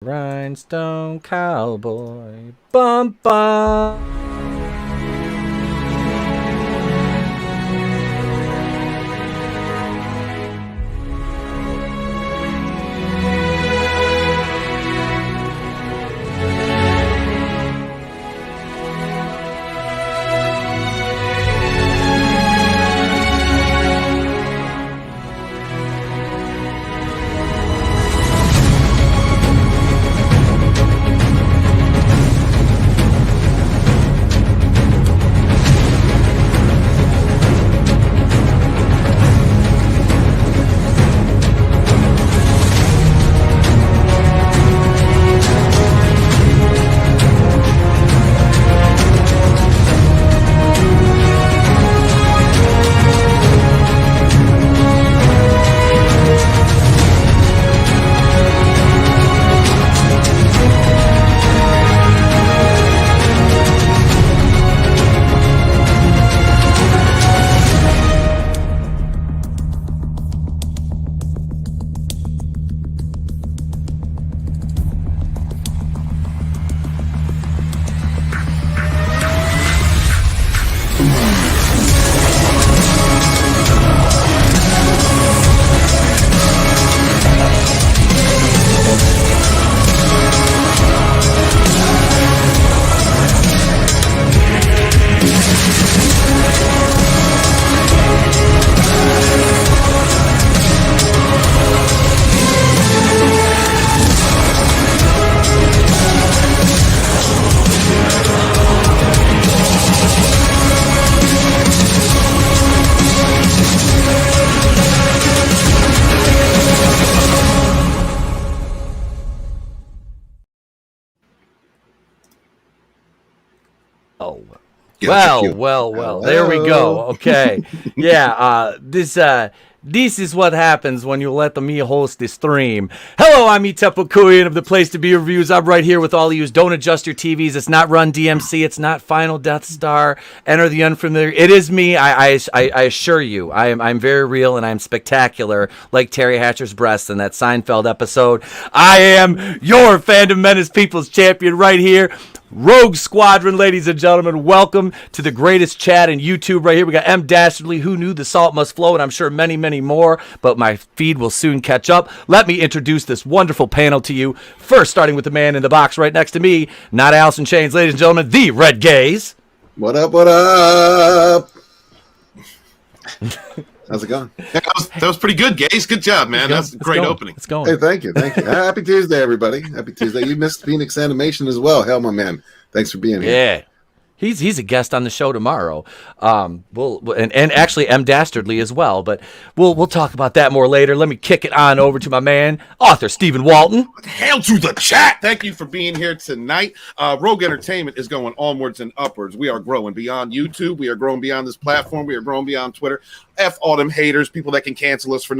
Rhinestone cowboy, bum bum. Well. There we go. Okay. Yeah. This is what happens when you let me host this stream. Hello, I'm Etepokuyan of the Place to Be Reviews. I'm right here with all of you. Don't adjust your TVs. It's not Run DMC. It's not Final Death Star. Enter the Unfamiliar. It is me. I assure you. I'm very real and I'm spectacular, like Terry Hatcher's breasts in that Seinfeld episode. I am your Fandom Menace People's Champion right here. Rogue Squadron, ladies and gentlemen, welcome to the greatest chat in YouTube right here. We got M. Dastardly, Who Knew the Salt Must Flow, and I'm sure many, many more, but my feed will soon catch up. Let me introduce this wonderful panel to you. First, starting with the man in the box right next to me, not Alice in Chains, ladies and gentlemen, the Red Gaze. What up, what up? How's it going? Yeah, that was pretty good, Gaze. Good job, man. That's a great opening. It's going. Hey, thank you. Happy Tuesday, everybody. Happy Tuesday. You missed Phoenix Animation as well. Hell, my man. Thanks for being here. Yeah. He's a guest on the show tomorrow. And actually M. Dastardly as well, but we'll talk about that more later. Let me kick it on over to my man, author Stephen Walton. Hail to the chat! Thank you for being here tonight. Rogue Entertainment is going onwards and upwards. We are growing beyond YouTube. We are growing beyond this platform. We are growing beyond Twitter. F all them haters, people that can cancel us for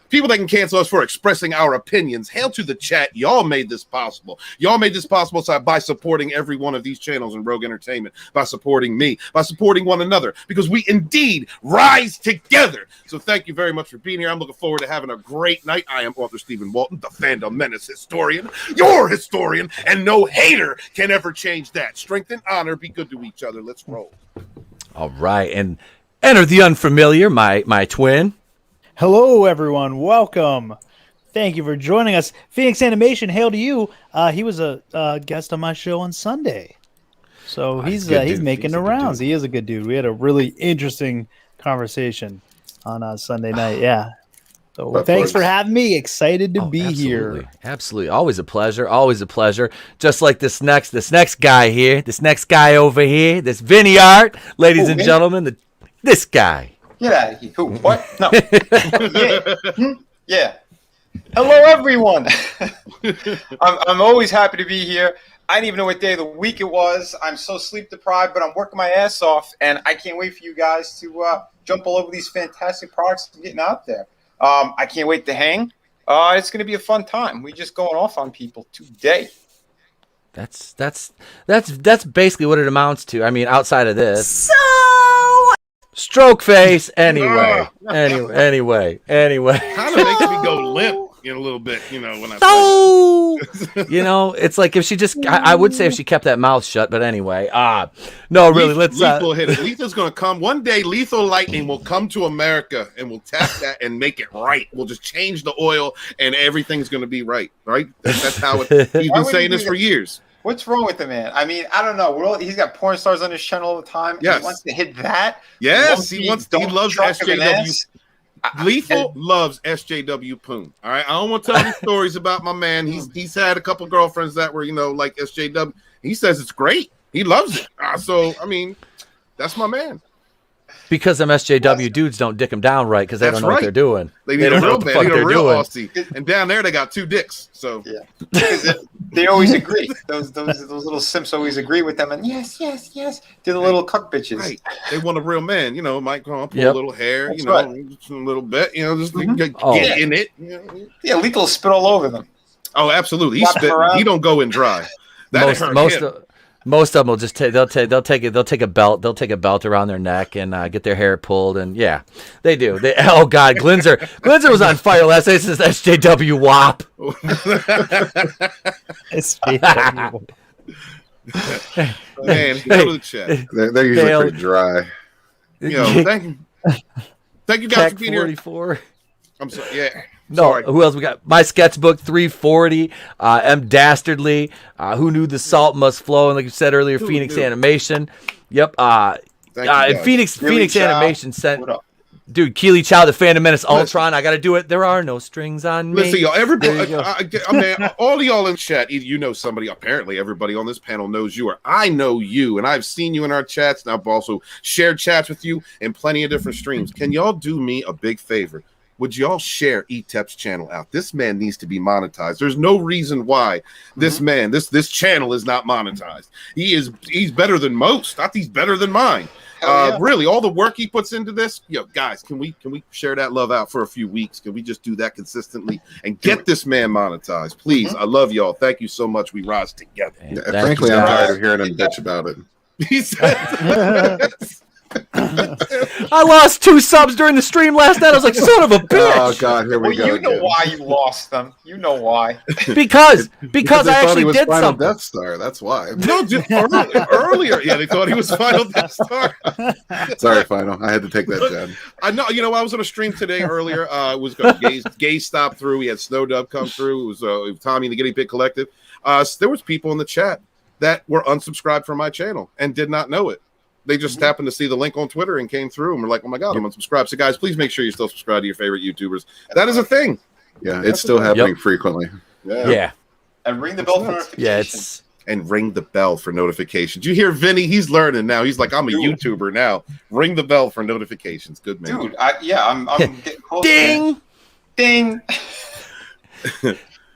people that can cancel us for expressing our opinions. Hail to the chat. Y'all made this possible. Y'all made this possible by supporting every one of these channels in Rogue Entertainment, by supporting me, by supporting one another, because we indeed rise together. So thank you very much for being here. I'm looking forward to having a great night. I am author Stephen Walton, the Fandom Menace historian, your historian, and no hater can ever change that. Strength and honor, be good to each other. Let's roll. All right, and enter the unfamiliar, my twin. Hello, everyone. Welcome. Thank you for joining us. Phoenix Animation, hail to you. He was a guest on my show on Sunday. So he's making the rounds. He is a good dude. We had a really interesting conversation on Sunday night. Yeah. So thanks for having me. Excited to be here. Absolutely. Always a pleasure. Always a pleasure. Just like this next guy here, this next guy over here, this Vinnieart, ladies and gentlemen, this guy. Get out of here. Who? What? No. Yeah. Yeah. Hello, everyone. I'm always happy to be here. I didn't even know what day of the week it was. I'm so sleep deprived, but I'm working my ass off, and I can't wait for you guys to jump all over these fantastic products and getting out there. I can't wait to hang. It's going to be a fun time. We're just going off on people today. That's basically what it amounts to. I mean, outside of this. So Stroke face. Anyway. Kind of makes me go limp. a little bit, when I it's like if she just, I would say if she kept that mouth shut, but anyway, no, really, let's. Lethal hit it. Lethal's going to come one day. Lethal Lightning will come to America, and we'll tap that and make it right. We'll just change the oil, and everything's going to be right. That's how it. He's been saying this for years. What's wrong with the man? I mean, I don't know. He's got porn stars on his channel all the time. Yes. He wants to hit that. Yes, he loves SJW. Lethal loves SJW Poon. All right, I don't want to tell any stories about my man. He's had a couple girlfriends that were like SJW. He says it's great. He loves it. So I mean, that's my man. Because them SJW dudes don't dick them down right because they don't know what they're doing. They need a real man. They need a real Aussie. And down there they got 2 dicks. So yeah, they always agree. Those little simps always agree with them. And yes. Do the little cuck bitches. Right. They want a real man. Might go up, pull a little hair. Just a little bit. Just get in it. Yeah, Lethal will spit all over them. Oh, absolutely. He spit. He don't go in dry. Most of them will just take a belt around their neck and get their hair pulled, and yeah, they do. Oh God, Glinzer was on fire last night. Since SJW WAP. Man, go to the chat. They're usually pretty dry. Thank you guys for being 44. Here. I'm sorry. Yeah. No, Sorry. Who else we got? My Sketchbook 340, M Dastardly, Who Knew the Salt Must Flow, and like you said earlier, Phoenix Animation. Yep. And Phoenix Animation sent, dude, Keely Chow, the Fandom Menace Ultron. I got to do it. There are no strings on me. Listen, y'all, everybody, all of y'all in chat, you know somebody. Apparently, everybody on this panel knows you, or I know you, and I've seen you in our chats, and I've also shared chats with you in plenty of different streams. Can y'all do me a big favor? Would y'all share ETEP's channel out? This man needs to be monetized. There's no reason why this man, this channel is not monetized. He's better than most. I think he's better than mine. Really, all the work he puts into this. Guys, can we share that love out for a few weeks? Can we just do that consistently and get this man monetized? Please, I love y'all. Thank you so much. We rise together. Frankly, I'm tired of hearing him bitch about it. He said. I lost 2 subs during the stream last night. I was like, son of a bitch. Oh God, here we go. You know why you lost them. You know why. Because I actually did Final something. Death Star. That's why. No, just earlier. Yeah, they thought he was Final Death Star. Sorry, Final. I had to take that job. I know. I was on a stream today earlier. It was Gay Stop through. We had Snow Dub come through. It was Tommy and the Guinea Pig Collective. There was people in the chat that were unsubscribed from my channel and did not know it. They just happened to see the link on Twitter and came through and were like, oh my God, I'm unsubscribed. So guys, please make sure you still subscribe to your favorite YouTubers. That is a thing. Yeah, it's still happening frequently. Yeah. And ring the bell for notifications. And ring the bell for notifications. You hear Vinny? He's learning now. He's like, I'm a YouTuber now. Ring the bell for notifications. Good man. Dude, I'm getting close. Ding! Ding!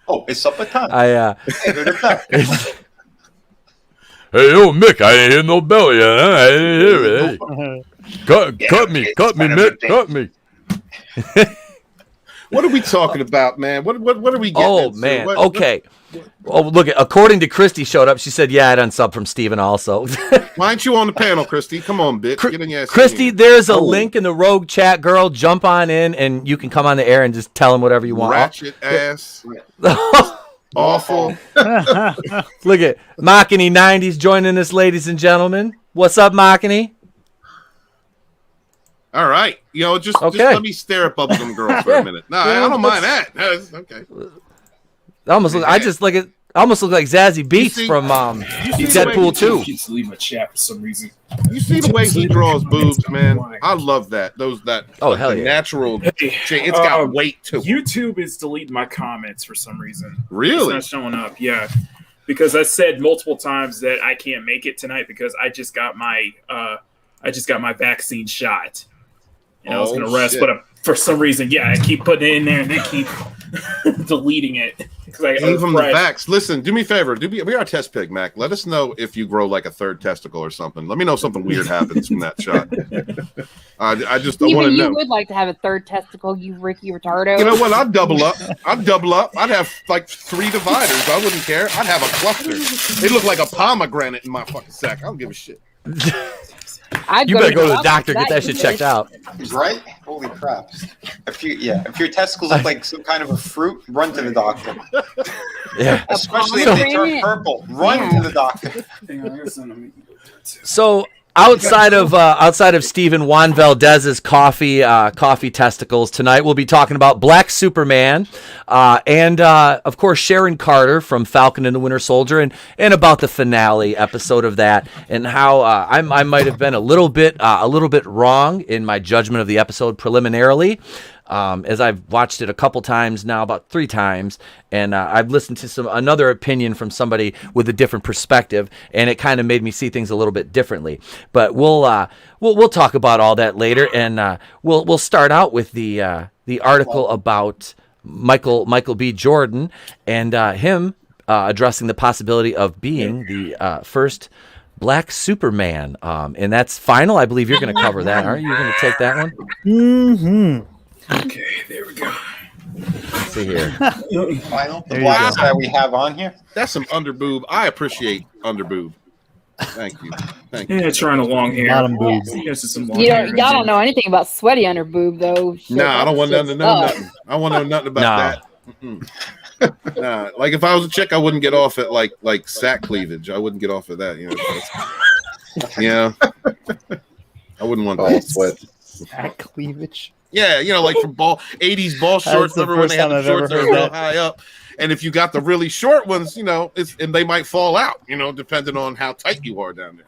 Oh, it's supper time. Hey, yo, Mick, I ain't hit no bell yet. Huh? I didn't hear it. Hey. Cut me, Mick, cut me. What are we talking about, man? What are we getting into? Man. Okay. Look, according to Christie showed up, she said, yeah, I'd unsub from Steven also. Why aren't you on the panel, Christie? Come on, bitch. Get in your ass. Christie, there's a link in the Rogue chat, girl. Jump on in, and you can come on the air and just tell him whatever you want. Ratchet ass. Awful. Look at Makini 90s joining us, ladies and gentlemen. What's up, Makini? All right. Just let me stare at Bubblegum Girl for a minute. No, I don't mind that. That's okay. I almost look like Zazie Beetz from Deadpool 2. Keeps leaving a chat for some reason. You see the way he draws boobs, man. I love that. Hell yeah. Natural. It's got weight to it. YouTube is deleting my comments for some reason. Really? It's not showing up. Yeah, because I said multiple times that I can't make it tonight because I just got my vaccine shot, and I was gonna rest, but for some reason, I keep putting it in there and they keep deleting it. Gave him the vax. Listen, do me a favor. Be our test pig, Mac. Let us know if you grow like a third testicle or something. Let me know if something weird happens from that shot. I want to know. You would like to have a third testicle, you Ricky Retardo. You know what? I'd double up. I'd have like 3 dividers. I wouldn't care. I'd have a cluster. They look like a pomegranate in my fucking sack. I don't give a shit. You better go to the doctor, get that shit checked out. Right? Holy crap! If your testicles look like some kind of a fruit, run to the doctor. Yeah, Especially if they turn purple, run to the doctor. So outside of Stephen Juan Valdez's coffee testicles, tonight we'll be talking about Black Superman, and of course Sharon Carter from Falcon and the Winter Soldier, and about the finale episode of that, and how I might have been a little bit wrong in my judgment of the episode preliminarily. As I've watched it a couple times now, about 3 times, and I've listened to another opinion from somebody with a different perspective, and it kind of made me see things a little bit differently. But we'll talk about all that later, and we'll start out with the article about Michael B. Jordan and him addressing the possibility of being the first Black Superman, and that's final. I believe you're going to cover that, aren't you? You're going to take that one. Mm-hmm. Okay, there we go. Let's see here. The blocks that we have on here. That's some underboob. I appreciate underboob. Thank you. Yeah, trying a long hair. Bottom boobs. Y'all don't know anything about sweaty under boob though. Nah, I don't want nothing to know nothing. I want to know nothing about that. Nah, like if I was a chick, I wouldn't get off at like sack cleavage. I wouldn't get off of that. Yeah. I wouldn't want that. Sweat. Sack cleavage. Yeah, like from 80s ball shorts. Remember when they had the shorts that were real high up? And if you got the really short ones, and they might fall out, depending on how tight you are down there.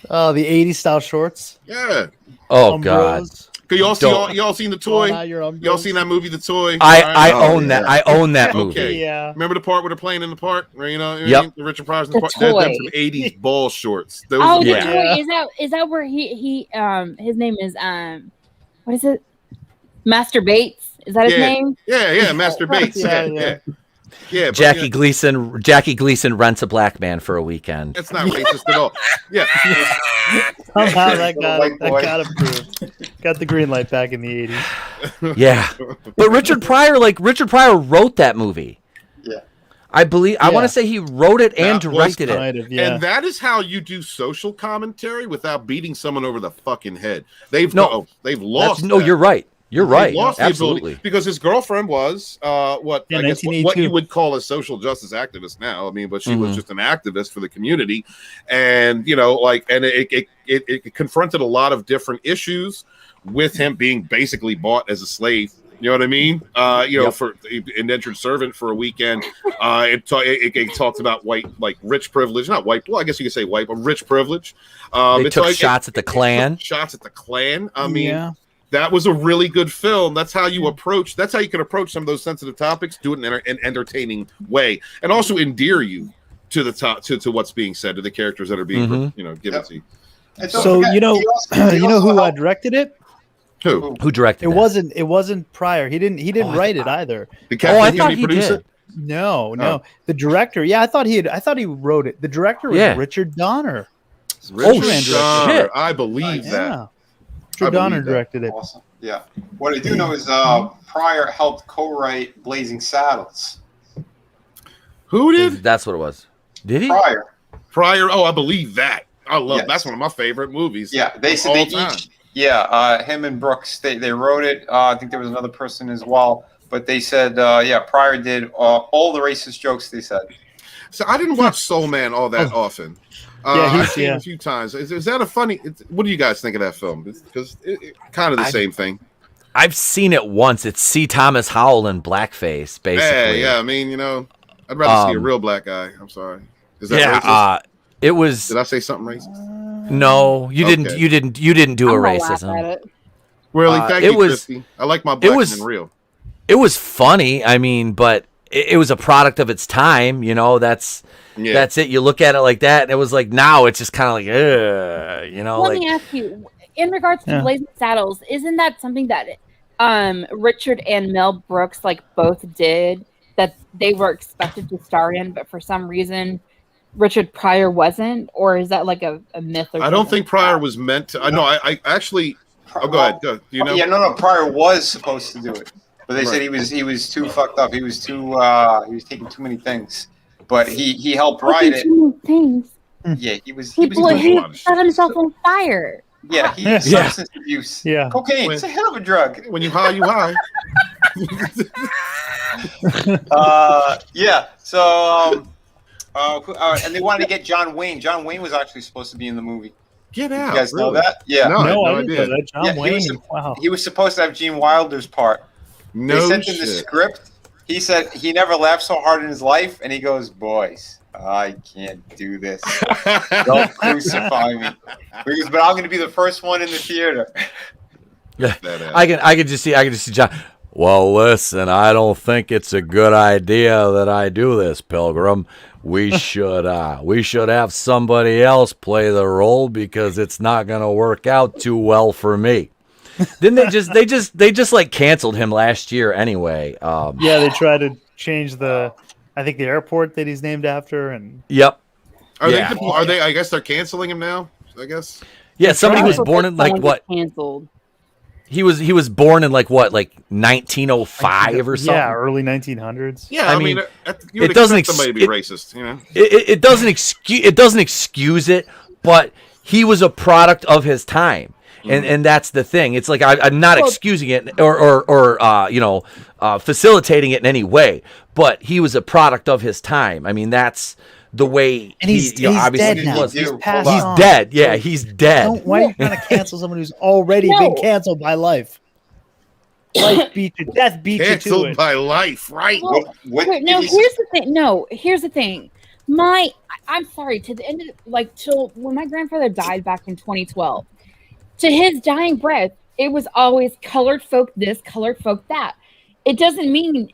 Oh, the 80s style shorts. Yeah. Oh God. Y'all seen the toy? Y'all seen that movie, The Toy? I own that. I own that movie. Okay. Yeah. Remember the part where they're playing in the park? Where, Yep. the Richard Pryor's in The the park? Toy. That's some 80s ball shorts. Those Oh, the are- toy. Is that where he his name is what is it? Master Bates? Is that his name? Yeah, Master Bates. Yeah. Yeah, Jackie Gleason rents a black man for a weekend. That's not racist at all. Yeah. Somehow that got approved. Got the green light back in the 80s. Yeah, but Richard Pryor wrote that movie. Yeah. I want to say he wrote it and directed it. Kind of, yeah. And that is how you do social commentary without beating someone over the fucking head. They've lost. No, you're right. You're right. Lost the Absolutely. ability, because his girlfriend was what you would call a social justice activist now. I mean, but she was just an activist for the community, and it confronted a lot of different issues with him being basically bought as a slave. You know what I mean? For indentured servant for a weekend. It talks about rich privilege, not white. Well, I guess you could say white, but rich privilege. They took shots at the Klan. I mean, that was a really good film. That's how you can approach some of those sensitive topics, do it in an entertaining way, and also endear you to the top to what's being said, to the characters that are being given to you. So you know who directed it? Who directed it? It wasn't Pryor. He didn't write it either. I thought he did. No. The director. Yeah, I thought he wrote it. The director was Richard Donner. Shit! I believe that. Richard Donner directed it. Awesome. Yeah. What I do know is Pryor helped co-write Blazing Saddles. Who did? That's what it was. Did he? Pryor. Oh, I believe that. I love that's one of my favorite movies. Yeah, they said they each. Yeah, him and Brooks, they wrote it. I think there was another person as well, but they said, Pryor did all the racist jokes. They said. So I didn't watch Soul Man all that often. I've seen it a few times. Is that a funny? What do you guys think of that film? Because it kind of the same thing. I've seen it once. It's C. Thomas Howell in blackface, basically. Yeah. I mean, I'd rather see a real black guy. I'm sorry. Is that racist? It was. Did I say something racist? No, you didn't. You didn't do a racism. Really? Thank you, Christie. I like my black men real. It was funny. I mean, but it was a product of its time. That's it. You look at it like that, and it was like now it's just kind of like, Let me ask you, in regards to Blazing Saddles, isn't that something that Richard and Mel Brooks both did that they were expected to star in, but for some reason Richard Pryor wasn't, or is that a myth? I don't think Pryor was meant to. I know. I actually. Oh, go ahead. Do you know? Yeah, no. Pryor was supposed to do it, but they said he was too fucked up. He was taking too many things. But he helped write it. Things. Yeah, he set himself on fire. Yeah, he substance abuse. Yeah, cocaine. It's a hell of a drug. When you high, you high. Yeah. So, and they wanted to get John Wayne. John Wayne was actually supposed to be in the movie. Get out. You guys know really? that? Yeah. No, I didn't know that. John Wayne. He was supposed to have Gene Wilder's part. No They sent him the script. He said he never laughed so hard in his life, and he goes, "Boys, I can't do this. Don't crucify me." He goes, "But I'm going to be the first one in the theater." Yeah, I can just see John. Well, listen, I don't think it's a good idea that I do this, Pilgrim. We should have somebody else play the role because it's not going to work out too well for me. Didn't they just like canceled him last year anyway? Yeah, they tried to change the airport that he's named after, and yep. Are they? I guess they're canceling him now. I guess. Yeah, somebody was born in like what? Canceled. He was born in like what, like 1905 or something. Yeah, early 1900s. Yeah, I mean, it doesn't somebody to be racist, you know. It doesn't excuse it, but he was a product of his time. And that's the thing. It's like I'm not excusing it or facilitating it in any way, but he was a product of his time. I mean, that's the way. And he's obviously dead now. He's passed he's on. dead. Yeah, he's dead. Why are you trying to cancel someone who's already been canceled by life? Life beat you. Death beat you to it. Canceled by life, right? Well, here's the thing. I'm sorry. To the end of till when my grandfather died back in 2012. To his dying breath, it was always colored folk this, colored folk that. It doesn't mean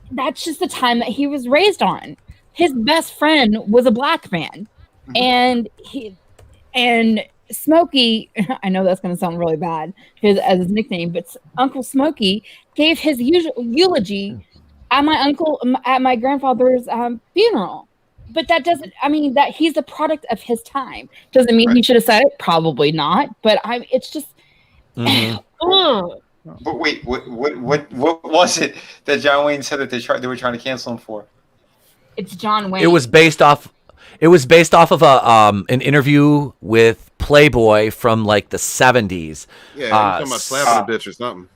that's just the time that he was raised on. His best friend was a black man, and Smokey. I know that's going to sound really bad as his nickname, but Uncle Smokey gave his eulogy at my grandfather's funeral. But that doesn't. I mean, that he's a product of his time. Doesn't mean he should have said it. Probably not. But it's just. But wait, what was it that John Wayne said that they were trying to cancel him for? It's John Wayne. It was based off of an interview with Playboy from like the 70s. Yeah, talking about slapping a bitch or something.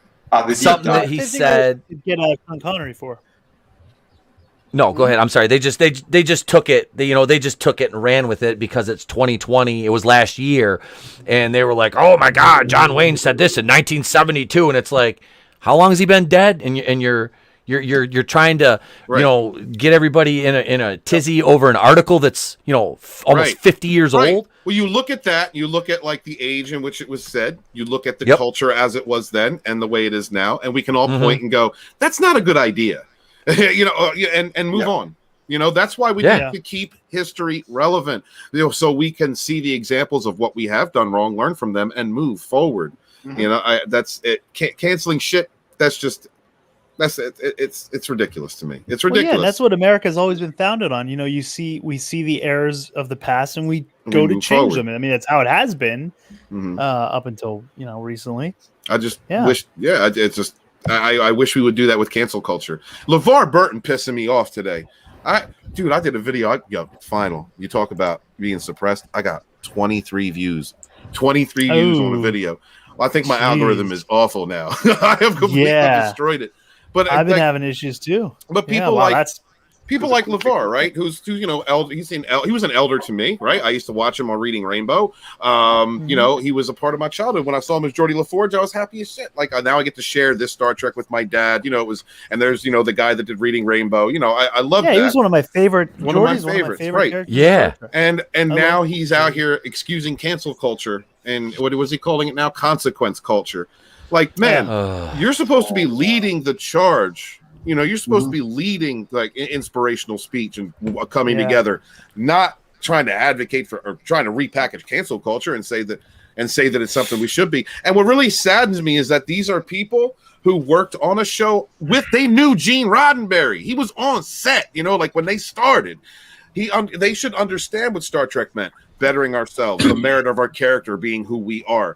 Something that he said. Get Sean Connery for. No, go ahead. I'm sorry. They just took it. They just took it and ran with it because it's 2020. It was last year, and they were like, "Oh my God, John Wayne said this in 1972," and it's like, how long has he been dead? And you're trying to get everybody in a tizzy over an article that's almost 50 years old. Well, you look at that. You look at like the age in which it was said. You look at the culture as it was then and the way it is now, and we can all point and go, "That's not a good idea." And move on. That's why we need to keep history relevant, so we can see the examples of what we have done wrong, learn from them, and move forward. That's it. Canceling shit. It's ridiculous to me. It's ridiculous. Well, that's what America's always been founded on. We see the errors of the past, and we go to change them. I mean, that's how it has been up until recently. I just wish. Yeah, it's just. I wish we would do that with cancel culture. LeVar Burton pissing me off today. I did a video. Final. You talk about being suppressed. I got 23 views. 23 views on a video. Well, I think my algorithm is awful now. I have completely destroyed it. But I've been having issues too. But people like LeVar, right? Who's elder. He was an elder to me, right? I used to watch him on Reading Rainbow. He was a part of my childhood. When I saw him as Geordie LaForge, I was happy as shit. Like now I get to share this Star Trek with my dad. And there's the guy that did Reading Rainbow. I love that. He was one of my favorite. One of my favorites, right? Yeah. And now he's out here excusing cancel culture, and what was he calling it now? Consequence culture. Like, man, you're supposed to be leading the charge. You're supposed to be leading like inspirational speech and coming together, not trying to advocate for or trying to repackage cancel culture and say that it's something we should be. And what really saddens me is that these are people who worked on a show they knew Gene Roddenberry. He was on set, like when they started. They should understand what Star Trek meant. Bettering ourselves, the merit of our character being who we are,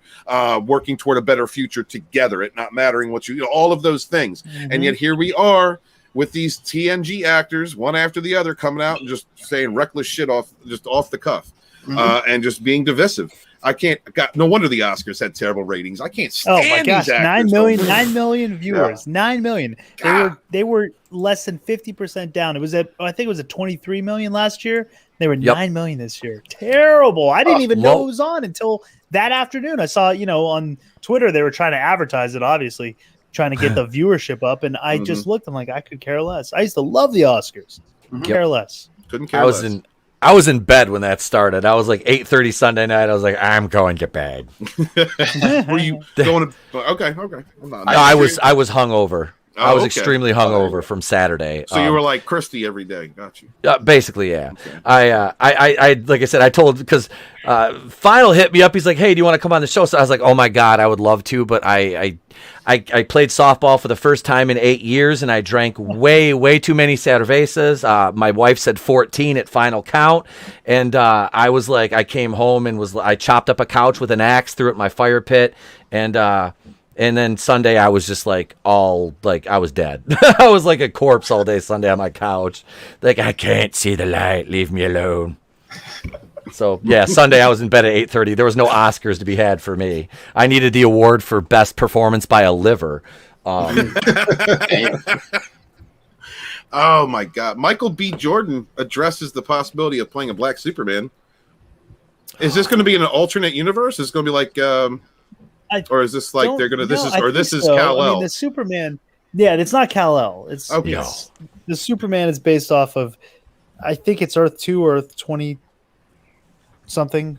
working toward a better future together, it not mattering what all of those things. And yet here we are with these TNG actors, one after the other, coming out and just saying reckless shit off the cuff. and just being divisive. I can't. No wonder the Oscars had terrible ratings. I can't stand. Oh my gosh, these actors. 9 million viewers. Yeah. 9 million. They were less than 50% down. I think it was at 23 million last year. They were 9 million this year. Terrible. I didn't even know it was on until that afternoon. I saw, on Twitter they were trying to advertise it, obviously trying to get the viewership up, and I just looked. I'm like, I could care less. I used to love the Oscars. Care less. Couldn't care less. I was in bed when that started. I was like 8:30 Sunday night. I was like, I'm going to bed. Were you going to? Okay. No, I was hungover. I was extremely hungover from Saturday. So you were like Christie every day. Got you. Basically, yeah. Okay. I like I said, I told because Final hit me up. He's like, "Hey, do you want to come on the show?" So I was like, "Oh my god, I would love to," but I played softball for the first time in 8 years, and I drank way too many cervezas. My wife said 14 at final count, and I was like, I came home and I chopped up a couch with an axe, threw it in my fire pit, and then Sunday I was just I was dead. I was like a corpse all day Sunday on my couch. Like, I can't see the light. Leave me alone. So yeah, Sunday I was in bed at 8:30. There was no Oscars to be had for me. I needed the award for best performance by a liver. Oh my God! Michael B. Jordan addresses the possibility of playing a Black Superman. Is this going to be in an alternate universe? Is it going to be like, or is this like they're going to? This is Kal-El. I mean, the Superman. Yeah, it's not Kal-El. It's the Superman is based off of. I think it's Earth 2 or Earth 20 something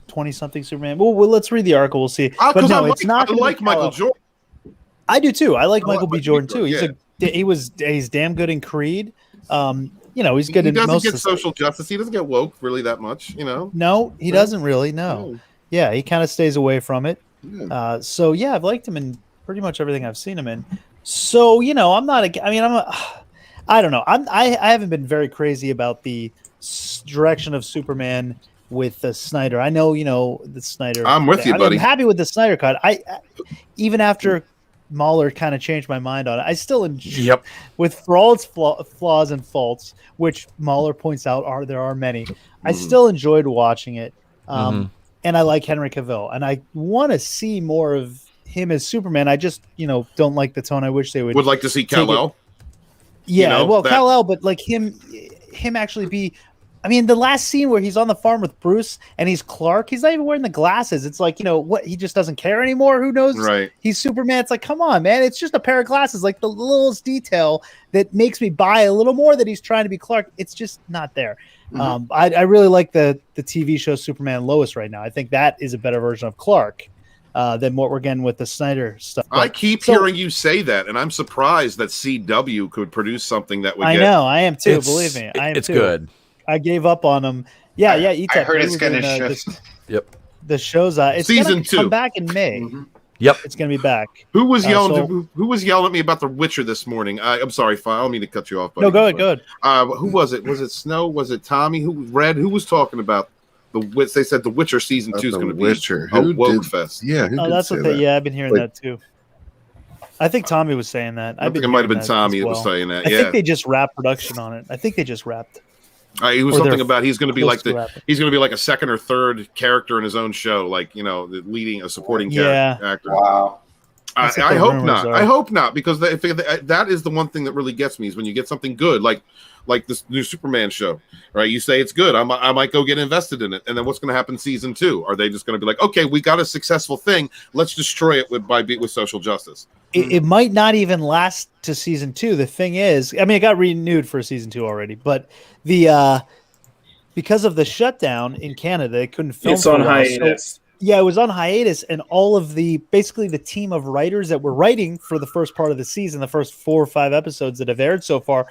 Superman. Well, let's read the article. We'll see. But no, it's not. I like Michael Jordan. I do too. I like Michael B. Jordan too. He's damn good in Creed. He's good in most. He doesn't get social justice. He doesn't get woke really that much. No, he doesn't really. No. Yeah, he kind of stays away from it. Yeah. I've liked him in pretty much everything I've seen him in. So I'm not. I don't know. I haven't been very crazy about the direction of Superman with Snyder. I know, the Snyder. I'm with you, buddy. I'm happy with the Snyder cut. Even after Mahler kind of changed my mind on it, I still enjoy. For all its flaws and faults, which Mahler points out there are many. I still enjoyed watching it, and I like Henry Cavill, and I want to see more of him as Superman. I just don't like the tone. I wish they would like to see Kal-El. Yeah, Kal-El, but like him actually be. I mean, the last scene where he's on the farm with Bruce and he's Clark, he's not even wearing the glasses. It's like, what? He just doesn't care anymore. Who knows? Right. He's Superman. It's like, come on, man. It's just a pair of glasses. Like the littlest detail that makes me buy a little more that he's trying to be Clark. It's just not there. I really like the TV show Superman and Lois right now. I think that is a better version of Clark than what we're getting with the Snyder stuff. I keep hearing you say that, and I'm surprised that CW could produce something that would. I know. I am too. Believe me, I am. It's good. I gave up on them. Yeah. I heard it's going to shift. The show's it's season 2 come back in May. Yep, it's going to be back. Who was yelling? Who was yelling at me about The Witcher this morning? I'm sorry, I don't mean to cut you off. Buddy. No, go ahead. Who was it? Was it Snow? Was it Tommy? Who was talking about They said The Witcher season 2 is going to be a woke fest. Yeah, that's what I've been hearing that too. I think Tommy was saying that. I think it might have been Tommy who was saying that. I think they just wrapped production on it. I think they just wrapped. He was something about he's going to be like he's going to be like a second or third character in his own show, like leading a supporting actor. Wow. I hope not. I hope not, because that is the one thing that really gets me is when you get something good, like this new Superman show, right? You say it's good. I might go get invested in it, and then what's going to happen season 2? Are they just going to be like, okay, we got a successful thing, let's destroy it with social justice? It might not even last to season 2. The thing is, I mean, it got renewed for season 2 already, but because of the shutdown in Canada, it couldn't film. It's on hiatus. Yeah, it was on hiatus, and all of basically the team of writers that were writing for the first part of the season, the first 4 or 5 episodes that have aired so far,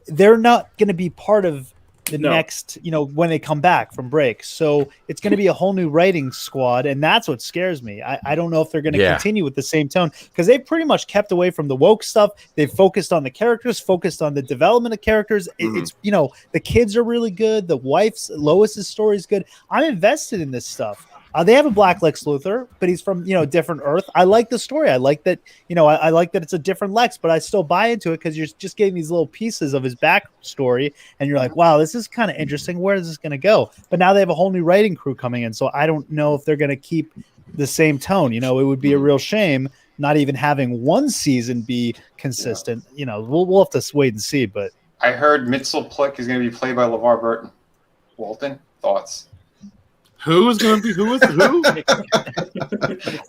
they're not going to be part of the next, when they come back from break. So it's going to be a whole new writing squad, and that's what scares me. I don't know if they're going to continue with the same tone, because they've pretty much kept away from the woke stuff. They've focused on the characters, focused on the development of characters. It's the kids are really good. The wife's Lois's story is good. I'm invested in this stuff. They have a Black Lex Luthor, but he's from different Earth. I like the story. I like that. I like that it's a different Lex, but I still buy into it because you're just getting these little pieces of his backstory, and you're like, wow, this is kind of interesting. Where is this going to go? But now they have a whole new writing crew coming in, so I don't know if they're going to keep the same tone. It would be a real shame not even having one season be consistent. We'll have to wait and see. But I heard Mitzel is going to be played by LeVar Burton. Walton, thoughts? Who is going to be who?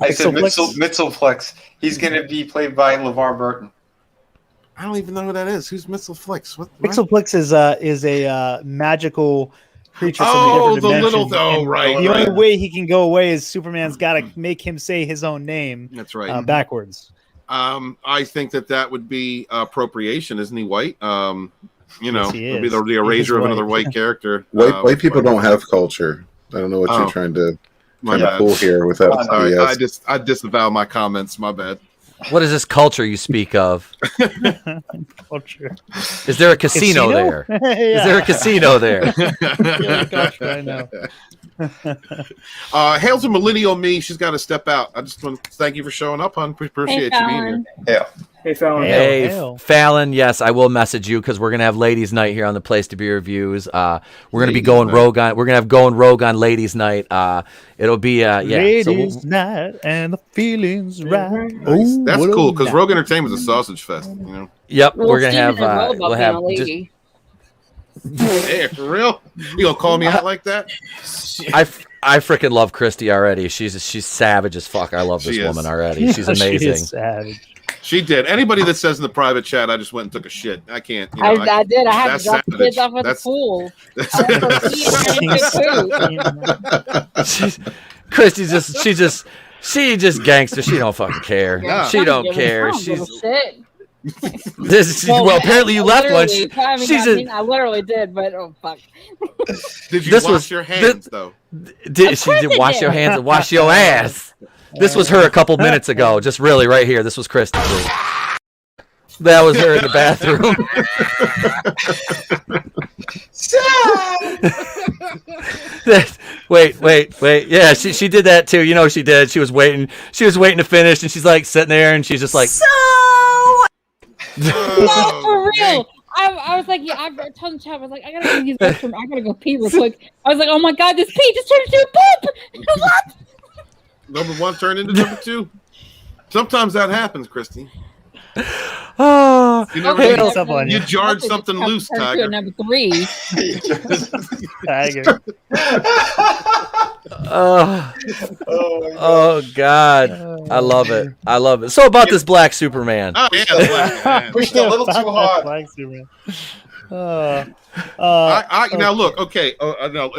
I said Mitzelplex. He's going to be played by LeVar Burton. I don't even know who that is. Who's Mitzelplex? What? Mitzelplex is a magical creature. Oh, the little right. The only way he can go away is Superman's got to make him say his own name. That's right. Backwards. I think that would be appropriation. Isn't he white? It'd be the erasure of another white character. White people don't have culture. I don't know what you're trying to pull here without. I disavow my comments. My bad. What is this culture you speak of? Culture. Is there a casino there? Is there a casino there? I know. Hail to millennial me. She's got to step out. I just want to thank you for showing up, hon. Appreciate you being here. Hey, Fallon. Hey, Fallon. Yes, I will message you because we're gonna have ladies' night here on the Place to Be reviews. We're gonna be going rogue on. We're gonna have going rogue on ladies' night. It'll be ladies' night and the feelings right. Nice. That's cool because Rogue Entertainment is a sausage fest. Yep, we're gonna have. We'll have. Hey, for real? You gonna call me out like that? I freaking love Christie already. She's savage as fuck. I love this woman already. She's amazing. She is savage. She did. Anybody that says in the private chat, I just went and took a shit. I can't. I did. I had to drop the kids off at the pool. Christie she just gangster. She don't fucking care. Yeah. She don't care. She's shit. Apparently you left one. I literally did, but oh fuck. Did you wash your hands though? She did wash your hands and wash your ass. This was her a couple minutes ago. Just really right here. This was Christie. That was her in the bathroom. Wait. Yeah, she did that too. She did. She was waiting to finish, and she's like sitting there, and she's just like, No, for real. I was like, I told the chat, I was like, I gotta go use the restroom. I gotta go pee real quick. I was like, oh my god, this pee just turned into a poop. What? Number one turned into number two. Sometimes that happens, Christy. Oh, you jarred something loose, Tiger. Number three. Tiger. Oh God, I love it. So about this Black Superman. Oh yeah, pushed a little too hard. Black Superman. Now look, okay. No,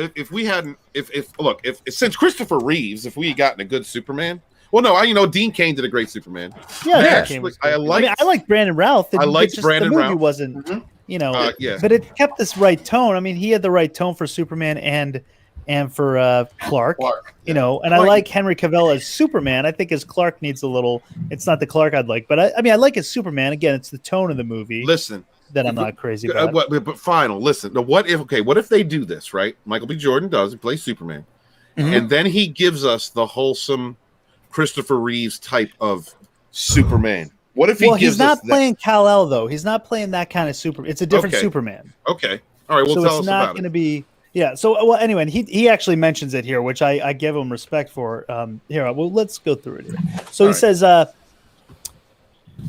if since Christopher Reeves, if we had gotten a good Superman. Well, no, Dean Cain did a great Superman. Yeah, I like Brandon Routh. I liked Brandon Routh. The movie Routh. wasn't, yeah. But it kept this right tone. I mean, he had the right tone for Superman and for Clark. And I like Henry Cavill as Superman. I think his Clark needs a little. It's not the Clark I'd like, but I like his Superman. Again, it's the tone of the movie. Listen. That I'm not crazy about. But final, listen. Now, what if they do this, right? Michael B. Jordan does. He plays Superman. Mm-hmm. And then he gives us the wholesome Christopher Reeves type of Superman. What if he's not playing Kal-El, though. He's not playing that kind of Superman. It's a different Superman. Okay. All right. Well, so tell us it's not going to be. Yeah. So, anyway, he actually mentions it here, which I give him respect for. Let's go through it here. So he says,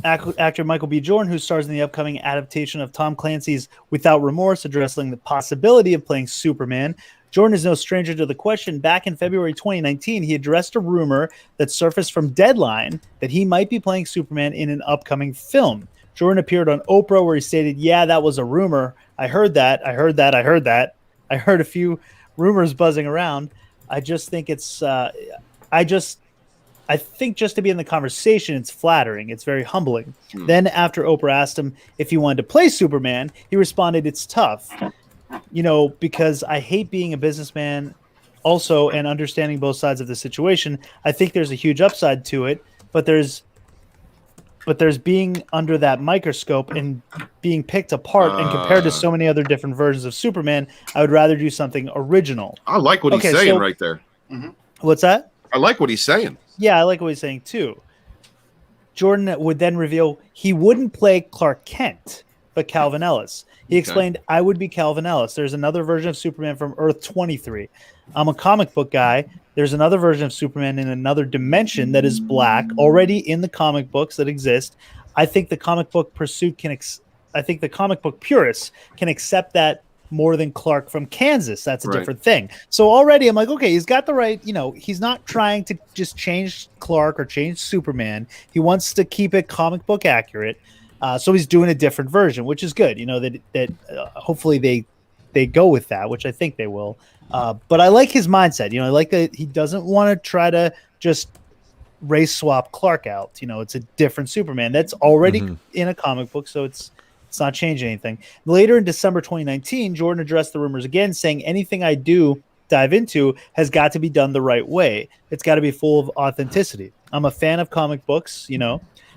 actor Michael B. Jordan, who stars in the upcoming adaptation of Tom Clancy's Without Remorse, addressing the possibility of playing Superman. Jordan is no stranger to the question. Back in February 2019, he addressed a rumor that surfaced from Deadline that he might be playing Superman in an upcoming film. Jordan appeared on Oprah where he stated, yeah, that was a rumor. I heard that. I heard a few rumors buzzing around. I just think it's I think just to be in the conversation, it's flattering. It's very humbling. Then after Oprah asked him if he wanted to play Superman, he responded, it's tough. Because I hate being a businessman also and understanding both sides of the situation. I think there's a huge upside to it, but there's being under that microscope and being picked apart and compared to so many other different versions of Superman. I would rather do something original. I like what he's saying right there. Mm-hmm. What's that? I like what he's saying. Yeah, I like what he's saying too. Jordan would then reveal he wouldn't play Clark Kent, but Calvin Ellis. He explained, I would be Calvin Ellis. There's another version of Superman from Earth 23. I'm a comic book guy. There's another version of Superman in another dimension that is black, already in the comic books that exist. I think the comic book the comic book purists can accept that more than Clark from Kansas. That's a different thing. So already I'm like, okay, he's got the right, he's not trying to just change Clark or change Superman. He wants to keep it comic book accurate. So he's doing a different version, which is good. That hopefully they go with that, which I think they will. But I like his mindset. I like that he doesn't want to try to just race swap Clark out. It's a different Superman that's already in a comic book, so it's not changing anything. Later in December 2019, Jordan addressed the rumors again, saying anything I do dive into has got to be done the right way. It's got to be full of authenticity. I'm a fan of comic books.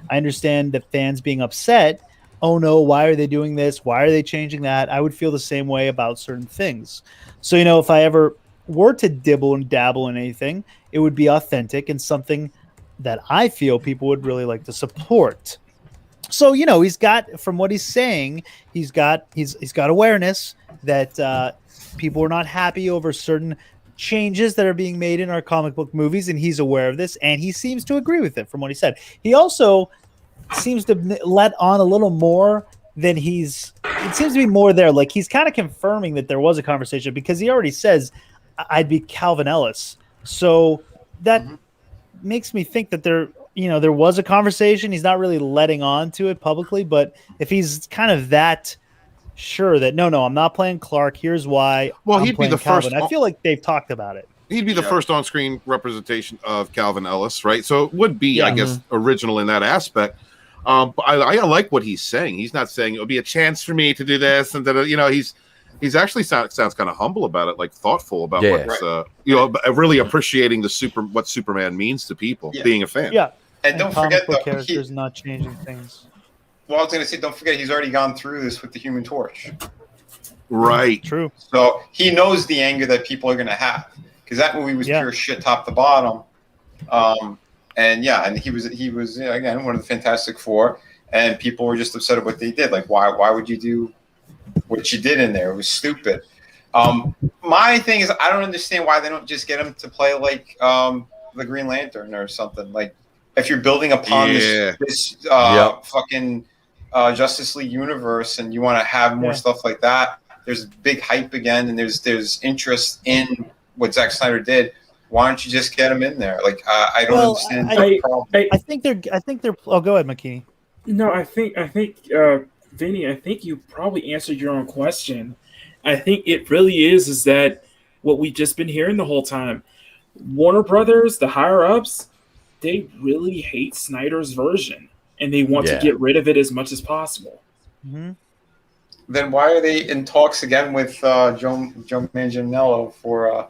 I understand that fans being upset. Oh no, why are they doing this? Why are they changing that? I would feel the same way about certain things. So, if I ever were to dibble and dabble in anything, it would be authentic and something that I feel people would really like to support. So, he's got, from what he's saying, he's got awareness that people are not happy over certain changes that are being made in our comic book movies, and he's aware of this, and he seems to agree with it from what he said. He also seems to let on a little more than it seems to be more there. Like, he's kind of confirming that there was a conversation, because he already says, I'd be Calvin Ellis. So that makes me think that there was a conversation. He's not really letting on to it publicly, but if he's kind of that sure that no, I'm not playing Clark, here's why. Well, he'd be the Calvin. first. I feel like they've talked about it. He'd be the first on-screen representation of Calvin Ellis, right? So it would be, I guess, original in that aspect. But I like what he's saying. He's not saying it'll be a chance for me to do this, and he's actually sounds kind of humble about it, like thoughtful about what's really appreciating what Superman means to people, being a fan. Yeah, and don't forget the characters not changing things. Well, I was going to say, don't forget he's already gone through this with the Human Torch. Right. True. So he knows the anger that people are going to have, because that movie was pure shit top to bottom. And he was again one of the Fantastic Four, and people were just upset at what they did. Like, why would you do what you did in there? It was stupid. My thing is, I don't understand why they don't just get him to play like the Green Lantern or something. Like, if you're building upon this fucking Justice League universe, and you want to have more stuff like that, there's big hype again, and there's interest in what Zack Snyder did. Why don't you just get him in there? Like, I don't understand the problem. I think they're. Oh, go ahead, McKinney. No, I think, Vinny, I think you probably answered your own question. I think it really is that what we've just been hearing the whole time. Warner Brothers, the higher ups, they really hate Snyder's version, and they want to get rid of it as much as possible. Mm-hmm. Then why are they in talks again with Joe Manganiello for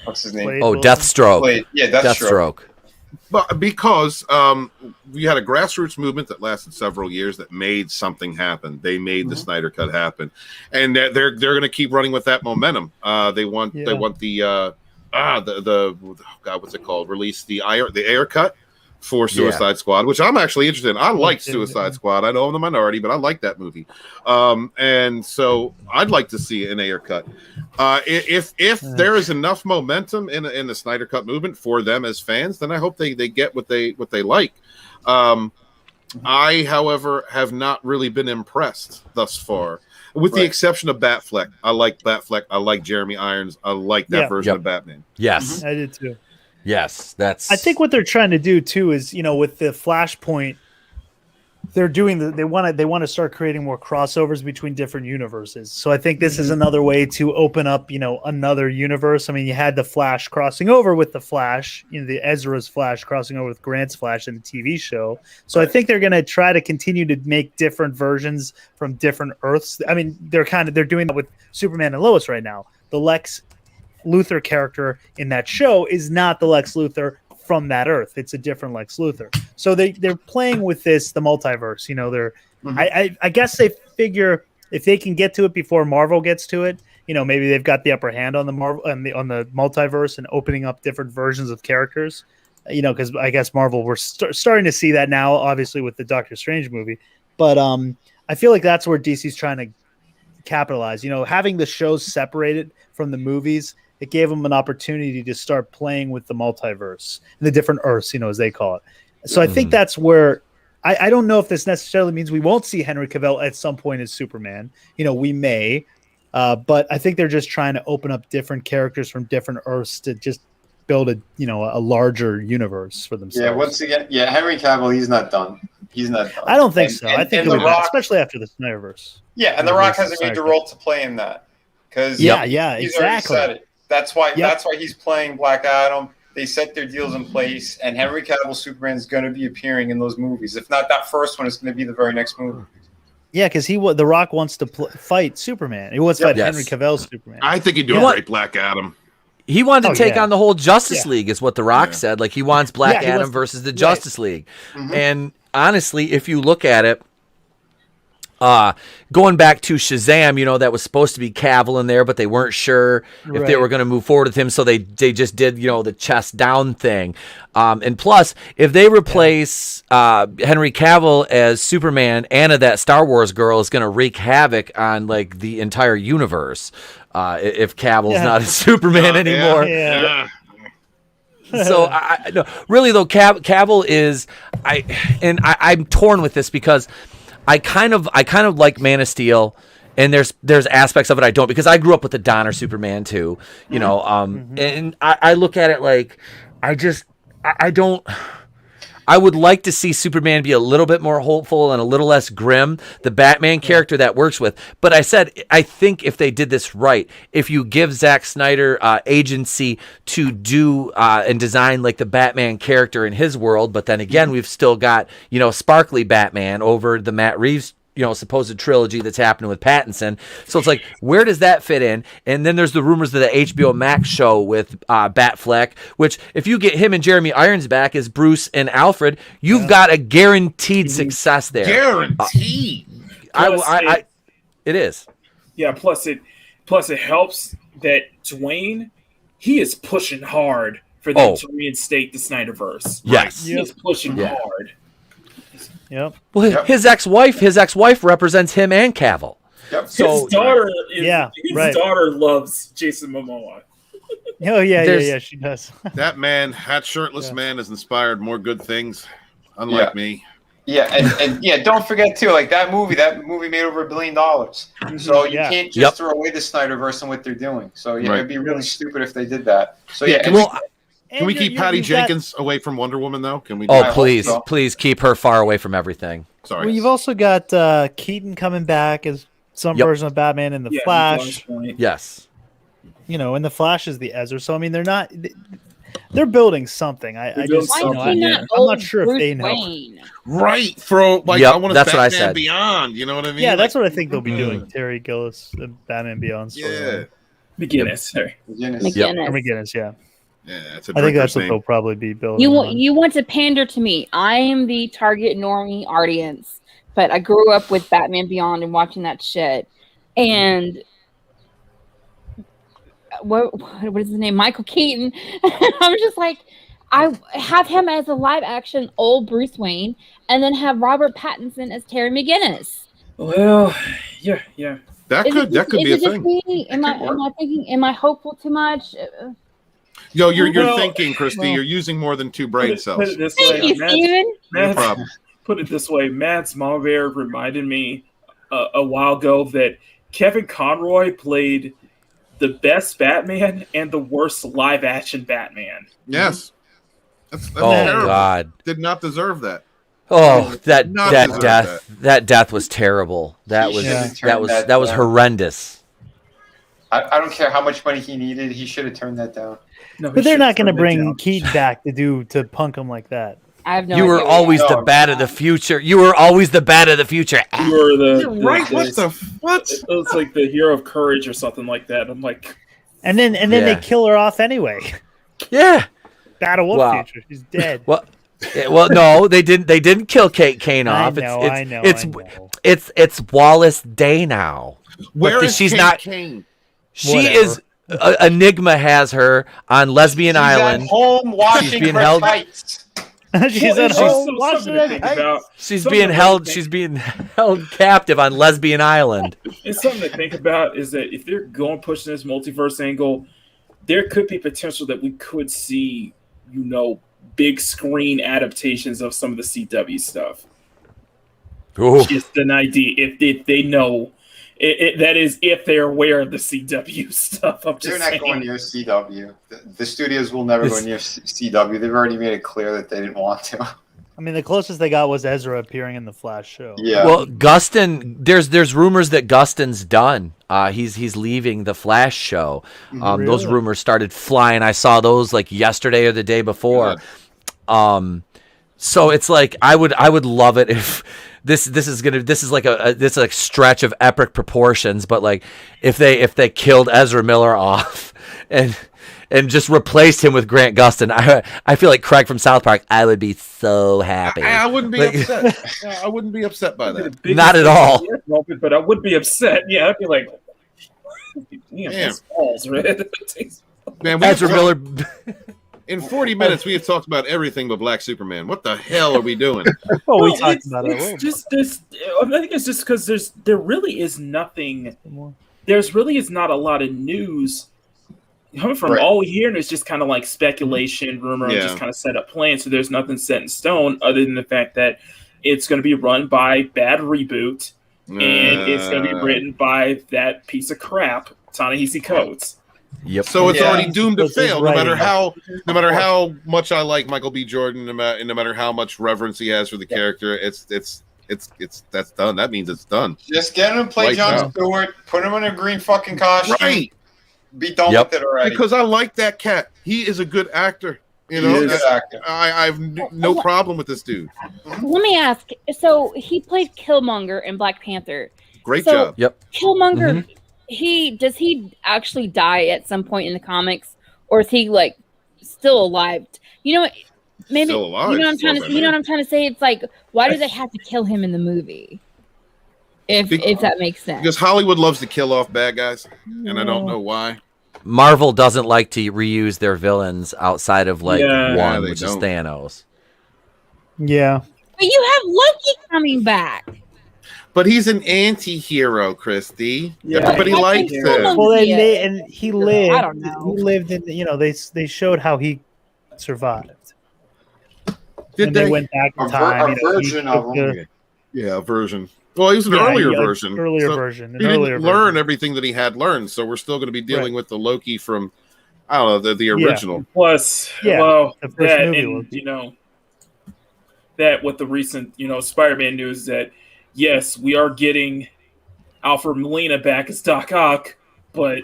what's his name? Blade Deathstroke. Blade. Yeah, Deathstroke. But because we had a grassroots movement that lasted several years that made something happen. They made the Snyder Cut happen, and they're going to keep running with that momentum. They want the what's it called? Release the air cut for Suicide Squad, which I'm actually interested in. I like Suicide Squad. I know I'm the minority, but I like that movie. And so I'd like to see an air cut. If there is enough momentum in the Snyder Cut movement for them as fans, then I hope they get what they like. I, however, have not really been impressed thus far, with the exception of Batfleck. I like Batfleck. I like Jeremy Irons. I like that version of Batman. Yes, I did too. Yes, that's. I think what they're trying to do too is, with the Flashpoint, they're doing they want to start creating more crossovers between different universes. So I think this is another way to open up, another universe. I mean, you had the Flash crossing over with the Flash, the Ezra's Flash crossing over with Grant's Flash in the TV show. So I think they're going to try to continue to make different versions from different Earths. I mean, they're doing that with Superman and Lois right now. The Lex Luthor character in that show is not the Lex Luthor from that Earth. It's a different Lex Luthor. So they're playing with the multiverse. I guess they figure if they can get to it before Marvel gets to it, maybe they've got the upper hand on the Marvel on the multiverse and opening up different versions of characters. Because I guess Marvel, we're starting to see that now, obviously with the Doctor Strange movie. But I feel like that's where DC's trying to capitalize. Having the shows separated from the movies, it gave them an opportunity to start playing with the multiverse and the different Earths, as they call it. So I think that's where I don't know if this necessarily means we won't see Henry Cavill at some point as Superman. We may, but I think they're just trying to open up different characters from different Earths to just build a larger universe for themselves. Yeah, once again, Henry Cavill, he's not done. He's not done. I don't think so. I think The Rock, especially after the Snyderverse. Yeah, and The Rock has a major role to play in that. Because he's exactly. Said it. That's why he's playing Black Adam. They set their deals in place, and Henry Cavill Superman is going to be appearing in those movies. If not that first one, it's going to be the very next movie. Yeah, because The Rock wants to fight Superman. He wants to fight Henry Cavill's Superman. I think he'd do a great Black Adam. He wanted to take on the whole Justice League, is what The Rock said. Like, he wants Black Adam versus the Justice League. Mm-hmm. And honestly, if you look at it, going back to Shazam, that was supposed to be Cavill in there, but they weren't sure if they were going to move forward with him, so they just did, the chest down thing. And plus, if they replace Henry Cavill as Superman, Anna, that Star Wars girl, is going to wreak havoc on, like, the entire universe. If Cavill's not a Superman anymore. Yeah. So no, really though, Cavill is I'm torn with this because I kind of like Man of Steel, and there's aspects of it I don't, because I grew up with the Donner Superman too, and I look at it like I don't. I would like to see Superman be a little bit more hopeful and a little less grim, the Batman character that works with. But I think if they did this right, if you give Zack Snyder agency to do and design like the Batman character in his world, but then again, we've still got, sparkly Batman over the Matt Reeves supposed trilogy that's happening with Pattinson. So it's like, where does that fit in? And then there's the rumors of the HBO Max show with Batfleck, which if you get him and Jeremy Irons back as Bruce and Alfred, you've got a guaranteed success there. Guaranteed. It is. Yeah. Plus it helps that Dwayne, he is pushing hard for them to reinstate the Snyderverse. Yes. He is pushing hard. Yep. Well, his ex-wife represents him and Cavill. Yep. So his daughter loves Jason Momoa. Oh yeah, she does. That shirtless man has inspired more good things, unlike me. Yeah, and don't forget too, like that movie made over $1 billion. So you can't just throw away the Snyderverse and what they're doing. So it'd be really stupid if they did that. So can we keep Patty Jenkins away from Wonder Woman, though? Can we? Please keep her far away from everything. Sorry. Well, you've also got Keaton coming back as some version of Batman in the Flash. Yes. And the Flash is the Ezra. So I mean, they're building something. I'm not sure if they know. Right, I want to that's Batman what I said. Beyond. You know what I mean? Yeah, that's what I think they'll be doing. Terry Gillis, the Batman Beyond story. Yeah. McGinnis. McGinnis, yeah. Yeah, I think that's what they'll probably be building. You want to pander to me. I am the target normie audience, but I grew up with Batman Beyond and watching that shit. And what is his name? Michael Keaton. I was just like, I have him as a live action old Bruce Wayne, and then have Robert Pattinson as Terry McGinnis. Well, yeah. That could be a thing. Am I hopeful too much? Yo, you're thinking, Christie. You're using more than 2 brain cells. Put it this way, Thank you, Steven. No problem. Put it this way, Matt's mom bear reminded me a while ago that Kevin Conroy played the best Batman and the worst live action Batman. Yes. That's terrible. God. Did not deserve that. Oh, that death was terrible. That was horrendous. I don't care how much money he needed. He should have turned that down. No, but they're not going to bring Keaton back to punk him like that. I have no You were always the bat of the future. You were always the bat of the future. You were You're right. What? It was like the hero of courage or something like that. I'm like, and then they kill her off anyway. Yeah. Bat of what future? She's dead. Well, Well, no, they didn't. They didn't kill Kane off. I know. It's Wallace Day now. Where is she's Kate not. Kane? She is. Enigma has her on Lesbian Island. At home washing being her held. tights. She's at home watching about. She's being held. She's being held captive on Lesbian Island. And something to think about is that if they're going pushing this multiverse angle, there could be potential that we could see, big screen adaptations of some of the CW stuff. Ooh. Just an idea. If they know, that is, if they're aware of the CW stuff. They're not going near CW. The studios will never go near CW. They've already made it clear that they didn't want to. I mean, the closest they got was Ezra appearing in the Flash show. Yeah. Well, Gustin, there's rumors that Gustin's done. He's leaving the Flash show. Really? Those rumors started flying. I saw those like yesterday or the day before. So it's like I would love it if this is like a stretch of epic proportions, but like if they killed Ezra Miller off and just replaced him with Grant Gustin, I feel like Craig from South Park. I would be so happy. I wouldn't be upset. I wouldn't be upset by that. Not at all. But I would be upset. Yeah, I'd be like, this balls, right? Man, Ezra Miller. In 40 minutes, we have talked about everything but Black Superman. What the hell are we doing? We talked about it. It's just this. I think it's just because there really is nothing. There's really is not a lot of news coming from. Right. All we hear is just kind of like speculation, rumor, and just kind of set up plans. So there's nothing set in stone other than the fact that it's going to be run by Bad Reboot, and it's going to be written by that piece of crap, Ta-Nehisi Coates. Yep. So it's already doomed to fail. No matter right. how much I like Michael B. Jordan, no matter how much reverence he has for the character, it's that's done. That means it's done. Just get him to play Jon Stewart. Put him in a green fucking costume. Right. Be done with it already. Because I like that cat. He is a good actor. He is a good actor. I have no problem with this dude. Let me ask. So he played Killmonger in Black Panther. Great job. Yep. Killmonger. Does he actually die at some point in the comics, or is he like still alive? Maybe Still alive. you know what I'm trying to. You know what I'm trying to say? It's like, why do they have to kill him in the movie? If that makes sense. Because Hollywood loves to kill off bad guys, and I don't know why. Marvel doesn't like to reuse their villains outside of one, they which is don't. Thanos. Yeah. But you have Loki coming back. But he's an anti-hero, Christie. Yeah. Everybody likes him. Well, he lived. I don't know. He lived in. They showed how he survived. Did they went back in time? A version of him. Yeah, a version. Well, he was an earlier version. Earlier So version. He didn't learn everything that he had learned, so we're still going to be dealing with the Loki from, I don't know, the original. Plus, the first that movie and that with the recent Spider-Man news that yes, we are getting Alfred Molina back as Doc Ock, but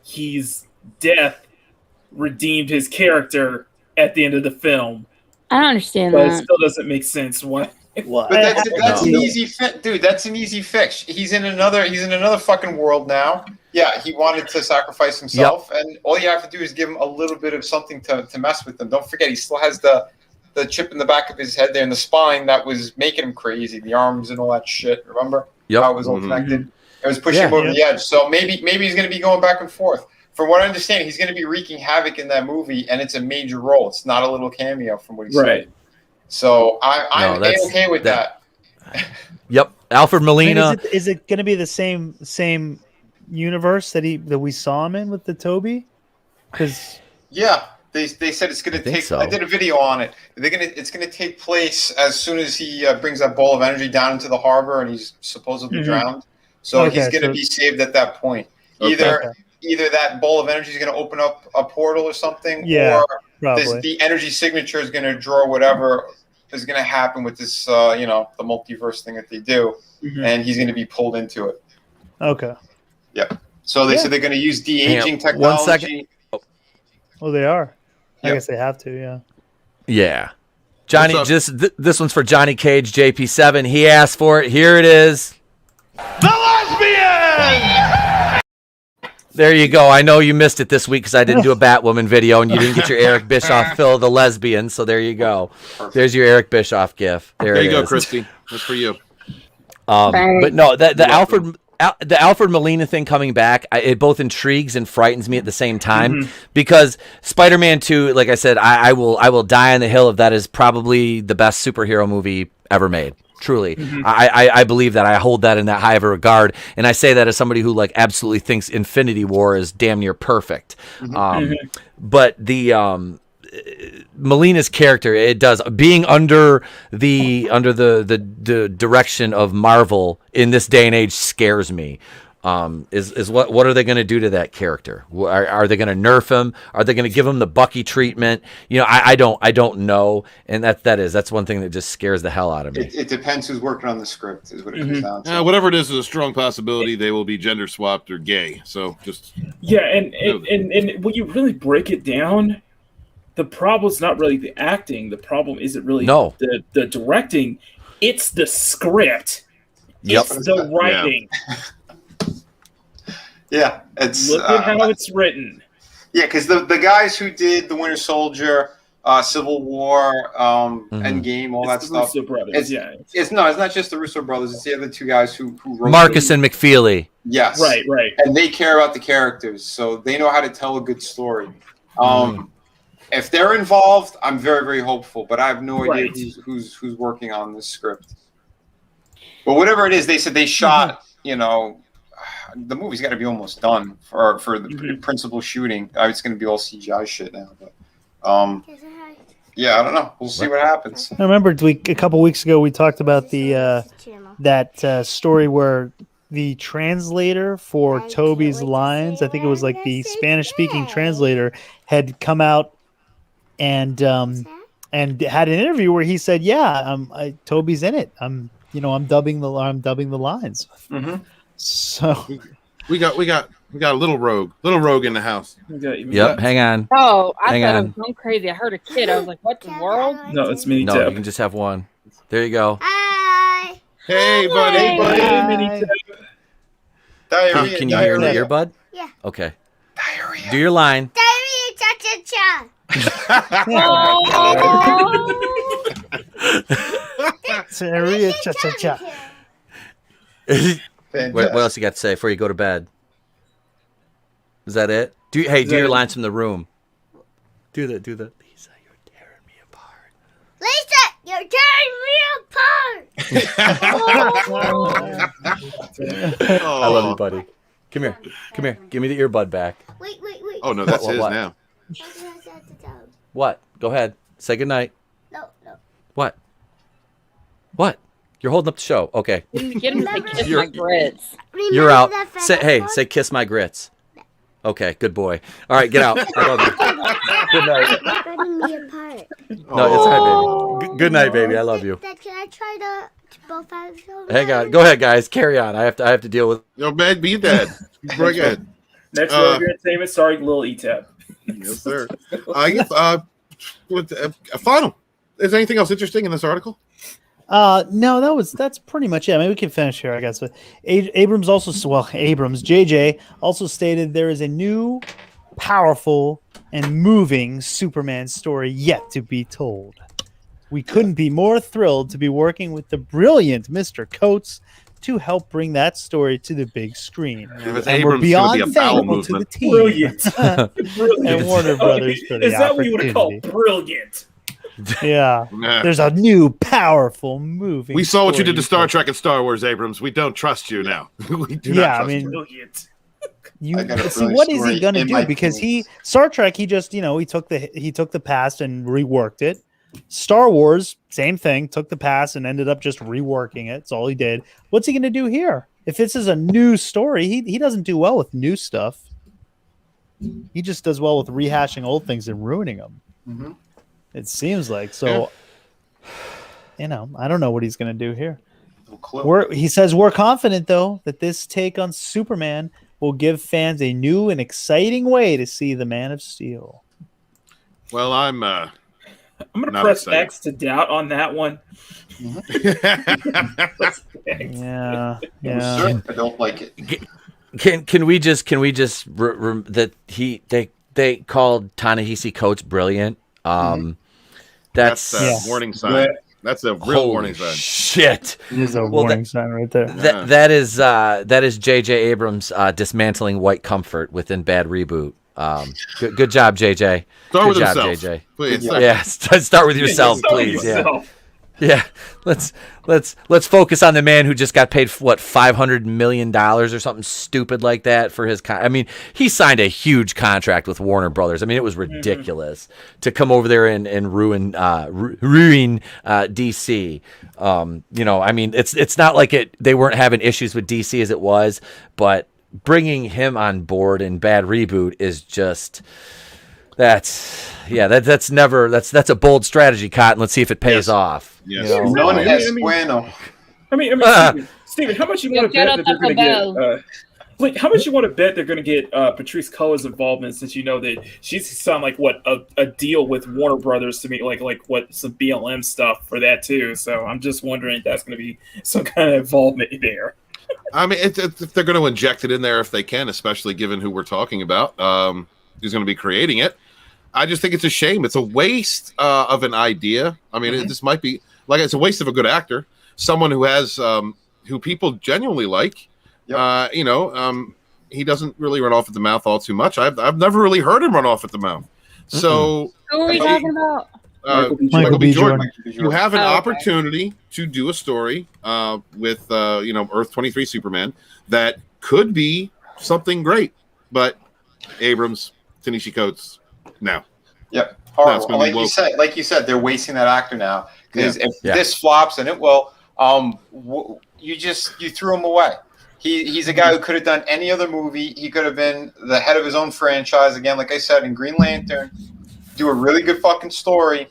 his death redeemed his character at the end of the film. I don't understand But that. it still doesn't make sense. Why? But that's an easy fix, dude. That's an easy fix. He's in another fucking world now. Yeah, he wanted to sacrifice himself, and all you have to do is give him a little bit of something to mess with him. Don't forget, he still has the chip in the back of his head there, and the spine that was making him crazy, the arms and all that shit. Remember? Yep. How it was all connected. It was pushing him over the edge. So maybe he's going to be going back and forth. From what I understand, he's going to be wreaking havoc in that movie, and it's a major role. It's not a little cameo from what he said. So I'm okay with that. Yep, Alfred Molina. Is it going to be the same universe that we saw him in with the Toby? Because they said it's going to take. So. I did a video on it. It's going to take place as soon as he brings that ball of energy down into the harbor, and he's supposedly drowned. So he's going to be saved at that point. Either that ball of energy is going to open up a portal or something, or the energy signature is going to draw whatever is going to happen with this, the multiverse thing that they do, and he's going to be pulled into it. Okay. Yep. So they said they're going to use de-aging technology. 1 second. Well, they are. I guess they have to. Yeah. Yeah. Johnny, this one's for Johnny Cage, JP7. He asked for it. Here it is. The lesbian! There you go. I know you missed it this week because I didn't do a Batwoman video, and you didn't get your Eric Bischoff Phil the lesbian. So there you go. There's your Eric Bischoff gif. There you go, is. Christie. That's for you. But no, the Alfred Molina thing coming back, it both intrigues and frightens me at the same time because Spider-Man 2, like I said, I will die on the hill of that is probably the best superhero movie ever made. Truly. I believe that. I hold that in that high of a regard. And I say that as somebody who like absolutely thinks Infinity War is damn near perfect. But the Molina's character, it does being under the direction of Marvel in this day and age scares me. Is what are they going to do to that character? Are they going to nerf him? Are they going to give him the Bucky treatment? You know, I don't know, and that's one thing that just scares the hell out of me. It depends who's working on the script, is what it comes down to. Whatever it is a strong possibility they will be gender swapped or gay. So just and when you really break it down, the problem's not really the acting. The problem isn't really the directing. It's the script. Yep. It's the writing. Yeah, it's look at how it's written. Yeah, because the guys who did The Winter Soldier, Civil War, Endgame, all that stuff. Russo brothers, it's not just the Russo brothers. It's the other two guys who wrote Marcus and McFeely. Yes, right, and they care about the characters, so they know how to tell a good story. If they're involved, I'm very, very hopeful, but I have no idea who's working on this script. But whatever it is, they said they shot. You know. The movie's got to be almost done for the principal shooting. It's going to be all CGI shit now, but yeah, I don't know. We'll see what happens. I remember a couple weeks ago we talked about the that story where the translator for Toby's lines, I think it was like the Spanish-speaking translator, had come out and had an interview where he said, "Yeah, Toby's in it. I'm dubbing the lines." So we got a little rogue in the house. Yep, hang on. Oh, I thought it was going crazy. I heard a kid. I was like, "What in the world?" No, it's me. No, you can just have one. There you go. Hi. Hey, buddy. Hey, buddy. Can you hear in the earbud? Yeah. Okay. Diarrhea. Do your line. Diarrhea, cha-cha-cha. Diarrhea, cha-cha-cha. What else you got to say before you go to bed? Is that it? Do your lines from the room. Do the Lisa, you're tearing me apart. Lisa, you're tearing me apart. I love you, buddy. Come here. Give me the earbud back. Wait. Oh no, that's his what? now. What? Go ahead. Say goodnight. No. What? You're holding up the show. Okay. Get him to kiss my grits. You're out. Say kiss my grits. Okay, good boy. All right, get out. I love you. Good night. Cutting me apart. No, it's all right, baby. Good night, baby. I love you. Dad, can I try to both have some? Hang on. Go ahead, guys. Carry on. I have to deal with. Yo, man, be dead. Bring it. Next Rogue Entertainment, starring Lil E-Tab. Yes, sir. With a final. Is there anything else interesting in this article? No, that's pretty much it. I mean, we can finish here, I guess. But JJ also stated there is a new, powerful, and moving Superman story yet to be told. We couldn't be more thrilled to be working with the brilliant Mr. Coates to help bring that story to the big screen. And we're beyond thankful to the team Brilliant. and Warner Brothers for the Is that what you would opportunity. call brilliant? Yeah. Nah. There's a new, powerful movie. We saw what you did to Star Trek and Star Wars, Abrams. We don't trust you now. We do not trust you. Brilliant. See, what is he going to do? Because Star Trek, he just, he took the past and reworked it. Star Wars, same thing, took the past and ended up just reworking it. That's all he did. What's he going to do here? If this is a new story, he doesn't do well with new stuff. He just does well with rehashing old things and ruining them. Mm-hmm. It seems like. So, I don't know what he's going to do here. He says, we're confident, though, that this take on Superman will give fans a new and exciting way to see the Man of Steel. Well, I'm going to not press excited. X to doubt on that one. Yeah. Sure, I don't like it. Can we just that they called Ta-Nehisi Coates brilliant. That's warning sign. That's a real warning sign. Shit. It is a warning sign right there. That is J.J. Abrams dismantling white comfort within Bad Reboot. Good job, J.J. Start with job, yourself, JJ. please. Yeah, start with yourself, please. Yeah. Let's focus on the man who just got paid $500 million or something stupid like that for his. I mean, he signed a huge contract with Warner Brothers. I mean, it was ridiculous to come over there and ruin DC. I mean, it's not like they weren't having issues with DC as it was, but bringing him on board in Bad Reboot is just. That's a bold strategy, Cotton. Let's see if it pays off. Yes. No es bueno. I mean, Steven, how much you want to bet that they're going to get? How much you want to bet they're going to get Patrice Cullors' involvement, since you know that she's signed a deal with Warner Brothers to make some BLM stuff for that too. So I'm just wondering if that's going to be some kind of involvement there. I mean, if they're going to inject it in there, if they can, especially given who we're talking about, who's going to be creating it. I just think it's a shame. It's a waste of an idea. I mean, this might be it's a waste of a good actor, someone who has who people genuinely like. Yep. He doesn't really run off at the mouth all too much. I've never really heard him run off at the mouth. So who are we talking about? Michael B. Jordan. You have an opportunity to do a story with Earth 23 Superman that could be something great, but Abrams, Ta-Nehisi Coates. No. Yep. Horrible. Like you said, they're wasting that actor now because if this flops, and it will, you threw him away. He's a guy who could have done any other movie. He could have been the head of his own franchise again, like I said, in Green Lantern. Do a really good fucking story.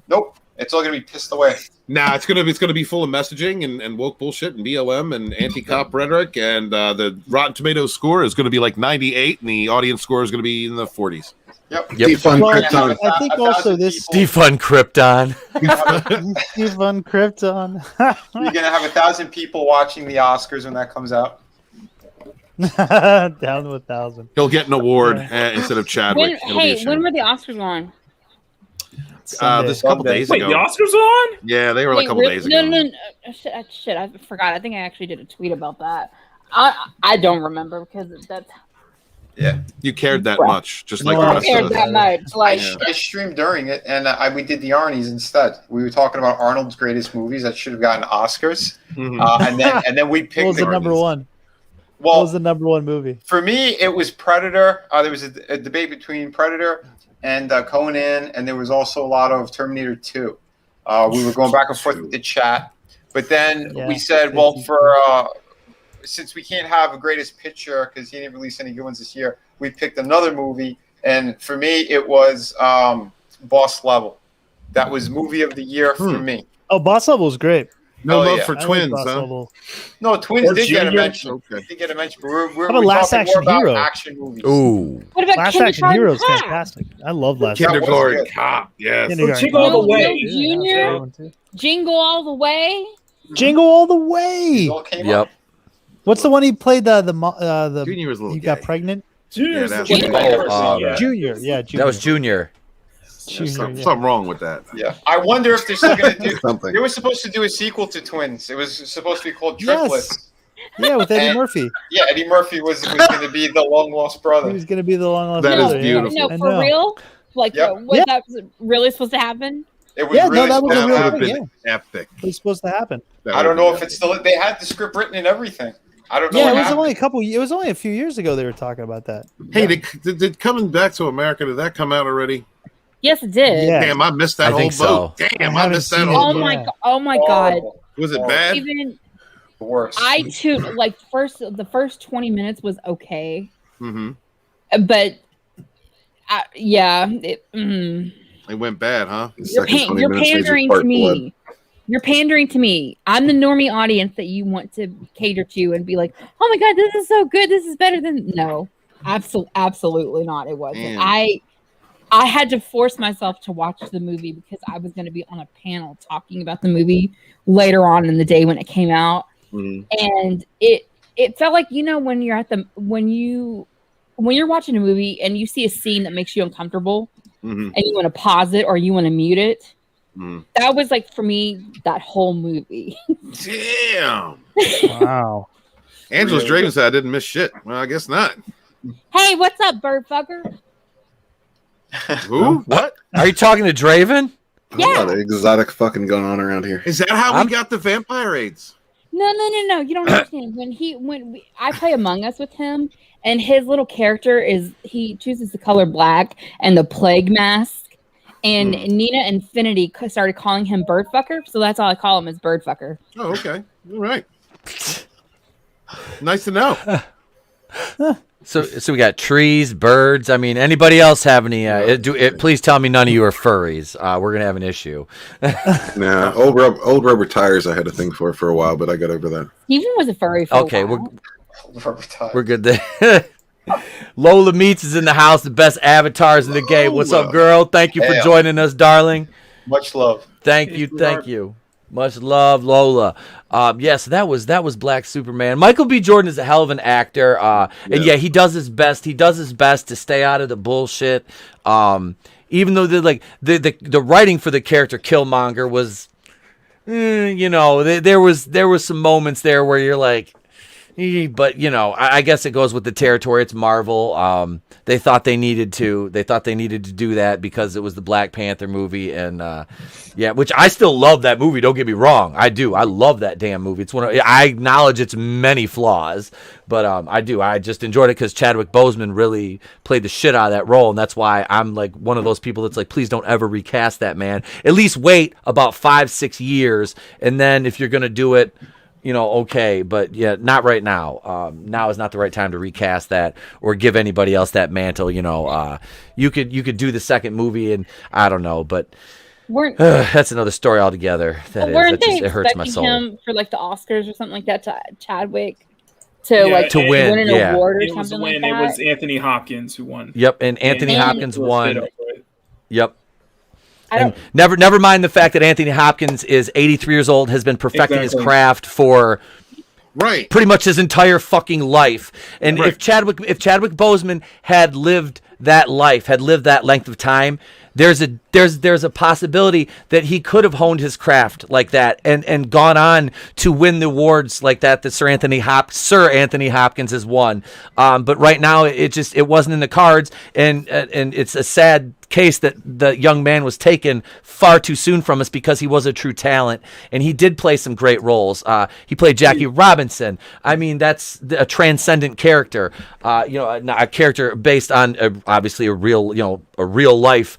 Nope. It's all gonna be pissed away. Nah, it's gonna be full of messaging and woke bullshit and BLM and anti-cop rhetoric, and the Rotten Tomatoes score is gonna be 98, and the audience score is gonna be in the 40s. Yep. Defund Krypton. I think also this defund Krypton. Defund Krypton. You're gonna have 1,000 people watching the Oscars when that comes out. Down to 1,000. He'll get an award instead of Chadwick. When were the Oscars on? This couple days ago. Wait, the Oscars are on? Yeah, they were a couple days ago. No. Shit, I forgot. I think I actually did a tweet about that. I don't remember because that's. Yeah, you cared that much, just like the I rest cared of us. that much. I streamed during it, and we did the Arnie's instead. We were talking about Arnold's greatest movies that should have gotten Oscars, and then we picked. What was the number one? Well, what was the number one movie? For me, it was Predator. There was a debate between Predator and Conan, and there was also a lot of Terminator 2. We were going back and forth with the chat, but then we said, well, since we can't have a greatest picture because he didn't release any good ones this year, we picked another movie, and for me, it was Boss Level. That was movie of the year for me. Oh, Boss Level was great. No love for Twins, huh? No, Twins did get a mention. Okay. Did get a mention, but we're Last talking Action more Hero? about action movies. Ooh. What about Last Action Hero is Cop? fantastic. I love Last Kindergarten Action. Cop, yes. Jingle All the Way. Junior? Jingle All the Way? Jingle All the Way. Yep. What's the one he played? The Junior was a little he got gay. pregnant. Junior. Junior. Yeah, Junior. That was Junior. Something wrong with that. Yeah, I wonder if they're still going to do something. They were supposed to do a sequel to Twins. It was supposed to be called Triplets. Yes. Yeah, with Eddie Murphy. Yeah, Eddie Murphy was going to be the long lost brother. He was going to be the long lost That brother. is beautiful. No, for real? Like, was that really supposed to happen? It was really that was a real Have thing. been epic. It was supposed to happen. I don't know if it's still. They had the script written and everything. I don't know. Yeah, what it was only a few years ago they were talking about that. Hey, did Coming Back to America, did that come out already? Yes, it did. Yeah. Damn, I missed that I whole think boat. so. Damn, I I missed that haven't whole seen boat. it. Oh my god. Was it bad? Even the worst. I too the first 20 minutes was okay. Mm-hmm. But It went bad, huh? You're pandering to me. You're pandering to me. I'm the normie audience that you want to cater to and be like, oh my god, this is so good. This is better than no. Absolutely not. It wasn't. Man. I had to force myself to watch the movie because I was going to be on a panel talking about the movie later on in the day when it came out. And it felt like, when you're when you're watching a movie and you see a scene that makes you uncomfortable and you want to pause it or you want to mute it. That was like, for me, that whole movie. Damn. Wow. Angela's Draven said I didn't miss shit. Well, I guess not. Hey, what's up, bird fucker? Who? What? Are you talking to Draven? Yeah. A lot of exotic fucking going on around here. Is that how we got the vampire AIDS? No. You don't understand. I play Among Us with him, and his little character he chooses the color black and the plague mask. And Nina Infinity started calling him bird fucker, so that's all I call him is bird fucker. Oh, okay. All right. Nice to know. So we got trees, birds. I mean, anybody else have any? Please tell me none of you are furries. We're gonna have an issue. Nah, old rubber tires I had a thing for a while, but I got over that. Steven was a furry for a while. We're good there. Lola Meets is in the house. The best avatars in the game. What's up, girl? Thank you for joining us, darling. Much love. Thank you. Much love, Lola. Yes, that was Black Superman. Michael B. Jordan is a hell of an actor. And he does his best. He does his best to stay out of the bullshit. Even though the writing for the character Killmonger was, there was some moments there where you're like, but I guess it goes with the territory. It's Marvel. They thought they needed to do that because it was the Black Panther movie, and which I still love that movie. Don't get me wrong, I do. I love that damn movie. It's I acknowledge its many flaws, but I do. I just enjoyed it because Chadwick Boseman really played the shit out of that role, and that's why I'm like one of those people that's like, please don't ever recast that man. At least wait about 5-6 years, and then if you're gonna do it, okay, but not right now. Now is not the right time to recast that or give anybody else that mantle. You could do the second movie, and I don't know, but that's another story altogether. Weren't they it hurts my soul. him for like the Oscars or something like that to Chadwick to win an award or something like that? It was Anthony Hopkins who won. Yep, and Anthony Hopkins won. Yep. Never mind the fact that Anthony Hopkins is 83 years old, has been perfecting his craft for pretty much his entire fucking life. And if Chadwick Boseman had lived that life, had lived that length of time, there's a possibility that he could have honed his craft like that and gone on to win the awards like that Sir Anthony Hopkins has won. But right now it wasn't in the cards, and it's a sad case that the young man was taken far too soon from us because he was a true talent, and he did play some great roles. He played Jackie Robinson. I mean, that's a transcendent character. A character based on obviously a real life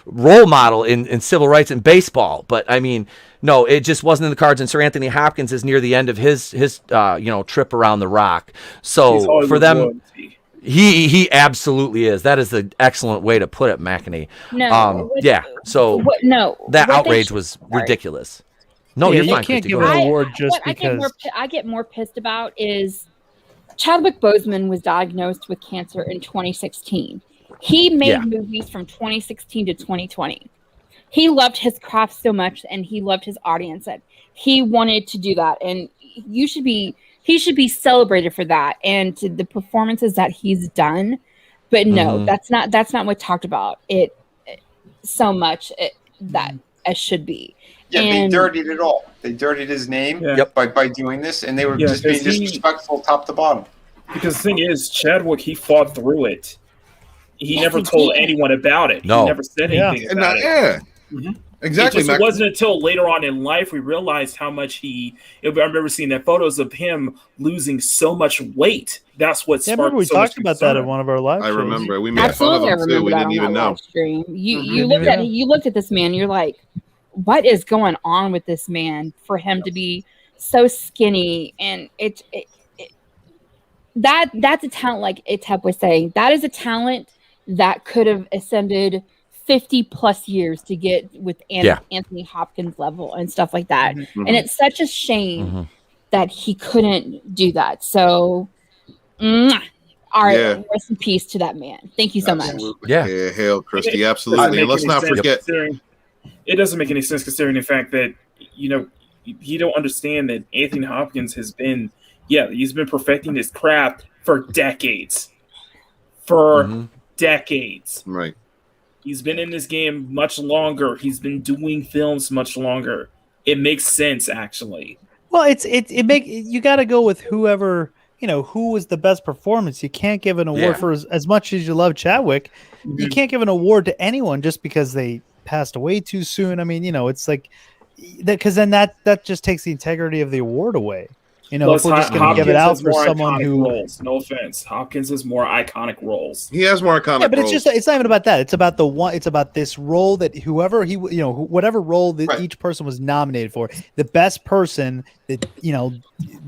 role model in civil rights and baseball. But I mean, no, it just wasn't in the cards. And Sir Anthony Hopkins is near the end of his trip around the rock. So for them, he absolutely is. That is the excellent way to put it, McEnany. That outrage was ridiculous. No, you're fine. You can't give an award just because. I get more pissed about is Chadwick Boseman was diagnosed with cancer in 2016. He made movies from 2016 to 2020. He loved his craft so much, and he loved his audience, that he wanted to do that. And he should be celebrated for that and to the performances that he's done. But no, that's not what's talked about so much that as should be. Yeah, they dirtied it all. They dirtied his name by doing this, and they were just being disrespectful top to bottom. Because the thing is, Chadwick, he fought through it. He never told anyone about it. No. He never said anything about it. Exactly. It wasn't until later on in life we realized how much I remember seeing that photos of him losing so much weight. That's what sparked. I remember we talked about that in one of our live shows. I remember. We made fun of him too. We didn't even know. You looked at this man. You're like, what is going on with this man for him to be so skinny? And that's a talent, like Itep was saying. That is a talent that could have ascended 50 plus years to get with Anthony Hopkins level and stuff like that. And it's such a shame that he couldn't do that. So, all right, rest in peace to that man. Thank you so much. Yeah, hail Christie. Absolutely. And let's not forget. It doesn't make any sense considering the fact that, you don't understand that Anthony Hopkins has been he's been perfecting his craft for decades. Decades. Right. He's been in this game much longer. He's been doing films much longer. It makes sense, actually. Well, you got to go with whoever, who was the best performance. You can't give an award for as much as you love Chadwick. Mm-hmm. You can't give an award to anyone just because they passed away too soon. I mean, it's like that, because then that just takes the integrity of the award away. Plus, if we're just going to give it out for someone who roles. No offense, Hopkins has more iconic roles. He has more iconic. Yeah, but roles. it's not even about that. It's about the one. It's about this role that whatever role that each person was nominated for, the best person that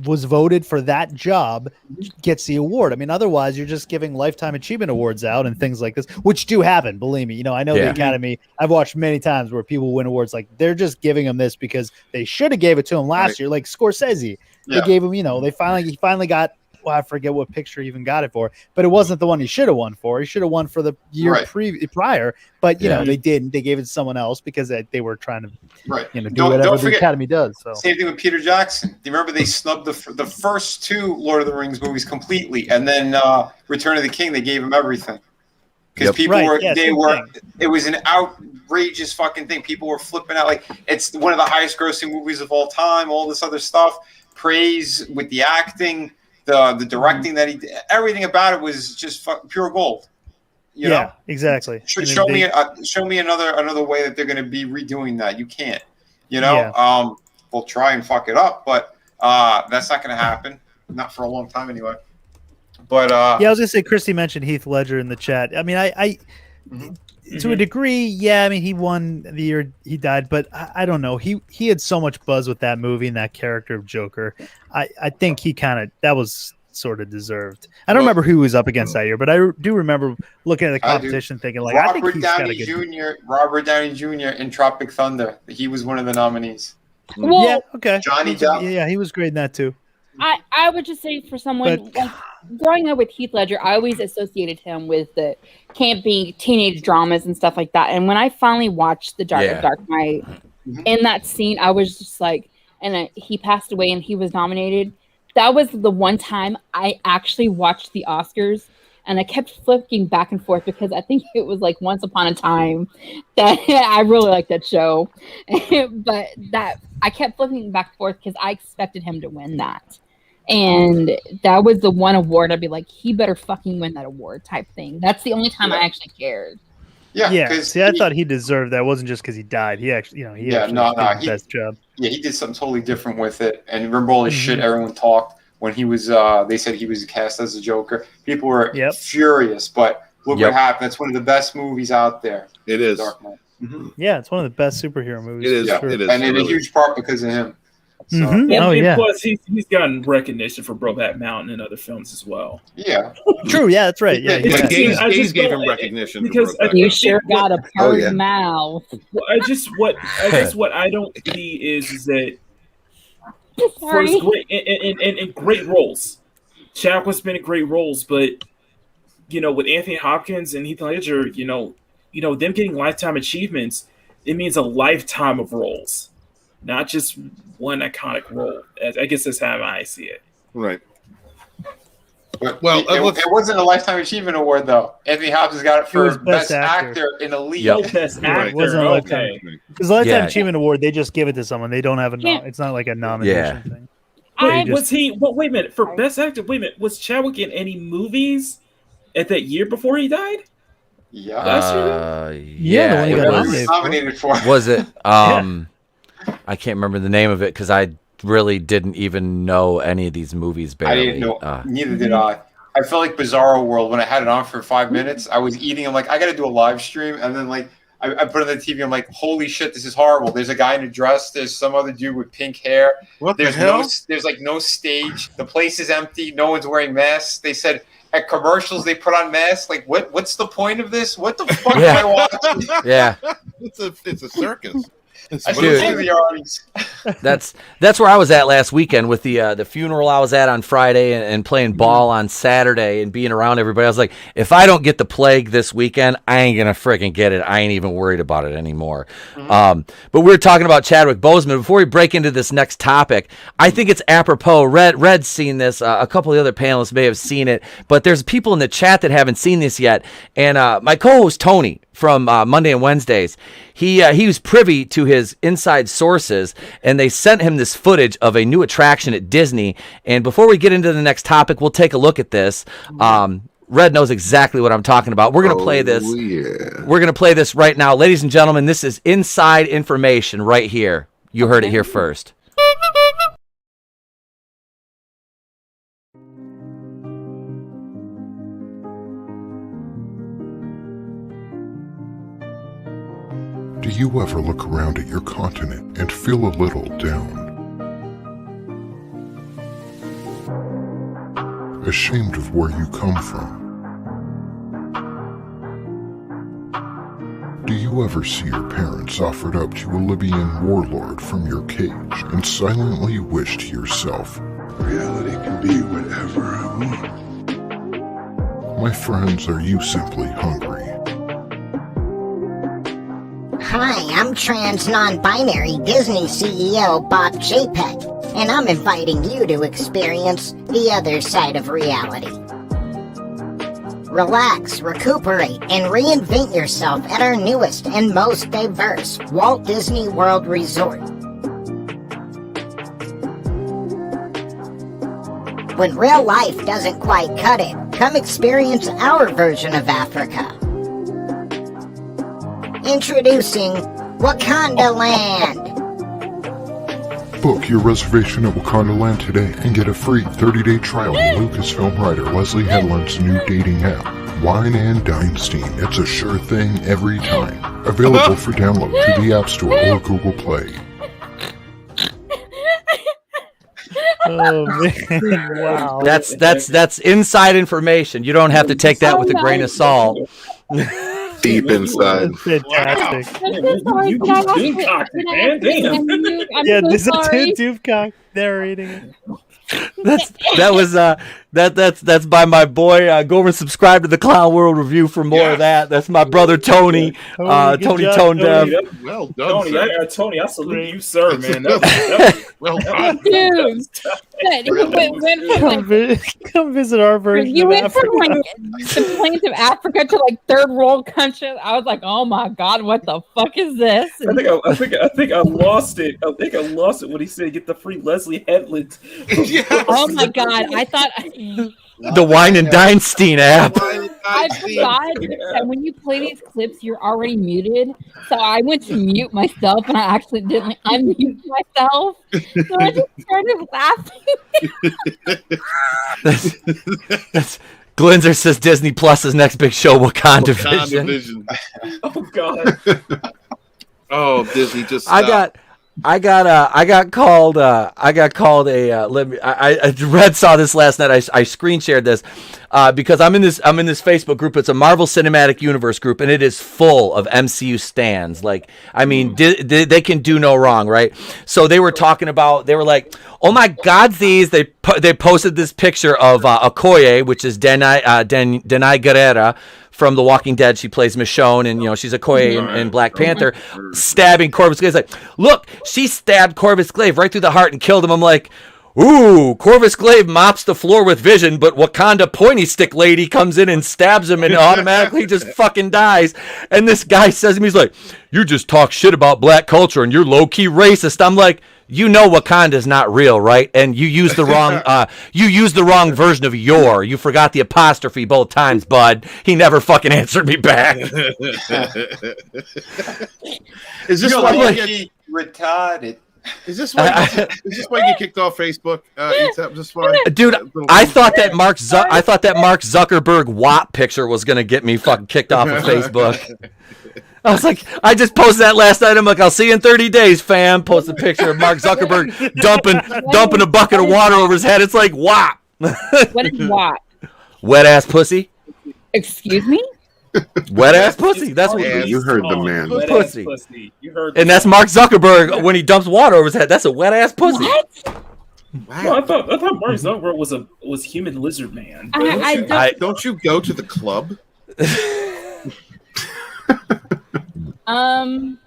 was voted for that job gets the award. I mean, otherwise you're just giving lifetime achievement awards out and things like this, which do happen. Believe me, I know the Academy. I've watched many times where people win awards like they're just giving them this because they should have gave it to him last year, like Scorsese. They gave him, he finally got, I forget what picture he even got it for, but it wasn't the one he should have won for. He should have won for the year prior, but they didn't. They gave it to someone else because they were trying to, do whatever the Academy does. So same thing with Peter Jackson. Do you remember they snubbed the first two Lord of the Rings movies completely, and then Return of the King they gave him everything because people it was an outrageous fucking thing. People were flipping out like it's one of the highest grossing movies of all time. All this other stuff. Praise with the acting, the directing that he did, everything about it was just pure gold. You know? Exactly. Show me another way that they're going to be redoing that. You can't. We'll try and fuck it up, but that's not going to happen. Not for a long time anyway. But I was going to say, Christie mentioned Heath Ledger in the chat. I mean, I to a degree, I mean, he won the year he died, but I don't know. He had so much buzz with that movie and that character of Joker. I think that was sort of deserved. I don't remember who was up against that year, but I do remember looking at the competition thinking like, I think he's got a good... Robert Downey Jr. in Tropic Thunder. He was one of the nominees. Well, okay. Johnny Depp. Yeah, he was great in that too. I would just say for someone like growing up with Heath Ledger, I always associated him with the campy teenage dramas and stuff like that. And when I finally watched The Dark Knight, in that scene, I was just like, he passed away and he was nominated. That was the one time I actually watched the Oscars, and I kept flipping back and forth because I think it was like Once Upon a Time that I really liked that show, but that I kept flipping back and forth because I expected him to win that. And that was the one award I'd be like, he better fucking win that award type thing. That's the only time I actually cared. Yeah. See, I thought he deserved that. It wasn't just because he died. He actually, did the best job. Yeah, he did something totally different with it. And remember all the shit everyone talked when he was. They said he was cast as a Joker. People were furious, but look what happened. That's one of the best movies out there. It is. Dark Knight. Yeah, it's one of the best superhero movies. It is. Yeah. It is. And in a huge part because of him. So. Plus, he's gotten recognition for Brokeback Mountain and other films as well. Yeah. True. Yeah, that's right. Yeah. Gaze gave him recognition because you sure got a purse mouth. Well, I guess what I don't see is that for his great roles. Chadwick's been in great roles, but with Anthony Hopkins and Heath Ledger, them getting lifetime achievements, it means a lifetime of roles. Not just one iconic role. I guess that's how I see it. Right. Well, it wasn't a Lifetime Achievement Award, though. Anthony Hopkins got it for Best Actor in a lead. Best Actor. It wasn't a Lifetime. Because the Lifetime Achievement Award, they just give it to someone. They don't have it's not like a nomination thing. Wait a minute. For Best Actor, was Chadwick in any movies at that year before he died? Yeah. The one he got nominated for. Was it? I can't remember the name of it because I really didn't even know any of these movies barely. I didn't know. Neither did I. I felt like Bizarro World when I had it on for 5 minutes. I was eating. I'm like, I got to do a live stream. And then I put it on the TV. I'm like, holy shit, this is horrible. There's a guy in a dress. There's some other dude with pink hair. What there's the hell? There's no stage. The place is empty. No one's wearing masks. They said at commercials they put on masks. Like, what's the point of this? What the fuck am I watching? Yeah. It's a circus. I should see the armies. That's where I was at last weekend with the funeral I was at on Friday and playing ball on Saturday and being around everybody. I was like, if I don't get the plague this weekend, I ain't gonna freaking get it. I ain't even worried about it anymore. But we were talking about Chadwick Boseman. Before we break into this next topic, I think it's apropos. Red's seen this. A couple of the other panelists may have seen it, but there's people in the chat that haven't seen this yet. And my co-host Tony from Monday and Wednesdays, he was privy to his inside sources, and they sent him this footage of a new attraction at Disney. And before we get into the next topic, we'll take a look at this. Red knows exactly what I'm talking about. We're going to play this. Yeah. We're going to play this right now. Ladies and gentlemen, this is inside information right here. You heard it here first. Do you ever look around at your continent and feel a little down? Ashamed of where you come from? Do you ever see your parents offered up to a Libyan warlord from your cage and silently wish to yourself, reality can be whatever I want? my friends, are you simply hungry? Hi, I'm trans non-binary Disney CEO Bob Chapek, and I'm inviting you to experience the other side of reality. Relax, recuperate, and reinvent yourself at our newest and most diverse Walt Disney World Resort. When real life doesn't quite cut it, come experience our version of Africa. Introducing Wakanda Land. Book your reservation at Wakanda Land today and get a free 30-day trial of Lucasfilm writer Leslie Headland's new dating app, Wine and Dynasteen. It's a sure thing every time. Available for download to the App Store or Google Play. Oh man! Wow. That's inside information. You don't have to take that with a grain of salt. Deep inside. That's fantastic. I'm so sorry. Can I ask you- can I ask you Damn. something? I'm Yeah, so this is sorry. Doofcock narrating it. That's by my boy. Go over and subscribe to the Clown World Review for more of that. That's my brother Tony. Good Tony job, Tone Tony. Dev. Well done, Tony, sir. Tony, I salute you, sir, man. That Well done. Dude, but he went from Come visit our version you of went Africa. from like the plains of Africa to like third world countries. I was like, oh my god, what the fuck is this? I think I lost it. I think I lost it when he said get the free Leslie Headland. Oh my god, I thought The Wine and Dynasteen app. I forgot that when you play these clips, you're already muted. So I went to mute myself, and I actually didn't unmute myself. So I just started laughing. That's Glinzer says Disney Plus's next big show, Wakanda Vision. Oh god. Oh, Disney just. I got called. Red saw this last night. I screen shared this because I'm in this Facebook group. It's a Marvel Cinematic Universe group, and it is full of MCU stans. Like, I mean, they can do no wrong, right? So they were talking about. They were like, "Oh my God, these!" They posted this picture of Okoye, which is Denai Guerrera from The Walking Dead. She plays Michonne, and she's Okoye in Black Panther, stabbing Corvus Glaive. Like, look, she stabbed Corvus Glaive right through the heart and killed him. I'm like, ooh, Corvus Glaive mops the floor with Vision, but Wakanda pointy stick lady comes in and stabs him and automatically just fucking dies. And this guy says to me, he's like, you just talk shit about black culture and you're low-key racist. I'm like, you know Wakanda's not real, right? And you used the wrong version of your. You forgot the apostrophe both times, bud. He never fucking answered me back. Is this why you get retarded? Is this why you get kicked off Facebook? Just why? Dude, I thought that Mark Zuckerberg WAP picture was gonna get me fucking kicked off of Facebook. I was like, I just posted that last night. I'm like, I'll see you in 30 days, fam. Post a picture of Mark Zuckerberg dumping a bucket of water over his head. It's like, WAP. What is WAP? Wet ass pussy. Excuse me? Wet ass pussy. That's what you heard the man. Pussy. You heard, and that's Mark Zuckerberg when he dumps water over his head. That's a wet ass pussy. What? Wow. Well, I thought Mark Zuckerberg was human lizard man. Don't you go to the club?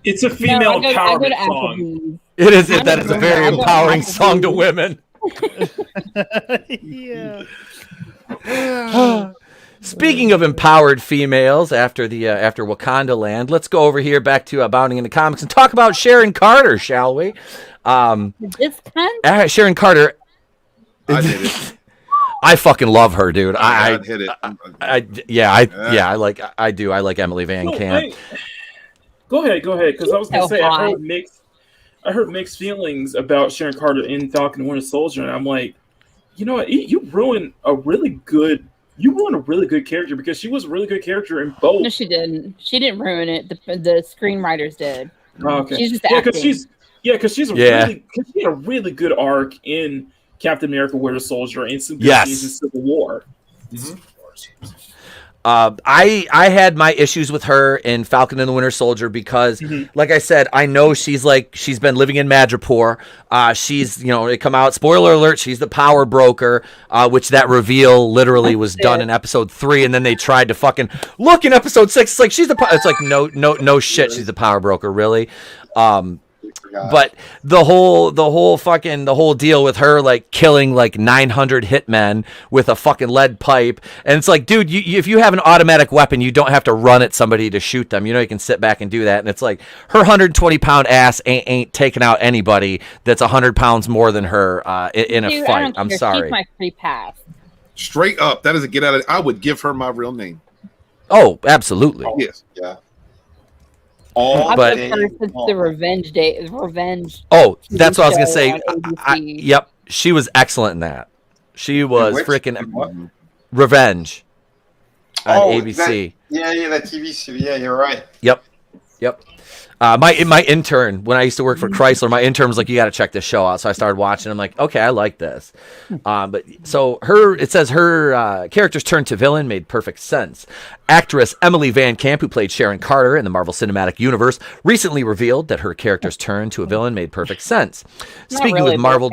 It's a female empowerment song. It is. That is a very empowering song to women. Yeah. Speaking of empowered females, after Wakanda Land, let's go over here back to Abounding in the Comics and talk about Sharon Carter, shall we? Sharon Carter. I did it. I fucking love her, dude. I hit it. I like Emily Van Camp. Go ahead, because I was gonna say I heard mixed feelings about Sharon Carter in Falcon and Winter Soldier, and I'm like, you know what? You ruined a really good character because she was a really good character in both. No, she didn't. She didn't ruin it. The screenwriters did. Oh, okay. She's just acting. Because she had a really good arc in Captain America: Winter Soldier and some good scenes in Civil War. Mm-hmm. I had my issues with her in Falcon and the Winter Soldier because, like I said, I know she's been living in Madripoor. She's, it come out, spoiler alert, she's the power broker, which that reveal literally was done in episode 3, and then they tried to fucking look in episode 6. It's like it's like no shit, she's the power broker, really. But the whole deal with her like killing like 900 hitmen with a fucking lead pipe, and it's like, dude, if you have an automatic weapon, you don't have to run at somebody to shoot them. You can sit back and do that. And it's like her 120-pound ass ain't taking out anybody that's 100 pounds more than her in a fight. I'm sorry. She's my free pass. Straight up, that is a get out of. I would give her my real name. Oh, absolutely. Oh, yes. Yeah. I've been her since the Revenge. Oh, that's what I was gonna say. Yep, she was excellent in that. She was freaking Revenge on ABC. That TV series. Yeah, you're right. Yep. My intern, when I used to work for Chrysler, my intern was like, "You got to check this show out." So I started watching. I'm like, "Okay, I like this." But so it says her character's turn to villain made perfect sense. Actress Emily Van Camp, who played Sharon Carter in the Marvel Cinematic Universe, recently revealed that her character's turn to a villain made perfect sense. Speaking with Marvel,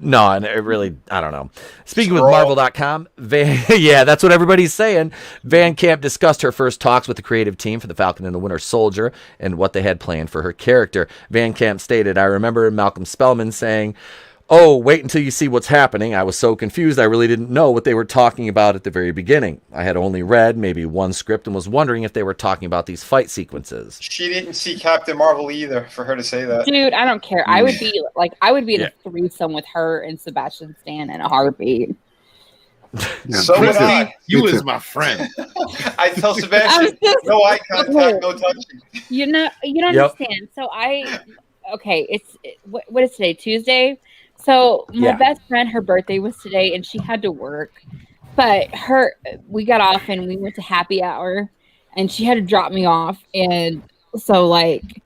no, it really, I don't know. Speaking with Marvel.com, that's what everybody's saying. Van Camp discussed her first talks with the creative team for the Falcon and the Winter Soldier and what they had planned for her character. Van Camp stated, "I remember Malcolm Spellman saying, 'Oh, wait until you see what's happening.' I was so confused I really didn't know what they were talking about at the very beginning. I had only read maybe one script and was wondering if they were talking about these fight sequences." She didn't see Captain Marvel either for her to say that. Dude, I don't care. I would be in a threesome with her and Sebastian Stan in a heartbeat. So would I. You is my friend. I tell Sebastian, no eye contact, no touching. You don't understand. So what is today? Tuesday? So my best friend, her birthday was today, and she had to work. But we got off and we went to happy hour, and she had to drop me off. And so like,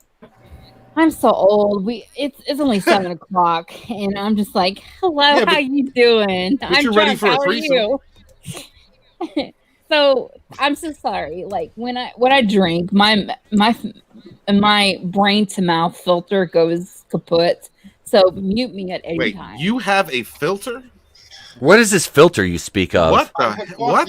I'm so old. It's only 7 o'clock, and I'm just like, "Hello, how you doing? I'm you're ready for a threesome." So I'm so sorry. Like when I drink, my brain to mouth filter goes kaput. So mute me at any time. You have a filter? What is this filter you speak of? What?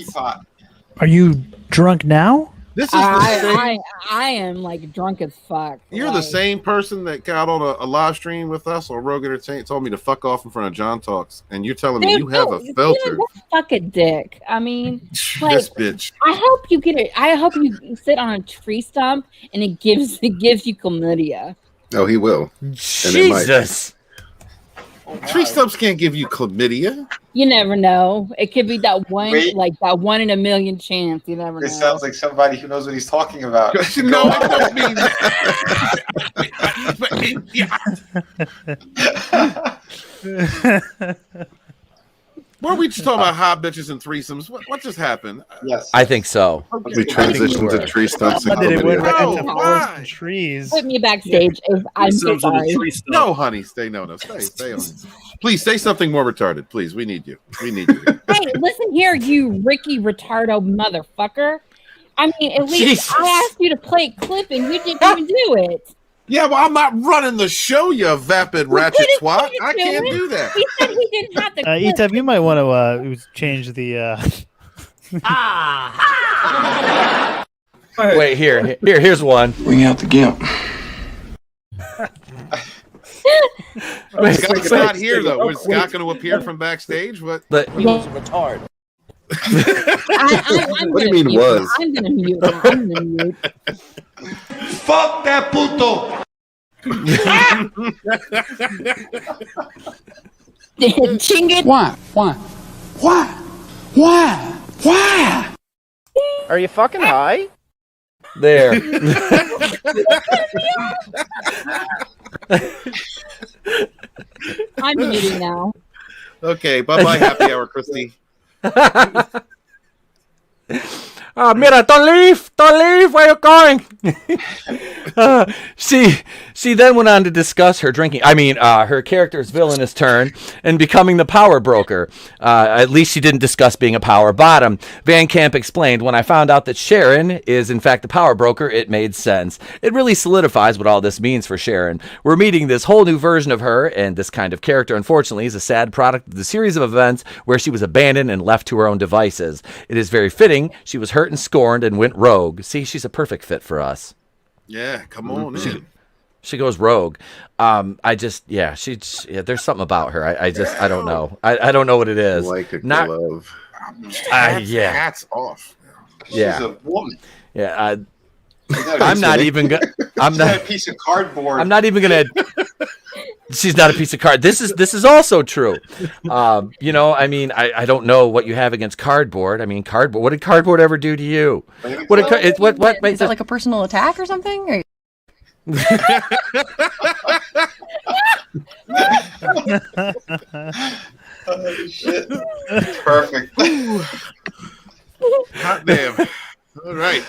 Are you drunk now? This is I am like drunk as fuck. You're the same person that got on a live stream with us on Rogue Entertainment, told me to fuck off in front of John Talks, and you're telling me you have a filter. Fuck a dick. I mean, like, this bitch. I hope you get it. I hope you sit on a tree stump and it gives you chlamydia. Oh, he will. Jesus. Tree stumps can't give you chlamydia. You never know. It could be that one, that 1 in a million chance. You never know. It sounds like somebody who knows what he's talking about. No, I don't mean that. Were we just talking about hot bitches and threesomes? What just happened? Yes, I think so. We transitioned to tree stumps. But it went right into why? forest trees. Put me backstage. I'm so sorry. No, honey, stay on. Please say something more retarded. Please, we need you. Hey, listen here, you Ricky Retardo motherfucker. I mean, at least I asked you to play a clip and you didn't even do it. Yeah, well, I'm not running the show, you vapid ratchet twat. I can't do that. He said he didn't have the clip. Etep, you might want to change the. Wait, here's one. Bring out the gimp. Scott's not here though. Is Scott going to appear from backstage? What? He was a retard. What do you mean was? I'm going to mute him. I'm going to mute. Fuck that puto. Ching it. Why? Are you fucking high? There. I'm muting now. Okay, bye-bye, happy hour, Christie. Mira, don't leave, where you going? She then went on to discuss her drinking. Her character's villainous turn and becoming the power broker. At least she didn't discuss being a power bottom. Van Camp explained, when I found out that Sharon is in fact the power broker, it made sense. It really solidifies what all this means for Sharon. We're meeting this whole new version of her, and this kind of character, unfortunately, is a sad product of the series of events where she was abandoned and left to her own devices. It is very fitting. She was hurt and scorned and went rogue. See, she's a perfect fit for us. Yeah, come on in. She goes rogue. There's something about her. I don't know. I don't know what it is. Like a glove. Hats off. She's a woman. Yeah. I'm not even gonna. I'm She's not a piece of cardboard. I'm not even gonna. She's not a piece of card. This is also true. I don't know what you have against cardboard. I mean, cardboard. What did cardboard ever do to you? What is that like a personal attack or something? Or... Oh, shit. Perfect. Hot damn. All right.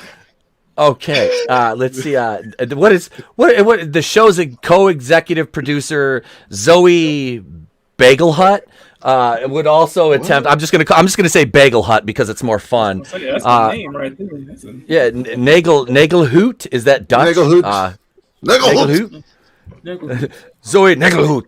Okay, let's see. What the show's co-executive producer Zoe Bagel Hut would also attempt. I'm just gonna say Bagel Hut because it's more fun. That's my name right there. Yeah, Nagelhoot, is that Dutch? Nagelhoot. Zoe Nagelhoot.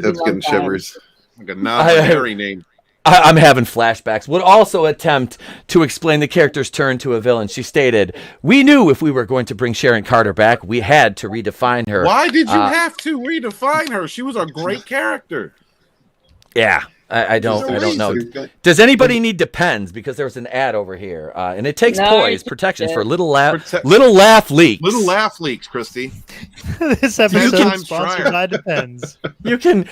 That's getting shivers. Like a non-binary name. I'm having flashbacks. Would also attempt to explain the character's turn to a villain. She stated, "We knew if we were going to bring Sharon Carter back, we had to redefine her." Why did you have to redefine her? She was a great character. Yeah, I don't know. Does anybody need Depends? Because there's an ad over here, and it takes poise protections for little laugh leaks. Little laugh leaks, Christie. This episode is sponsored by Depends. You can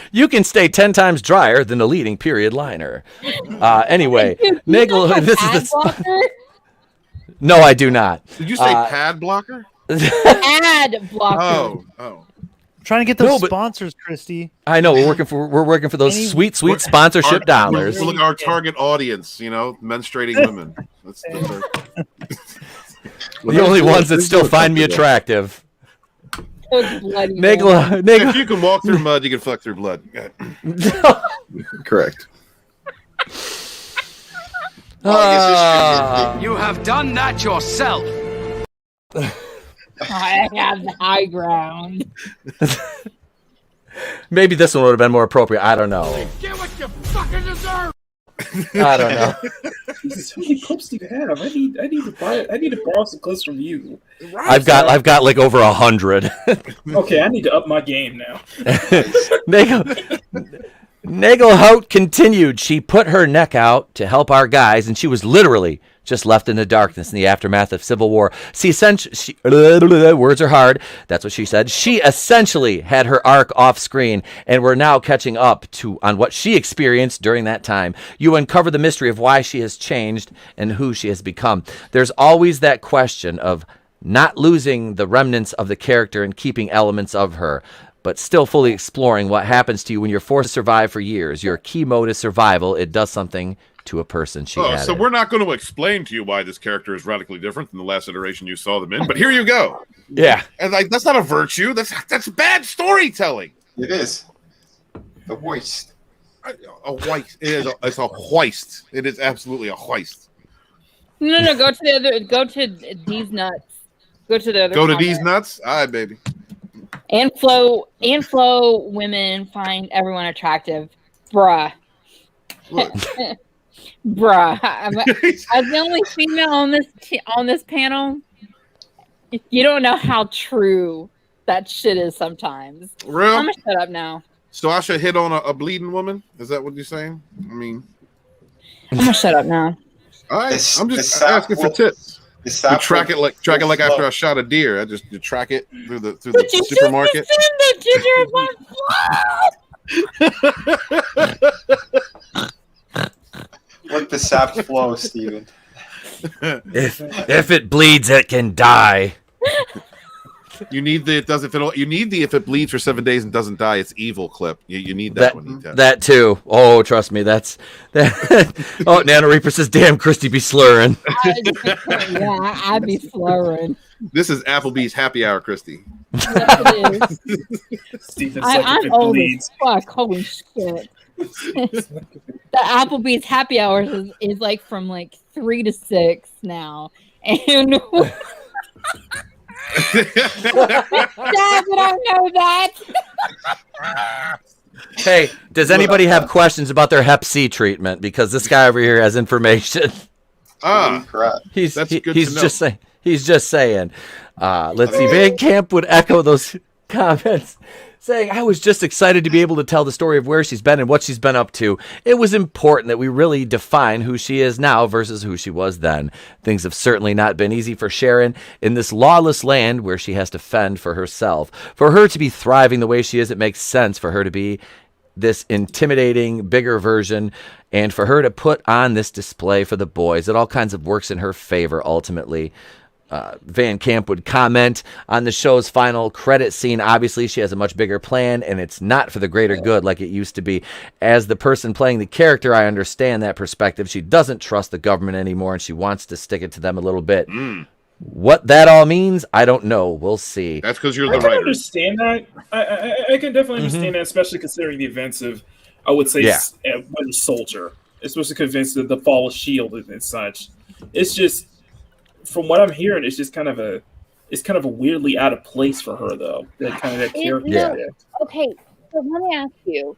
stay 10 times drier than a leading period liner. Anyway, Nagel, this is the. No, I do not. Did you say pad blocker? Ad blocker. Oh. Trying to get those sponsors, Christie. I know we're working for those sweet sponsorship dollars. We're our target audience, menstruating women. That's the only ones that still find me attractive. Nagel, if you can walk through mud, you can fuck through blood. Correct. You have done that yourself. I have the high ground. Maybe this one would have been more appropriate. I don't know. Get what you fucking deserve. I don't know. Jesus, how many clips do you have? I need to borrow some clips from you. I've got like over 100. Okay, I need to up my game now. Nagelhout continued. She put her neck out to help our guys, and she was literally just left in the darkness in the aftermath of Civil War. Words are hard. That's what she said. She essentially had her arc off screen, and we're now catching up on what she experienced during that time. You uncover the mystery of why she has changed and who she has become. There's always that question of not losing the remnants of the character and keeping elements of her, but still fully exploring what happens to you when you're forced to survive for years. Your key mode is survival. It does something to a person. So we're not going to explain to you why this character is radically different than the last iteration you saw them in, but here you go. Yeah. And that's not a virtue. That's bad storytelling. It is. The worst. A hoist. It's a hoist. It is absolutely a hoist. No. Go to the other. Go to these nuts. Go to the other. Go to these nuts. All right, baby. And flow women find everyone attractive, bruh. Bruh. As the only female on this panel, you don't know how true that shit is sometimes. Real? I'm gonna shut up now. So I should hit on a bleeding woman? Is that what you're saying? I mean, I'm gonna shut up now. All right, I'm just asking for tips. You track it like after I shot a deer. I just track it through the supermarket. Let the sap flow, Steven. If it bleeds, it can die. You need the it doesn't fit. You need the if it bleeds for 7 days and doesn't die, it's evil clip. You need that one. That too. Oh, trust me, that's that. Oh, Nano Reaper says, "Damn, Christie be slurring." Yeah, I'd be slurring. This is Applebee's happy hour, Christie. Yes, it is. I'm old as fuck. Holy shit. The Applebee's happy hours is like from like 3 to 6 now, and Dad, I know that. Hey, does anybody have questions about their Hep C treatment? Because this guy over here has information. He's just saying. He's just saying. Let's see. Van Camp would echo those comments, saying, "I was just excited to be able to tell the story of where she's been and what she's been up to. It was important that we really define who she is now versus who she was then. Things have certainly not been easy for Sharon in this lawless land where she has to fend for herself. For her to be thriving the way she is, it makes sense for her to be this intimidating, bigger version, and for her to put on this display for the boys. It all kinds of works in her favor ultimately." Van Camp would comment on the show's final credit scene. Obviously, she has a much bigger plan, and it's not for the greater good like it used to be. As the person playing the character, I understand that perspective. She doesn't trust the government anymore, and she wants to stick it to them a little bit. What that all means, I don't know. We'll see. That's because you're the writer. I writer. can understand that. I can definitely understand that, especially considering the events of, I would say, Winter Soldier, especially convinced the fall of S.H.I.E.L.D. and such. It's just, from what I'm hearing, it's kind of a weirdly out of place for her, though. That kind of that character. Yeah. Okay, so let me ask you,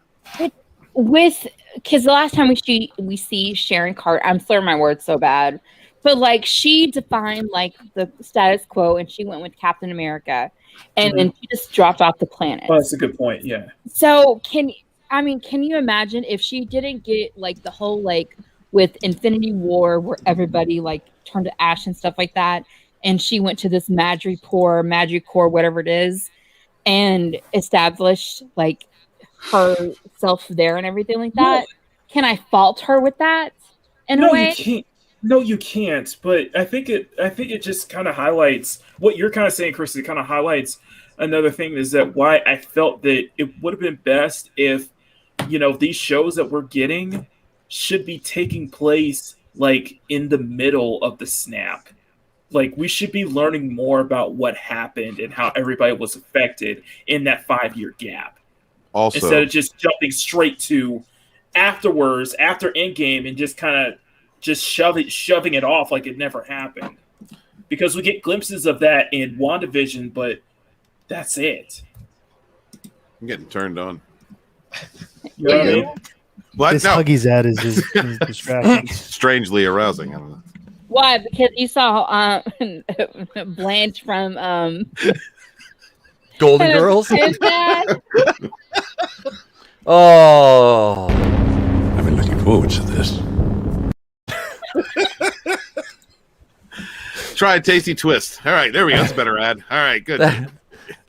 because the last time we see Sharon Carter, I'm slurring my words so bad, but like she defined like the status quo, and she went with Captain America, and then she just dropped off the planet. Oh, that's a good point. Yeah. So can you imagine if she didn't get like the whole like with Infinity War where everybody like turned to ash and stuff like that, and she went to this Magic Corps, whatever it is, and established like herself there and everything like that? Can I fault her with that in a way? You can't. No, you can't. But I think it just kind of highlights what you're kind of saying, Chris. It kind of highlights another thing is that why I felt that it would have been best if, these shows that we're getting should be taking place like in the middle of the snap. Like we should be learning more about what happened and how everybody was affected in that 5-year gap. Also, instead of just jumping straight to afterwards, after Endgame, and just kind of just shoving it off like it never happened. Because we get glimpses of that in WandaVision, but that's it. I'm getting turned on. You know what I mean? This Huggies ad is just distracting. Strangely arousing. I don't know. Why? Because you saw Blanche from Golden Girls? Oh. I've been looking forward to this. Try a tasty twist. All right, there we go. That's a better ad. All right, good.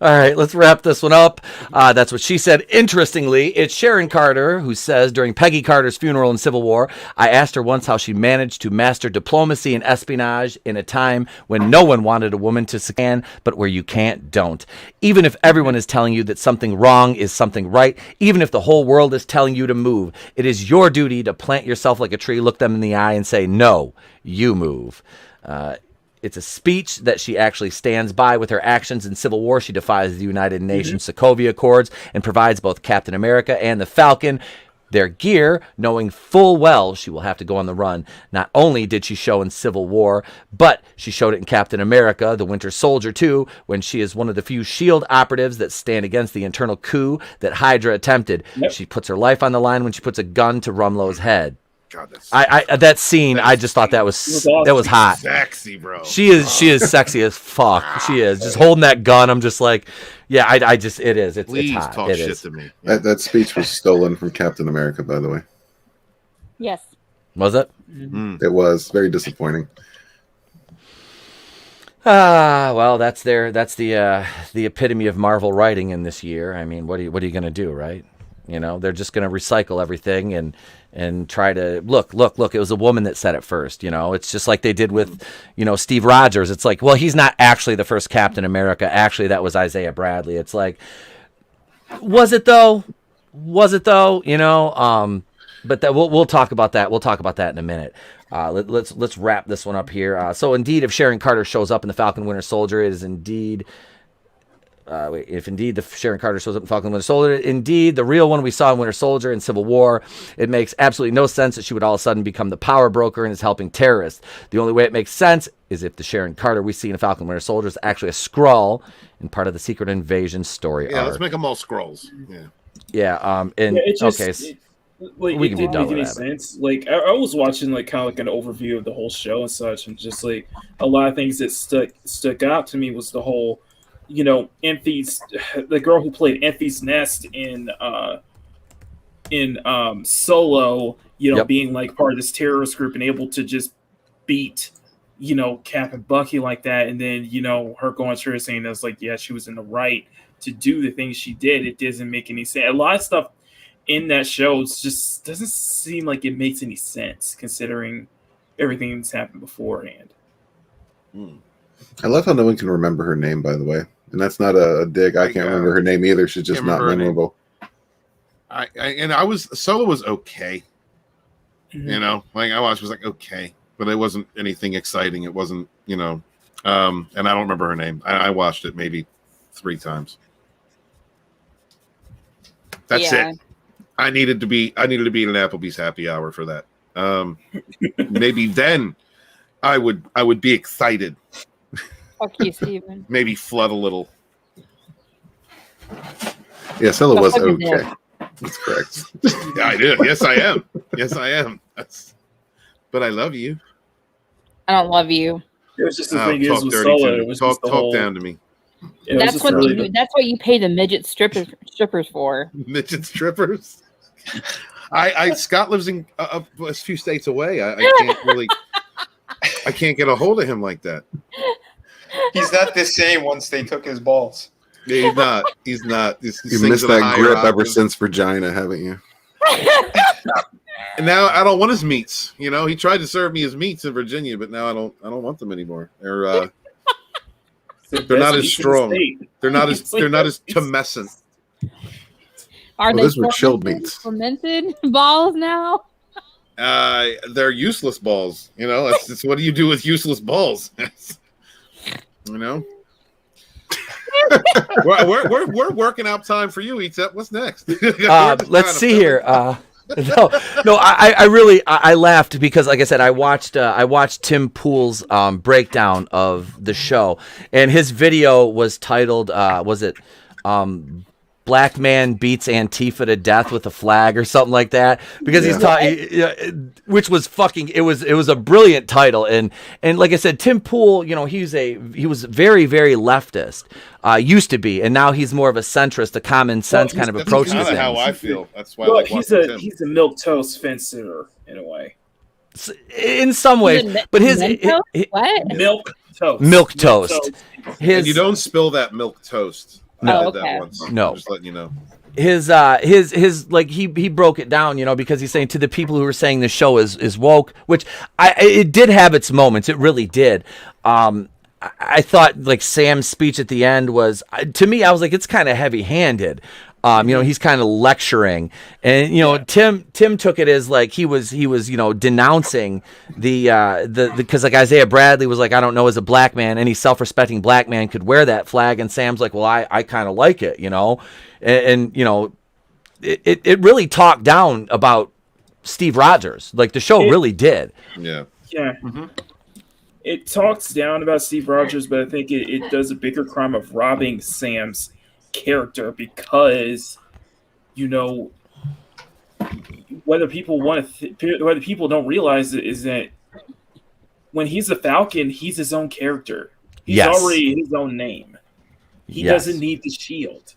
All right, let's wrap this one up. That's what she said. Interestingly, it's Sharon Carter who says during Peggy Carter's funeral in Civil War, I asked her once how she managed to master diplomacy and espionage in a time when no one wanted a woman to scan, but where you can't, don't. Even if everyone is telling you that something wrong is something right, even if the whole world is telling you to move, it is your duty to plant yourself like a tree, look them in the eye and say, no, you move. It's a speech that she actually stands by with her actions. In Civil War, she defies the United Nations Sokovia Accords and provides both Captain America and the Falcon their gear, knowing full well she will have to go on the run. Not only did she show in Civil War, but she showed it in Captain America, the Winter Soldier too, when she is one of the few S.H.I.E.L.D. operatives that stand against the internal coup that Hydra attempted. Yep. She puts her life on the line when she puts a gun to Rumlow's head. God, that scene, I just thought that was awesome. That was hot. Sexy, bro. She is sexy as fuck. She is just holding that gun. I'm just like, yeah, it is. It's hot. Talk shit to me. That speech was stolen from Captain America, by the way. Yes. Was it? Mm-hmm. It was very disappointing. Well, that's the epitome of Marvel writing in this year. I mean, what are you going to do, right? You know, they're just going to recycle everything and try to look. It was a woman that said it first. You know, it's just like they did with, Steve Rogers. It's like, well, he's not actually the first Captain America. Actually, that was Isaiah Bradley. It's like, was it though? You know, but that we'll talk about that. We'll talk about that in a minute. Let's wrap this one up here. So indeed, if Sharon Carter shows up in the Falcon Winter Soldier, it is indeed. If indeed the Sharon Carter shows up in Falcon Winter Soldier, indeed the real one we saw in Winter Soldier and Civil War, it makes absolutely no sense that she would all of a sudden become the power broker and is helping terrorists. The only way it makes sense is if the Sharon Carter we see in Falcon Winter Soldier is actually a Skrull and part of the Secret Invasion story arc. Let's make them all Skrulls. We can be done with that. Sense. Like I was watching like kind of like an overview of the whole show and such, and just like a lot of things that stuck out to me was the whole. Enfy's the girl who played Enfy's Nest in Solo, being like part of this terrorist group and able to just beat, Cap and Bucky like that. And then, her going through and saying that's like, yeah, she was in the right to do the things she did. It doesn't make any sense. A lot of stuff in that show just doesn't seem like it makes any sense considering everything that's happened beforehand. I love how no one can remember her name, by the way. And that's not a dig. I can't remember her name either. She's just not memorable. Solo was okay. Mm-hmm. I was like, okay. But it wasn't anything exciting. It wasn't, and I don't remember her name. I watched it maybe 3 times. That's it. I needed to be in an Applebee's happy hour for that. Maybe then I would be excited. Fuck you, Steven. Maybe flood a little. Yeah, Solo was okay. That's correct. Yeah, I did. Yes, I am. But I love you. I don't love you. It was just the thing is with Solo. It was talk down to me. That's what you pay the midget strippers for. Midget strippers. Scott lives in a few states away. I can't really. I can't get a hold of him like that. He's not the same once they took his balls. Yeah, he's not. You've missed that grip ever since vagina, haven't you? And now I don't want his meats. He tried to serve me his meats in Virginia, but now I don't want them anymore. They're not as strong. They're not as tumescent. Those were chilled meats. Fermented balls now. They're useless balls. It's what do you do with useless balls? We're working out time for you, Etep. What's next? Let's see here. I laughed because, like I said, I watched Tim Pool's breakdown of the show, and his video was titled, Black man beats Antifa to death with a flag or something like that, because he's talking, which was fucking, it was a brilliant title. And like I said, Tim Pool, he was very, very leftist, used to be. And now he's more of a centrist, a common sense kind of approach to things. That's how I feel. That's why he's a milquetoast fence sitter in a way. In some ways, but his milk toast. Milk toast. And you don't spill that milk toast. No, that once. No. Just letting you know. His like he broke it down, because he's saying to the people who were saying the show is woke, which it did have its moments. It really did. I thought like Sam's speech at the end was, to me, I was like, it's kind of heavy handed. He's kind of lecturing, and Tim took it as like he was denouncing the because like Isaiah Bradley was like, I don't know, as a black man, any self-respecting black man could wear that flag, and Sam's like, well, I kind of like it, and it really talked down about Steve Rogers. Like the show really did. Yeah. Yeah. Mm-hmm. It talks down about Steve Rogers, but I think it does a bigger crime of robbing Sam's character because, whether people whether people don't realize it is that when he's the Falcon, he's his own character. He's already his own name. He doesn't need the shield.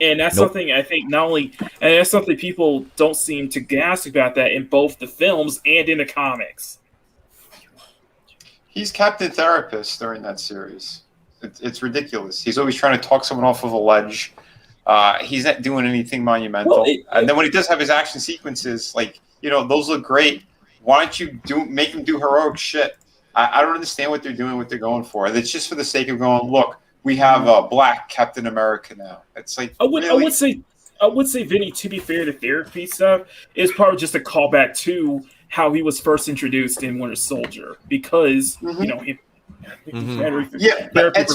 And that's something I think and that's something people don't seem to grasp about that in both the films and in the comics. He's Captain Therapist during that series. It's ridiculous. He's always trying to talk someone off of a ledge. He's not doing anything monumental. And then when he does have his action sequences, those look great. Why don't you make him do heroic shit? I don't understand what they're doing, what they're going for. It's just for the sake of going, look, we have a black Captain America now. It's like I would say, Vinny, to be fair, the therapy stuff is probably just a callback to how he was first introduced in Winter Soldier because therapy for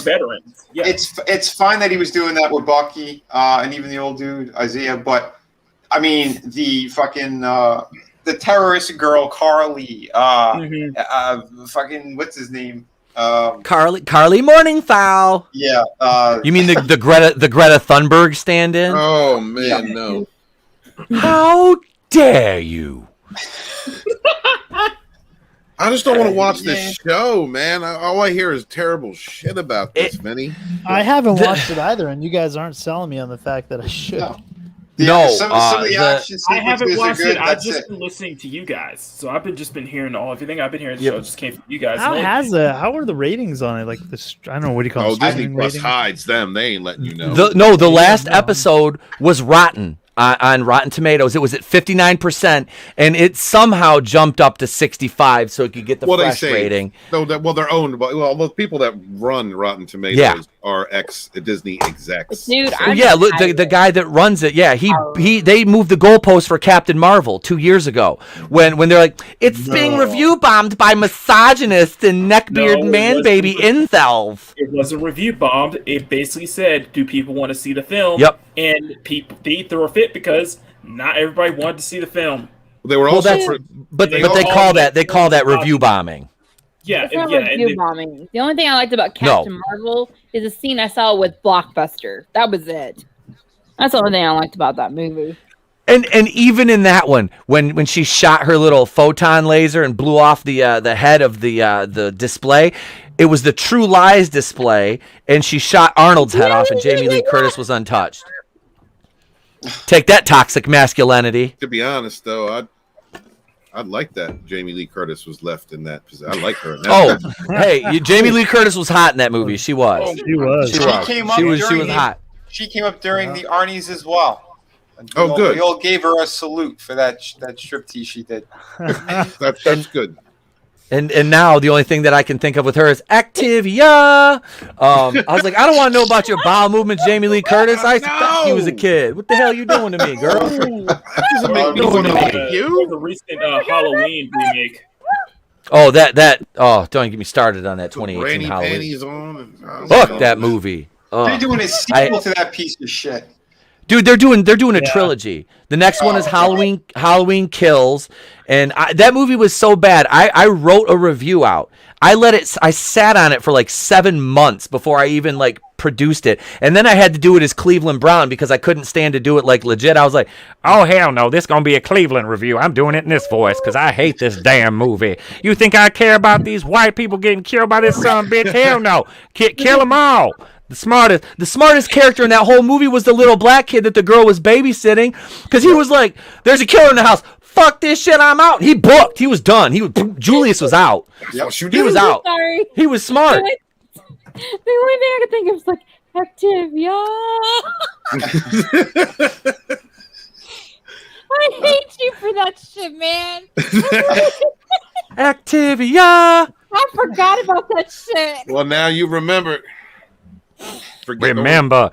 veterans. Yeah. It's fine that he was doing that with Bucky and even the old dude Isaiah, but I mean the fucking the terrorist girl Carly, fucking what's his name? Carly Morningfowl. Yeah. You mean the Greta Thunberg stand-in? Oh man, no. How dare you? I just don't want to watch this show, man. All I hear is terrible shit about this, Vinny. I haven't watched it either, and you guys aren't selling me on the fact that I should. Some of the action I haven't watched good, it. I've just been listening to you guys, so I've been hearing everything I've been hearing. The show just came from you guys. How are the ratings on it? Like this, I don't know what do you call it. Disney Plus hides them. They ain't letting you know. The last episode was rotten. On Rotten Tomatoes, it was at 59%, and it somehow jumped up to 65, so it could get the fresh rating. No, they're owned by the people that run Rotten Tomatoes are ex-Disney execs. Dude, look, the guy that runs it, they moved the goalpost for Captain Marvel 2 years ago when they're like, it's being review bombed by misogynists and neckbeard man-baby incels. It wasn't review bombed. It basically said, do people want to see the film? Yep. And they threw a fit because not everybody wanted to see the film. They were also, but they call that review bombing. Yeah, it's not review bombing. The only thing I liked about Captain Marvel is a scene I saw with Blockbuster. That was it. That's the only thing I liked about that movie. And even in that one, when she shot her little photon laser and blew off the head of the display, it was the True Lies display, and she shot Arnold's head off, and Jamie Lee Curtis was untouched. Take that, toxic masculinity. To be honest, though, I'd like that Jamie Lee Curtis was left in that position. I like her. Jamie Lee Curtis was hot in that movie. She was. She was. She was hot. She came up during the Arnie's as well. Good. We all gave her a salute for that striptease she did. That's good. And now the only thing that I can think of with her is Activia. I was like, I don't want to know about your bowel movements, Jamie Lee Curtis. I used to think you was a kid. What the hell are you doing to me, girl? The recent Halloween remake. Oh, don't get me started on that 2018 Halloween. Fuck that movie. They're doing a sequel to that piece of shit. Dude, they're doing a trilogy. The next one is Halloween Kills, and that movie was so bad. I wrote a review out. I sat on it for like 7 months before I even produced it, and then I had to do it as Cleveland Brown because I couldn't stand to do it legit. I was like, oh hell no, this gonna be a Cleveland review. I'm doing it in this voice because I hate this damn movie. You think I care about these white people getting killed by this son of a bitch? Hell no, kill them all. The smartest character in that whole movie was the little black kid that the girl was babysitting, because he was like, "There's a killer in the house. Fuck this shit. I'm out." He booked. He was done. Julius was out. He was out. Sorry. He was smart. The only thing I could think of was Activia. I hate you for that shit, man. Activia. I forgot about that shit. Well, now you remember. Remember,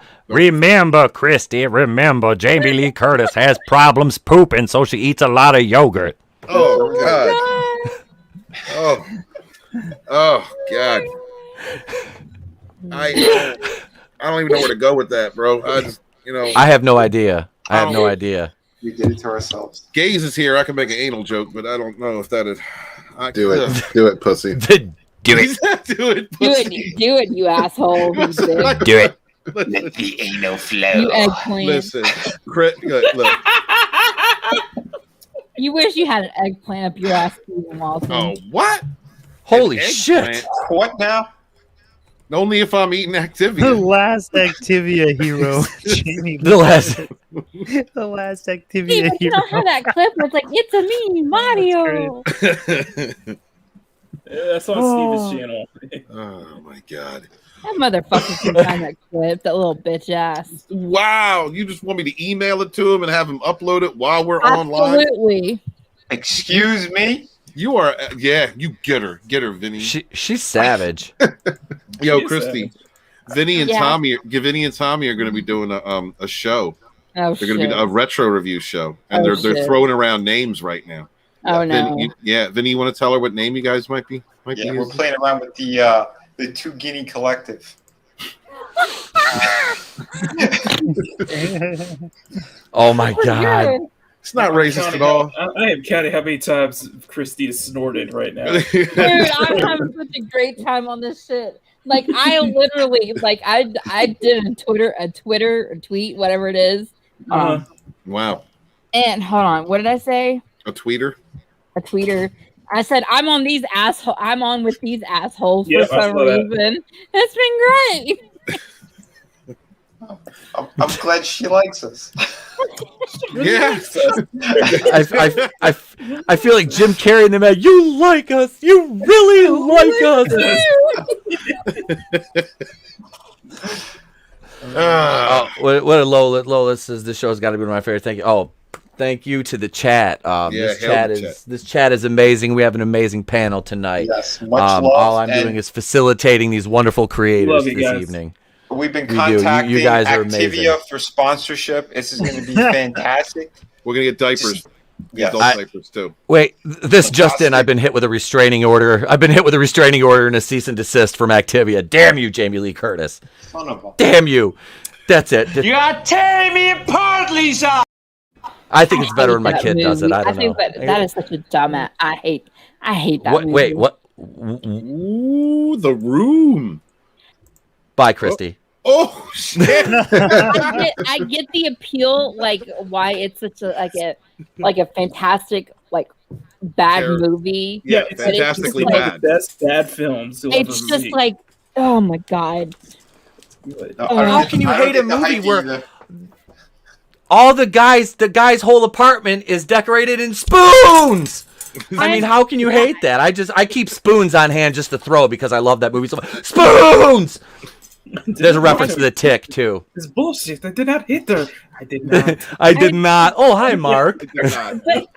Christie. Remember, Jamie Lee Curtis has problems pooping, so she eats a lot of yogurt. Oh God. Oh God. I don't even know where to go with that, bro. I have no idea. I have no idea. We did it to ourselves. Gaze is here. I can make an anal joke, but I don't know if that is. Do it. Do it, pussy. Do it. Do it, pussy. Do it, you asshole. You dick. Do it. Let the anal flow. You eggplant. Listen, look. You wish you had an eggplant up your ass, Stephen Walton. Oh, what? Holy shit. What now? Only if I'm eating Activia. The last Activia hero. Jamie The last Activia Stephen, you hero. don't have that clip where it's like, it's a me, Mario. That's on Steven's channel. Oh, my God. That motherfucker can find that clip, that little bitch ass. Wow. You just want me to email it to him and have him upload it while we're online? Absolutely. Excuse me? You are, you get her. Get her, Vinny. She's savage. Yo, Christie. Vinny and Yeah. Tommy are going to be doing a show. Oh, They're going to be a retro review show, and Oh, they're shit. throwing around names right now. Oh, no. Vinny, you want to tell her what name you guys might be? Yeah, we're playing around with the Two Guinea Collective. Oh my God. It's not racist at all. I am counting how many times Christie has snorted right now. Dude, I'm having such a great time on this shit. Like, I literally, like, I did a tweet, whatever it is. Wow. And hold on, what did I say? A tweeter? A tweeter. I said I'm on with these assholes Yeah, for some reason. It's been great. I'm glad she likes us. Yeah. I feel like Jim Carrey in the man. You like us. You really like us. What a Lola says. This show's got to be one of my favorite. Thank you. Oh, thank you to the chat. This chat is amazing. We have an amazing panel tonight. Yes, much love. All I'm doing is facilitating these wonderful creators this evening. We've been contacting you guys are Activia amazing. for sponsorship. This is going to be fantastic. We're going to get diapers. Yes. Adult diapers, too. Wait, this just in. I've been hit with a restraining order. And a cease and desist from Activia. Damn you, Jamie Lee Curtis. Son of a... Damn you. That's it. You are tearing me apart, Lisa. I think it's better when my kid does it. I don't know. That is such a dumb. I hate that movie. Wait, what? Ooh, The Room. Bye, Christie. Oh shit! I get the appeal, like why it's such a fantastic bad movie. Yeah, it's fantastically one of bad. the best bad films. It's just like, oh my god. How can you hate a movie where all the guy's whole apartment is decorated in spoons? I mean, how can you hate that? I keep spoons on hand just to throw because I love that movie so much. Spoons! There's a reference to The Tick, too. It's bullshit. I did not hit her. I did not. I did not. Oh, hi, Mark. But,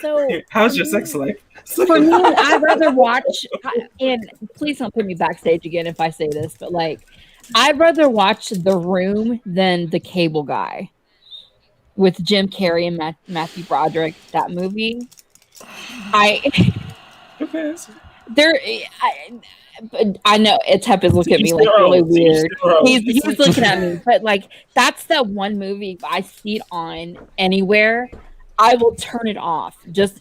so... How's your sex life? For me, I'd rather watch... And please don't put me backstage again if I say this, but, I'd rather watch The Room than The Cable Guy with Jim Carrey and Matthew Broderick. That movie... I know Tep is looking at me really weird. He's looking at me, but that's that one movie. If I see it on anywhere, I will turn it off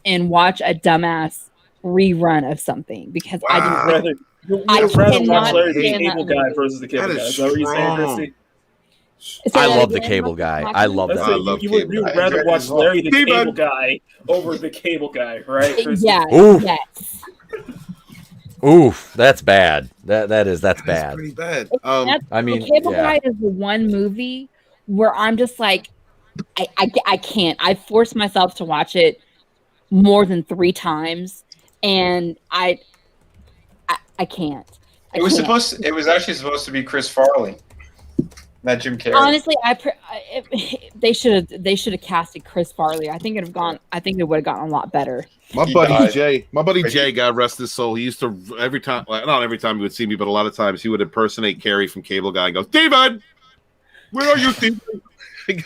and watch a dumbass rerun of something because I rather watch Larry the Cable Guy versus the Cable Guy. Is that what you're saying, Christie? I love The Cable Guy. I love that. You would rather watch Larry the Cable Guy over the Cable Guy, right? Yeah. Yes. Oof, that's bad. That's bad. That's pretty bad. I mean, The Cable Guy is the one movie where I'm just like, I can't. I force myself to watch it more than 3 times, and I can't. It was actually supposed to be Chris Farley, not Jim Carrey. Honestly, they should have casted Chris Farley. I think it would have gotten a lot better. My buddy Jay, God rest his soul, he used to not every time he would see me, but a lot of times he would impersonate Carrie from Cable Guy and go, Steven, where are you, Steven?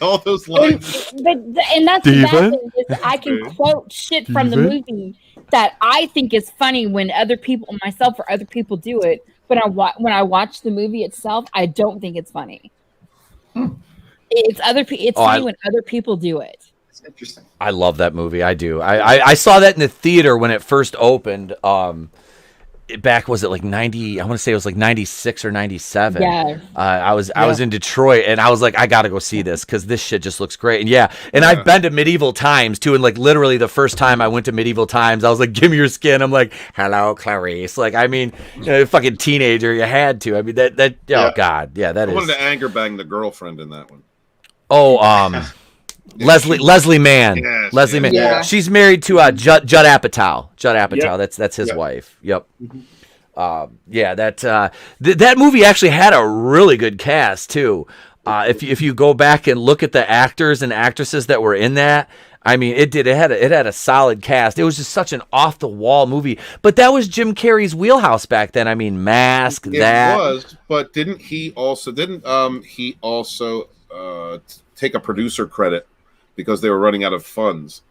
All those lines. And that's the bad thing is I can quote shit from the movie that I think is funny when other people, myself or other people do it. But when I watch the movie itself, I don't think it's funny. It's funny when other people do it. It's interesting. I love that movie. I do. I saw that in the theater when it first opened. Back, was it like 90? I want to say it was like 96 or 97. Yeah. I was in Detroit, and I was like, I gotta go see this because this shit just looks great. And I've been to Medieval Times too, and like literally the first time I went to Medieval Times, I was like, give me your skin. I'm like, hello, Clarice. Like, I mean, fucking teenager, you had to. I mean, that oh god, yeah, that I is. wanted to anger bang the girlfriend in that one. Oh, Leslie Mann. Yes, Leslie Mann. Yeah. She's married to Judd Apatow. Judd Apatow. Yep. That's his wife. Yep. That movie actually had a really good cast too. If you go back and look at the actors and actresses that were in that, I mean, it had a solid cast. It was just such an off the wall movie. But that was Jim Carrey's wheelhouse back then. I mean, Mask. It was, but didn't he also take a producer credit because they were running out of funds,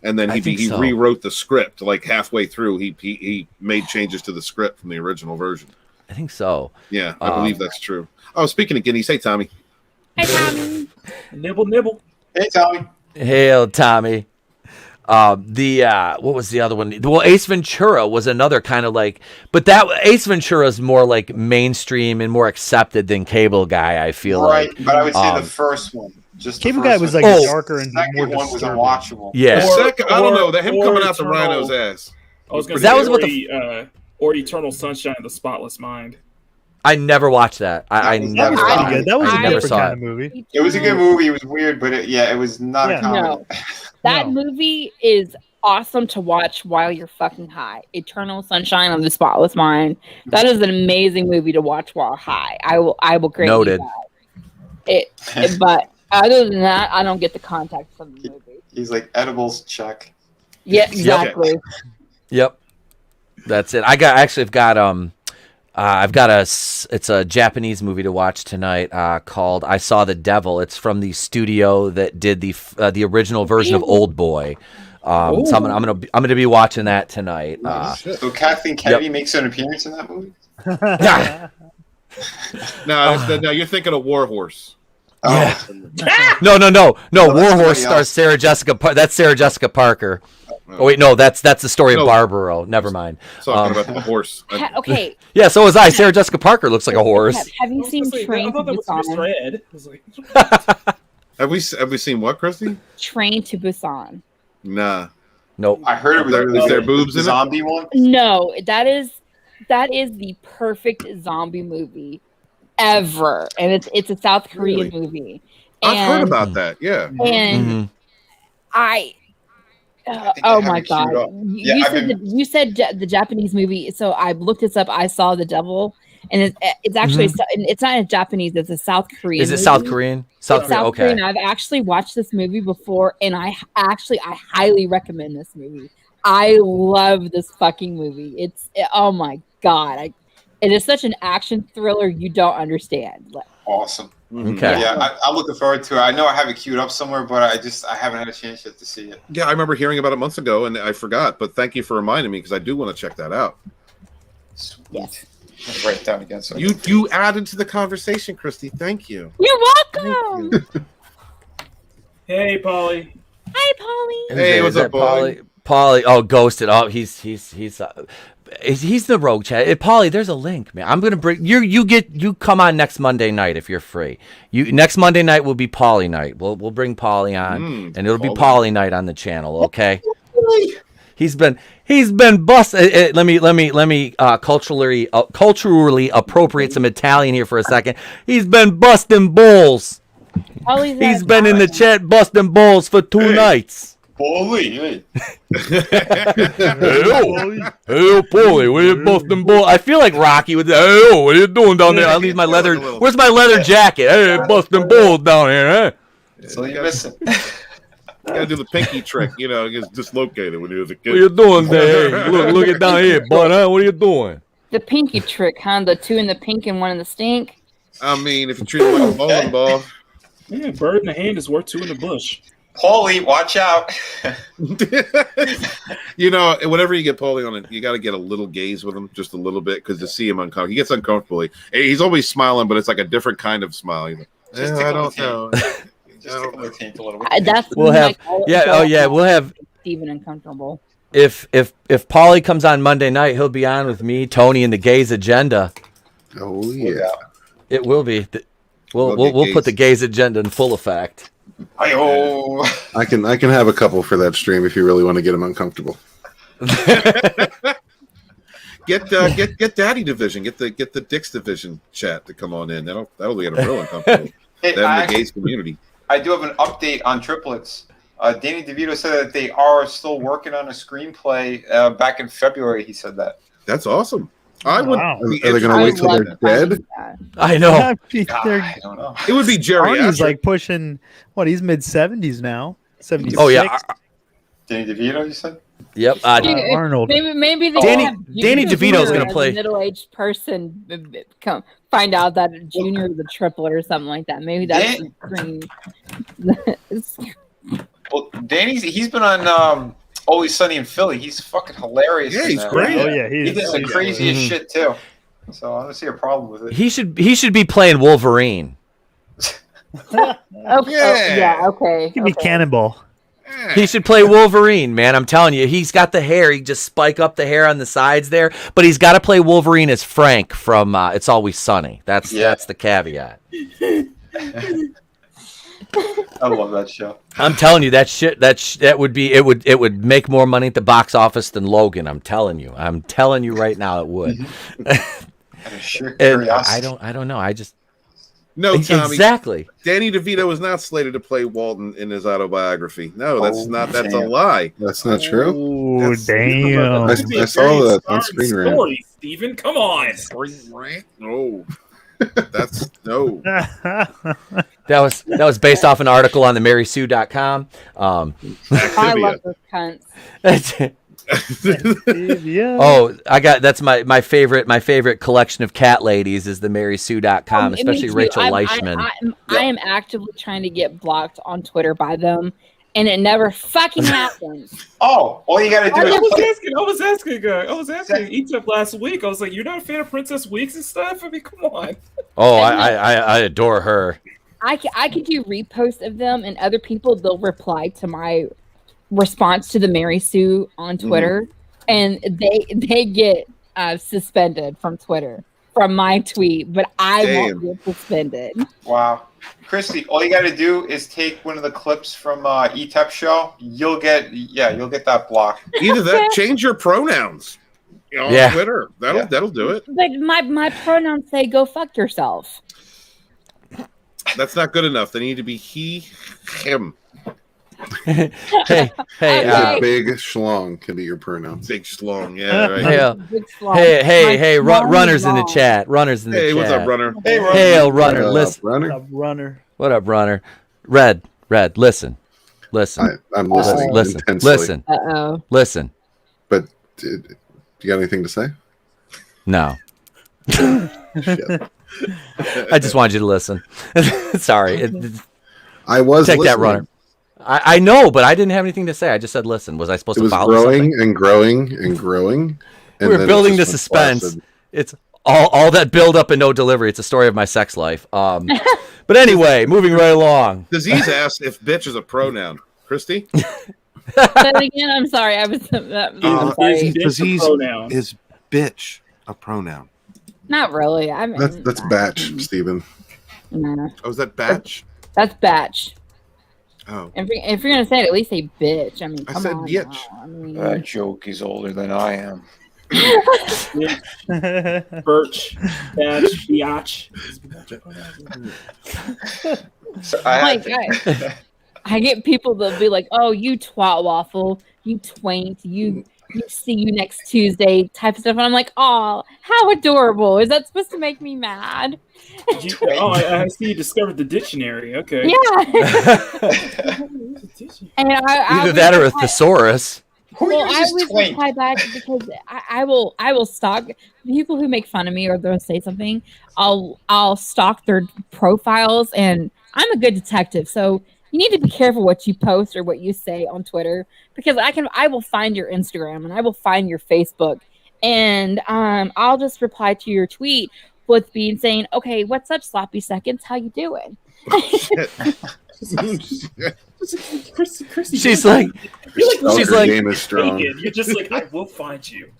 and then he rewrote the script like halfway through. He made changes to the script from the original version. I think so. Yeah, I believe that's true. Oh, speaking of Guinea, say Tommy. Hi, Tommy. Nibble. Hey, Tommy. Hail, Tommy. What was the other one? Well, Ace Ventura was another kind of like, but that Ace Ventura is more like mainstream and more accepted than Cable Guy. I feel right, like, but I would say the first one. Just Cable Guy was like darker and more one was disturbing. unwatchable. Yeah. I don't know. That him coming out the rhino's ass. I was going to That say, was what or Eternal Sunshine of the Spotless Mind. I never watched that. I That never was saw pretty it. good. That was I a never different saw kind it. of movie. It was a good movie. It was weird, but it was not a comedy. No. That movie is awesome to watch while you're fucking high. Eternal Sunshine of the Spotless Mind. That is an amazing movie to watch while high. I will greatly Noted. But other than that, I don't get the context from the movie. He's like edibles check. Yeah, exactly. Yep. That's it. I've got it's a Japanese movie to watch tonight called I Saw the Devil. It's from the studio that did the original version of Old Boy. So I'm gonna be watching that tonight. So Kathleen Kennedy makes an appearance in that movie. No, you're thinking of Warhorse. Yeah. No. Warhorse stars Sarah Jessica. That's Sarah Jessica Parker. Oh wait, no, that's the story of Barbaro. Never mind. Talking about the horse. Okay. Yeah, so was I. Sarah Jessica Parker looks like a horse. Have you seen Train to Busan? Have we seen what, Christy? Train to Busan. Nah. Nope. I heard it was Is there boobs in zombie it? One? No, that is the perfect zombie movie ever, and it's a South Korean movie. I've heard about that. Yeah. And oh my god! You said the Japanese movie, so I looked this up. I Saw the Devil, and it's actually it's not a Japanese. It's a South Korean. Is it movie. South Korean? South Korean. I've actually watched this movie before, and I highly recommend this movie. I love this fucking movie. Oh my god! It is such an action thriller you don't understand. Awesome. Okay. Yeah, I'm looking forward to it. I know I have it queued up somewhere, but I haven't had a chance yet to see it. Yeah, I remember hearing about it months ago, and I forgot. But thank you for reminding me because I do want to check that out. Sweet. Yes. I'll write it down again. So you added to the conversation, Christy. Thank you. You're welcome. Hey, Polly. Hi, Polly. Hey, what's up, Polly? Polly. Oh, ghosted. Oh, he's the rogue chat. Polly, there's a link, man. I'm gonna bring you come on next Monday night if you're free. Next Monday night will be Polly night. We'll bring Polly on, and it'll be Polly night on the channel. Okay. He's been busted. Let me culturally appropriate some Italian here for a second. He's been busting balls. He's been in the chat busting balls for 2 nights. Polly, hey. Hey, Polly, what are you busting balls? I feel like Rocky with hey, what are you doing down there? I leave my leather. Where's my leather jacket? Hey, busting balls down here, huh? So you're missing. You gotta do the pinky trick, it gets dislocated when he was a kid. What are you doing there? Hey, look it down here, bud, huh? What are you doing? The pinky trick, huh? The 2 in the pink and 1 in the stink. I mean, if you treat it like a bowling ball. Yeah, bird in the hand is worth 2 in the bush. Paulie, watch out. Whenever you get Paulie on it, you got to get a little gaze with him, just a little bit, because to see him uncomfortable, he gets uncomfortable. He's always smiling, but it's like a different kind of smile. I don't know. Just tickle my taint a little bit. That's We'll have we'll have Steven uncomfortable. if Paulie comes on Monday night, he'll be on with me, Tony, and the Gays Agenda. Oh yeah, it will be. We'll put the Gays Agenda in full effect. I can have a couple for that stream if you really want to get them uncomfortable. Get Daddy Division, get the Dicks Division chat to come on in. That'll get them real uncomfortable. The gays community. I do have an update on triplets. Danny DeVito said that they are still working on a screenplay. Back in February, he said that. That's awesome. I would. Are they going to wait till they're dead? I know. I don't know. It would be Jerry. He's like pushing. What? He's mid-70s now. 76. Oh yeah. Danny DeVito, you said? Yep. Arnold. Maybe they Danny DeVito's going to play a middle-aged person. Come find out that Junior is a triplet or something like that. Maybe that's the screen. Well, he's been on Always Sunny in Philly. He's fucking hilarious. Yeah, he's great. Oh yeah, he did the craziest shit too. So I don't see a problem with it. He should be playing Wolverine. Okay. Okay. Give me Cannonball. He should play Wolverine, man. I'm telling you, he's got the hair. He just spike up the hair on the sides there, but he's got to play Wolverine as Frank from It's Always Sunny. That's the caveat. I love that show. I'm telling you, that would make more money at the box office than Logan. I'm telling you right now, it would. Sure. I don't know. I just. No, Tommy. Exactly. Danny DeVito is not slated to play Walton in his autobiography. No, that's not. That's a lie. That's not true. Oh, damn. I saw that on Screen Rant. Story, Steven. Come on. Screen Rant? No. That's no. That was based off an article on the MarySue.com. I love those cunts. Yeah. Oh, that's my favorite collection of cat ladies is the MarySue.com, especially Rachel Leishman. I am actively trying to get blocked on Twitter by them, and it never fucking happens. Oh, all you gotta do I was asking Egypt last week. I was like, "You're not a fan of Princess Weeks and stuff?" I mean, come on. Oh, I adore her. I could do reposts of them, and other people they'll reply to my response to the Mary Sue on Twitter, and they get suspended from Twitter from my tweet, but I won't get suspended. Wow. Christie, all you got to do is take one of the clips from ETEP show. You'll get that block. Either that, change your pronouns. On Twitter. That'll do it. But my pronouns say go fuck yourself. That's not good enough. They need to be he, him. hey, big schlong can be your pronouns. Big schlong, yeah. Right. Hey, runners in the chat. Runners in the chat. Hey, what's up, runner? Hey, runner. Hey, runner. Listen. Runner. What's up, runner? What up, runner? Red. Listen. I'm listening intensely. Listen. Uh-oh. Listen. But do you got anything to say? No. Shit. I just wanted you to listen. Sorry. I was take listening. that, runner. I know, but I didn't have anything to say. I just said listen. Was I supposed to follow growing something? and growing and growing. We were building the suspense. It's all that build up and no delivery. It's a story of my sex life. But anyway, moving right along. Disease asked if bitch is a pronoun. Christy? Say it again. I'm sorry. I was. Disease is bitch a pronoun? Not really. I mean, that's batch, Steven. No. Oh, is that batch? That's batch. Oh. If you're gonna say it, at least say bitch. I mean, I come said on bitch. now. I mean, That joke is older than I am. Birch, batch, biatch. I get people that'll be like, "Oh, you twat waffle, you twaint, you see you next Tuesday," type of stuff, and I'm like, "Oh, how adorable! Is that supposed to make me mad?" I see you discovered the dictionary. Okay. Yeah. And either that or a thesaurus. Well, I always reply back because I will stalk people who make fun of me or they'll say something. I'll stalk their profiles, and I'm a good detective, so you need to be careful what you post or what you say on Twitter, because I will find your Instagram and I will find your Facebook, and I'll just reply to your tweet with saying, "Okay, what's up, sloppy seconds? How you doing?" Christie, she's like, game is strong. You're just like, I will find you.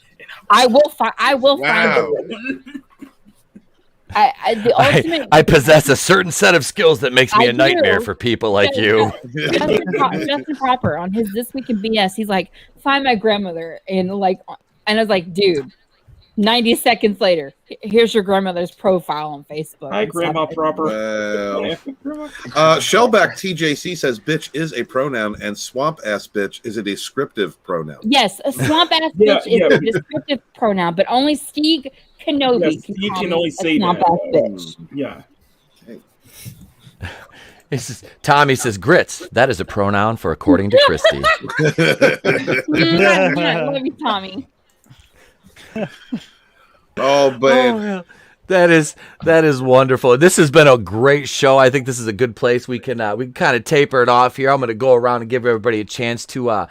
I will find you. The ultimate. I possess a certain set of skills that makes me a nightmare for people like you. Justin Proper on his This Week in BS, he's like, find my grandmother, and I was like, dude, 90 seconds later, here's your grandmother's profile on Facebook. Hi, Grandma Proper. Shellback TJC says bitch is a pronoun and swamp ass bitch is a descriptive pronoun. Yes, a swamp ass bitch is a descriptive pronoun, but only Steve Kenobi can only say swamp that. ass bitch. Yeah. Tommy says grits. That is a pronoun for according to Christie. I love you, Tommy. Oh, man. That is wonderful. This has been a great show. I think this is a good place we can kind of taper it off here. I'm going to go around and give everybody a chance to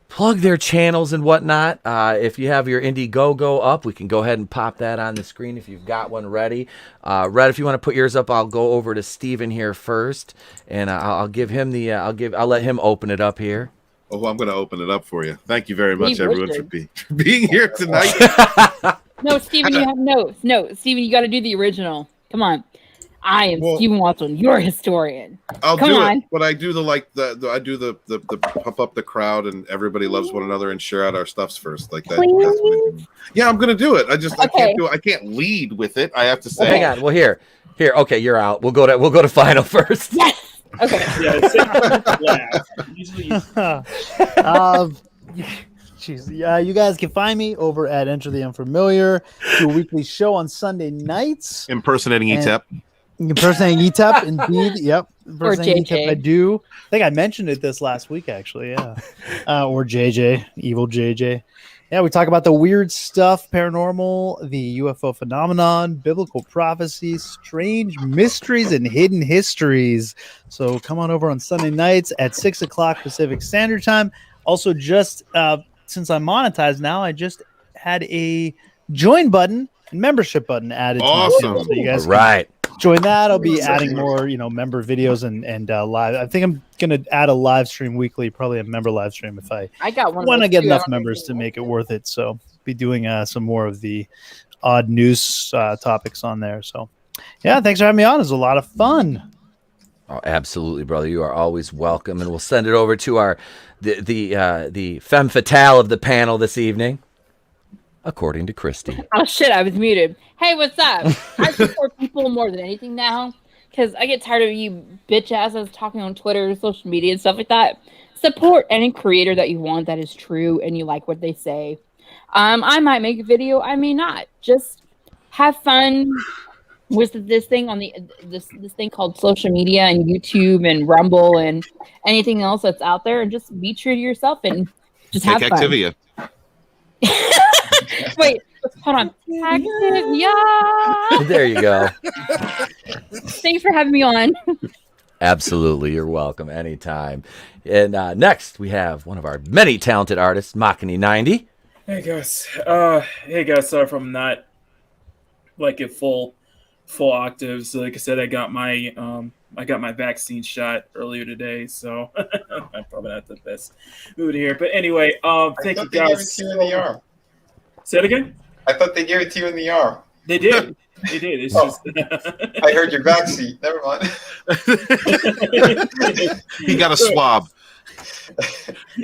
plug their channels and whatnot. If you have your Indiegogo up, we can go ahead and pop that on the screen if you've got one ready. Red, if you want to put yours up, I'll go over to Steven here first, and I'll give him I'll let him open it up here. Oh, I'm going to open it up for you. Thank you very much, everyone, for being here tonight. No, Steven, you have notes. No, Steven, you got to do the original. Come on. I am Steven Watson, your historian. I'll do it, but I do the pump up the crowd and everybody loves one another and share out our stuffs first, like that. Yeah, I'm going to do it. I can't do it. I can't lead with it. I have to say. Hang on. Well, here. Okay, you're out. We'll go to final first. Yes. Okay. You guys can find me over at Enter the Unfamiliar. Do a weekly show on Sunday nights. Impersonating ETEP. Impersonating ETEP, indeed. Yep. Impersonating Or JJ. ETEP, I do. I think I mentioned it this last week, actually. Yeah. Or JJ, evil JJ. Yeah, we talk about the weird stuff, paranormal, the UFO phenomenon, biblical prophecies, strange mysteries, and hidden histories. So come on over on Sunday nights at 6 o'clock Pacific Standard Time. Also, just since I'm monetized now, I just had a join button and membership button added. Awesome. To my channel, so you guys right. Join that. I'll be adding more, member videos and live. I think I'm gonna add a live stream weekly, probably a member live stream if I got one. Want to get enough members to make it worth it. So be doing some more of the odd news topics on there. So yeah, thanks for having me on. It was a lot of fun. Oh, absolutely, brother. You are always welcome, and we'll send it over to the femme fatale of the panel this evening, according to Christie. Oh shit, I was muted. Hey, what's up? I support people more than anything now because I get tired of you bitch asses talking on Twitter, social media, and stuff like that. Support any creator that you want that is true and you like what they say. I might make a video, I may not. Just have fun with this thing on this thing called social media and YouTube and Rumble and anything else that's out there, and just be true to yourself and just have fun. Activia. Wait, hold on. Activia. There you go. Thanks for having me on. Absolutely, you're welcome anytime. And next, we have one of our many talented artists, Machiny90. Hey guys. Sorry if I'm not like at full octaves. Like I said, I got my vaccine shot earlier today, so I'm probably not the best mood here. But anyway, thank you guys. They gave it to you in the arm. Say it again. I thought they gave it to you in the arm. They did. They did. It's just. I heard your vaccine. Never mind. He got a swab.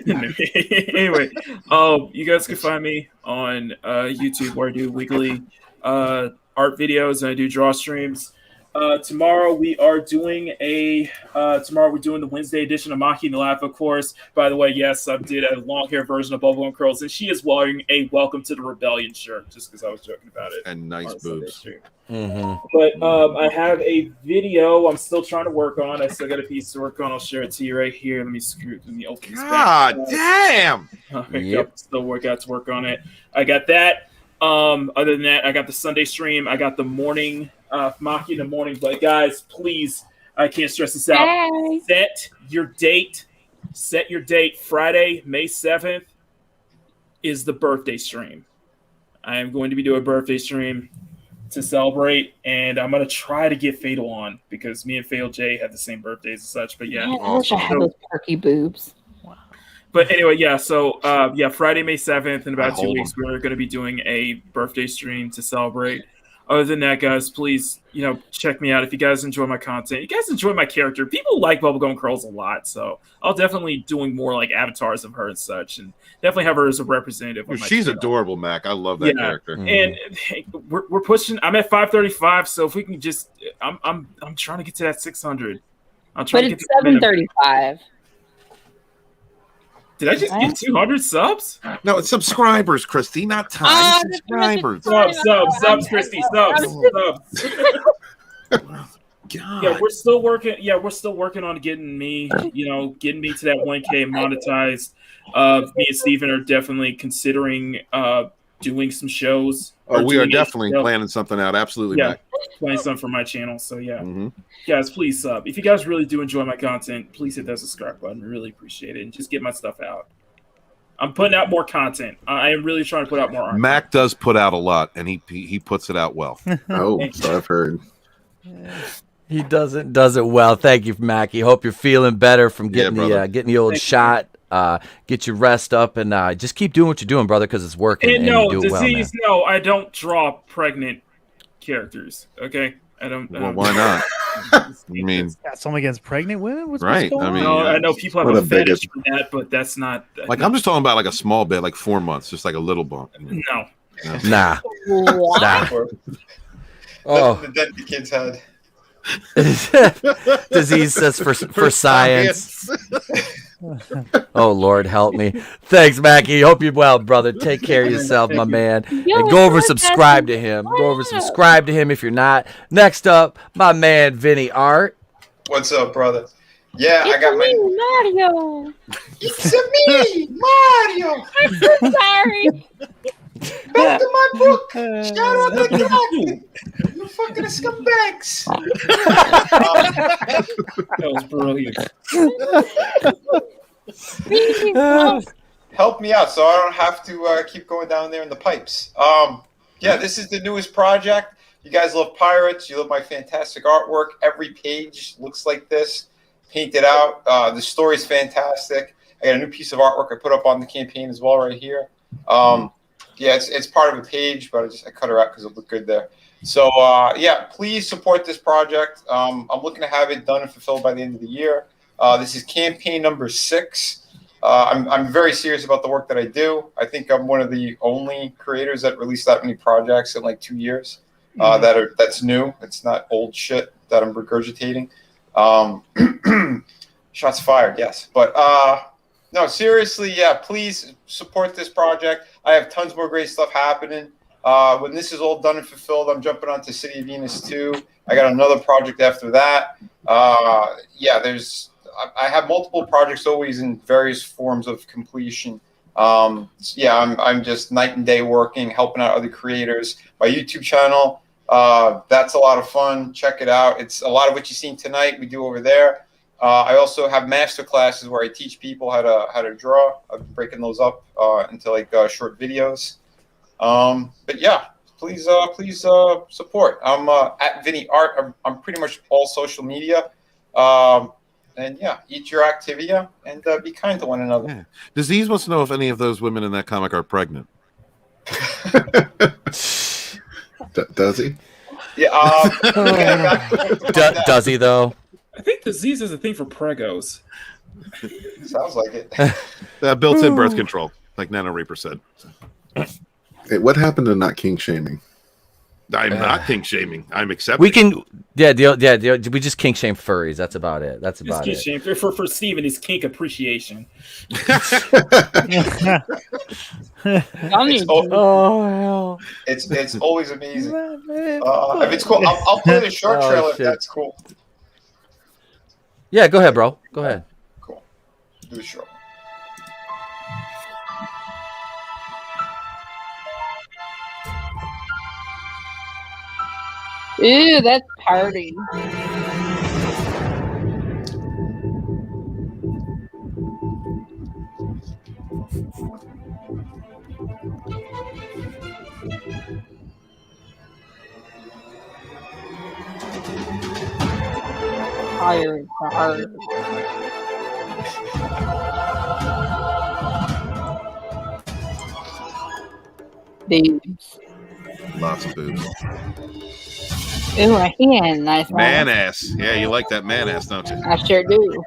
Anyway, you guys can find me on YouTube where I do weekly art videos and I do draw streams. Tomorrow we're doing the Wednesday edition of Maki the Laugh, of course. By the way, yes, I did a long hair version of Bubblegum Curls, and she is wearing a Welcome to the Rebellion shirt, just because I was joking about it. And nice boobs. Mm-hmm. But I have a video I'm still trying to work on. I still got a piece to work on. I'll share it to you right here. Let me open this. God damn! Yep. Still got to work on it. I got that. Other than that, I got the Sunday stream. I got the morning Maki in the morning. But guys, please, I can't stress this out. Hey. Set your date. Friday, May 7th is the birthday stream. I am going to be doing a birthday stream. to celebrate, and I'm gonna try to get Fatal on because me and Fatal J have the same birthdays and such. But yeah, Man, I wish I had those perky boobs. But anyway, yeah. So Friday, May 7th, in about 2 weeks, we're gonna be doing a birthday stream to celebrate. Other than that, guys, please, check me out if you guys enjoy my content. You guys enjoy my character. People like Bubblegum Curls a lot, so I'll definitely doing more like avatars of her and such, and definitely have her as a representative. She's adorable, Mac. I love that character. And hey, we're pushing. I'm at 535, so if we can just, I'm trying to get to that 600. I'm trying but to it's 735. Did I just get 200 subs? No, it's subscribers, Christy, not time. Subscribers. Subs, Christy. Subs. God. Yeah, we're still working. Yeah, we're still working on getting me to that 1K monetized. Me and Steven are definitely considering doing some shows. Oh, we are definitely planning something out. Absolutely, yeah, Mac. planning something for my channel. So yeah, guys, please sub. If you guys really do enjoy my content, please hit that subscribe button. I really appreciate it, and just get my stuff out. I'm putting out more content. I am really trying to put out more art. Mac does put out a lot, and he puts it out well. Oh, so I've heard. He does it well. Thank you, Mackie. Hope you're feeling better from getting the old shot. Get your rest up and just keep doing what you're doing, brother, because it's working. And no, you do disease. well, no, I don't draw pregnant characters. Okay, I don't. Well, why not? I mean, got something against pregnant women? What's right? going on? No, I know people have a fetish for that, but that's not. Like I'm just talking about like a small bit, like 4 months, just like a little bump. No. Nah. Oh, the dead kid's head. Disease says for science. Oh Lord, help me! Thanks, Mackie. Hope you're well, brother. Take care of yourself, my man. And go over and subscribe to him. Go over and subscribe to him if you're not. Next up, my man Vinnieart. What's up, brother? Yeah, I got my Mario. It's me, Mario. I'm so sorry. Back to my book. Shout out to Kraken. You fucking scumbags. That was brilliant. Help me out so I don't have to keep going down there in the pipes. Yeah, this is the newest project. You guys love pirates. You love my fantastic artwork. Every page looks like this, painted out. The story's fantastic. I got a new piece of artwork I put up on the campaign as well right here. Yeah, it's part of a page, but I cut her out because it looked good there. So, yeah, please support this project. I'm looking to have it done and fulfilled by the end of the year. This is campaign number 6. I'm very serious about the work that I do. I think I'm one of the only creators that released that many projects in like 2 years. That's new. It's not old shit that I'm regurgitating. Shots fired, yes. But no, seriously, yeah, please support this project. I have tons more great stuff happening. When this is all done and fulfilled, I'm jumping onto City of Venus 2. I got another project after that. Yeah, I have multiple projects always in various forms of completion. Yeah, I'm just night and day working, helping out other creators. My YouTube channel, that's a lot of fun. Check it out. It's a lot of what you've seen tonight we do over there. I also have master classes where I teach people how to draw. I'm breaking those up into like short videos. But yeah, please support. I'm at Vinnieart. I'm pretty much all social media. And yeah, eat your Activia and be kind to one another. Yeah. Disease wants to know if any of those women in that comic are pregnant. Does he? Yeah. Does he though? I think disease is a thing for pregos. Sounds like it. Built-in birth control, like Nano Reaper said. Hey, what happened to not king shaming? I'm not kink shaming. I'm accepting. We can, we just kink shame furries. That's about it. That's about it. Shame. For Steven, it's kink appreciation. It's always amazing. If it's cool, I'll play the short trailer if that's cool. Yeah, go ahead, bro. Go ahead. Cool. Do the short. Ew, that's party. tired to hurt. Boobs. Lots of boobs. Ooh, a hand. Nice one. Man ass. Yeah, you like that man ass, don't you? I sure do.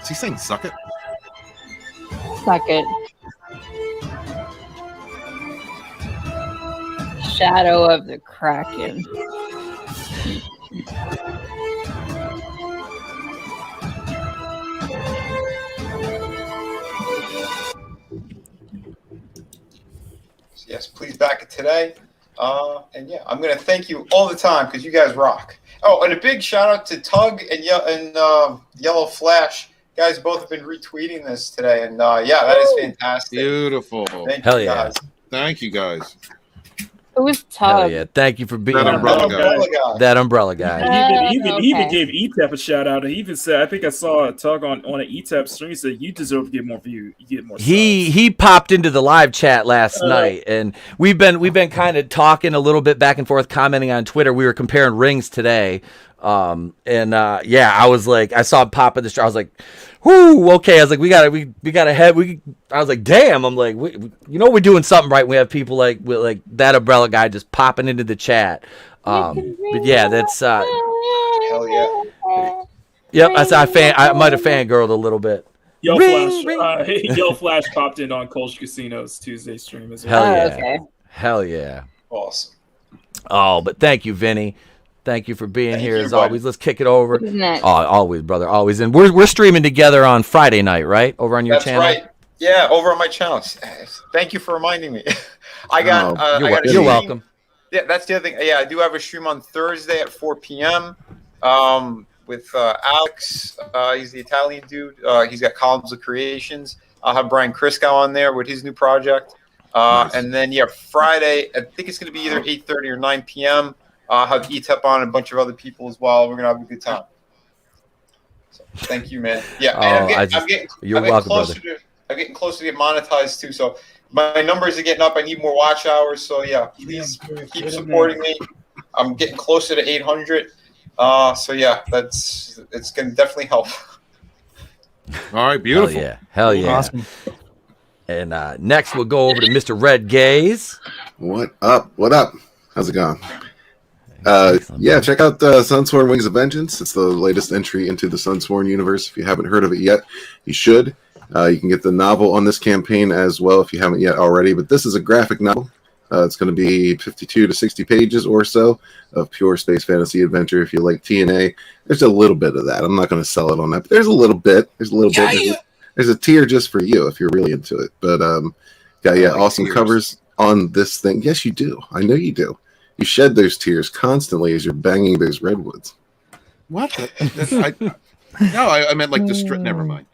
Is he saying suck it? Suck it. Shadow of the Kraken. Yes, please back it today. And yeah, I'm going to thank you all the time because you guys rock. Oh, and a big shout out to Tug and Yellow Flash. You guys both have been retweeting this today. And yeah, that is fantastic. Beautiful. Thank Hell you guys. Thank you guys. Who was Hell Tug? yeah. Thank you for being That umbrella guy. That umbrella guy. He even gave ETAP a shout out. He even said, I think I saw a Tug on an ETAP stream. He said, you deserve to get more views. You get more subs. He popped into the live chat last night, and we've been kind of talking a little bit back and forth, commenting on Twitter. We were comparing rings today. Yeah, I was like, I saw him pop in the stream. I was like, whoo, okay. I was like, we gotta head. I was like, damn. I'm like, we're doing something right. We have people like that umbrella guy just popping into the chat. But yeah, that's Hell yeah. yep. I might have fangirled a little bit. Yellow Flash popped in on Culture Casino's Tuesday stream as well. Hell yeah. Okay. Hell yeah. Awesome. Oh, but thank you, Vinny. Thank you for being here as buddy. always. Let's kick it over. Who's next? Oh, always, brother, always. And we're streaming together on Friday night, right? Over on your That's channel. right. Yeah, over on my channel. Thank you for reminding me. I got you're a stream. welcome. Yeah, that's the other thing. Yeah, I do have a stream on Thursday at 4 p.m. With Alex. He's the Italian dude. He's got Columns of Creations. I'll have Brian Crisco on there with his new project. Nice. And then, yeah, Friday, I think it's going to be either 8:30 or 9 p.m. I'll have ETEP on and a bunch of other people as well. We're going to have a good time. So, thank you, man. Yeah, and I'm getting closer to get monetized, too. So my numbers are getting up. I need more watch hours. So, yeah, please keep supporting me. I'm getting closer to 800. So, yeah, it's going to definitely help. All right, beautiful. Hell yeah. Awesome. And next we'll go over to Mr. Red Gaze. What up? What up? How's it going? Yeah, check out SUNSWORN Wings of Vengeance. It's the latest entry into the SUNSWORN universe. If you haven't heard of it yet, you should. You can get the novel on this campaign as well if you haven't yet already. But this is a graphic novel. It's going to be 52 to 60 pages or so of pure space fantasy adventure. If you like TNA, there's a little bit of that. I'm not going to sell it on that, but there's a little bit. There's a tier just for you if you're really into it. But yeah, awesome tears. Covers on this thing. Yes, you do. I know you do. You shed those tears constantly as you're banging those redwoods. What? I meant like the strip. Never mind.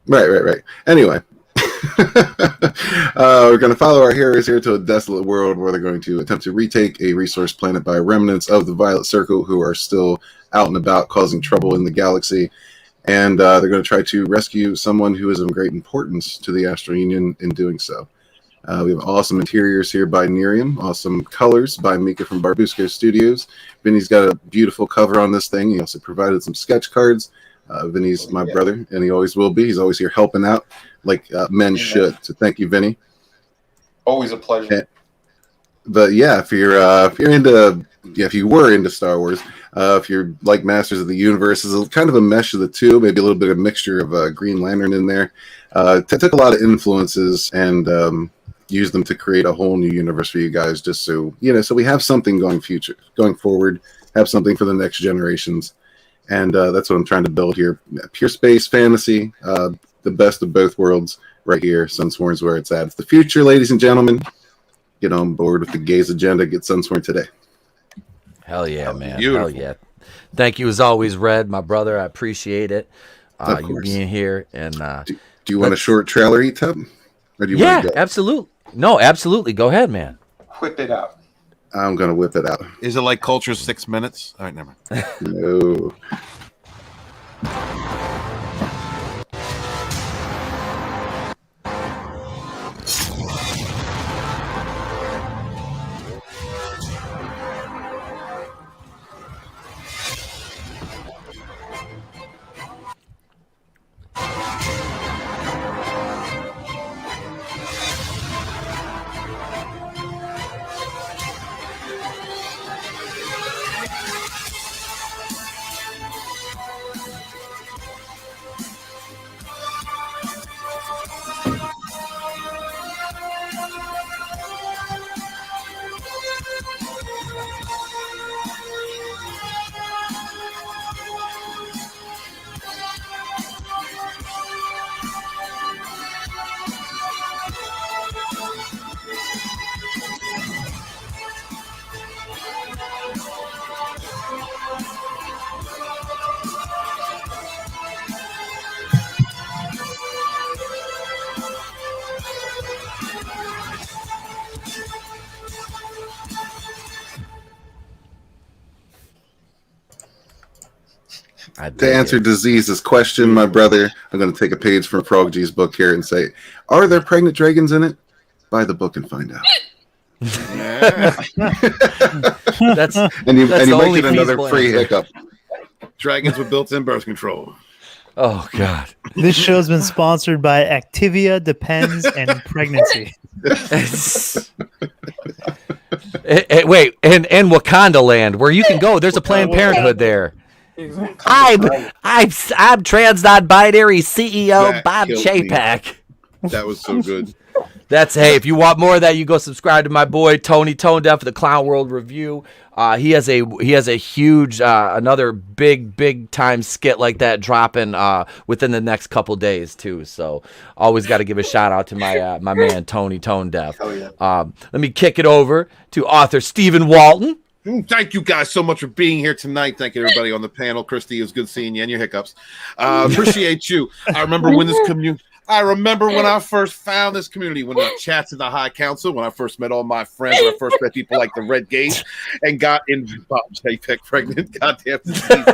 Right. Anyway, we're going to follow our heroes here to a desolate world where they're going to attempt to retake a resource planet by remnants of the Violet Circle who are still out and about causing trouble in the galaxy. And they're going to try to rescue someone who is of great importance to the Astral Union in doing so. We have awesome interiors here by Nerium, awesome colors by Mika from Barbusco Studios. Vinny's got a beautiful cover on this thing. He also provided some sketch cards. Vinny's my brother, and he always will be. He's always here helping out like men should. So thank you, Vinny. Always a pleasure. But yeah, if you were into Star Wars, if you're like Masters of the Universe, is kind of a mesh of the two, maybe a little bit of mixture of Green Lantern in there. Took a lot of influences and used them to create a whole new universe for you guys, just so so we have something going forward, have something for the next generations, and that's what I'm trying to build here. Pure space fantasy, the best of both worlds, right here. SUNSWORN's where it's at. It's the future, ladies and gentlemen. Get on board with the Gaze agenda. Get SUNSWORN today. Hell yeah, man. Beautiful. Hell yeah. Thank you as always, Red, my brother. I appreciate it. Of You course. being here. And do you want a short trailer, ETUB? Or do you want to go? Absolutely. No, absolutely. Go ahead, man. Whip it out. I'm going to whip it out. Is it like Culture 6 minutes? All right, never mind. No. To answer Disease's question, my brother, I'm going to take a page from Froggy's book here and say, are there pregnant dragons in it? Buy the book and find out. That's and you might get another free hiccup. Dragons with built-in birth control. Oh God! This show's been sponsored by Activia, Depends, and Pregnancy. Wait, and Wakanda Land, where you can go. There's a Planned Parenthood there. I'm trans non-binary CEO That Bob killed me. Chapek. That was so good. Hey, if you want more of that, you go subscribe to my boy Tony Tone Deaf for the Clown World Review. He has a huge another big time skit like that dropping within the next couple days too. So always got to give a shout out to my my man Tony Tone Deaf. Let me kick it over to author Stephen Walton. Thank you guys so much for being here tonight. Thank you everybody on the panel. Christie, it was good seeing you and your hiccups. Appreciate you. I remember when I first found this community, when I chats in the High Council, when I first met all my friends, when I first met people like the Red Gauge, and got in Bob JPEG pregnant. Goddamn disease.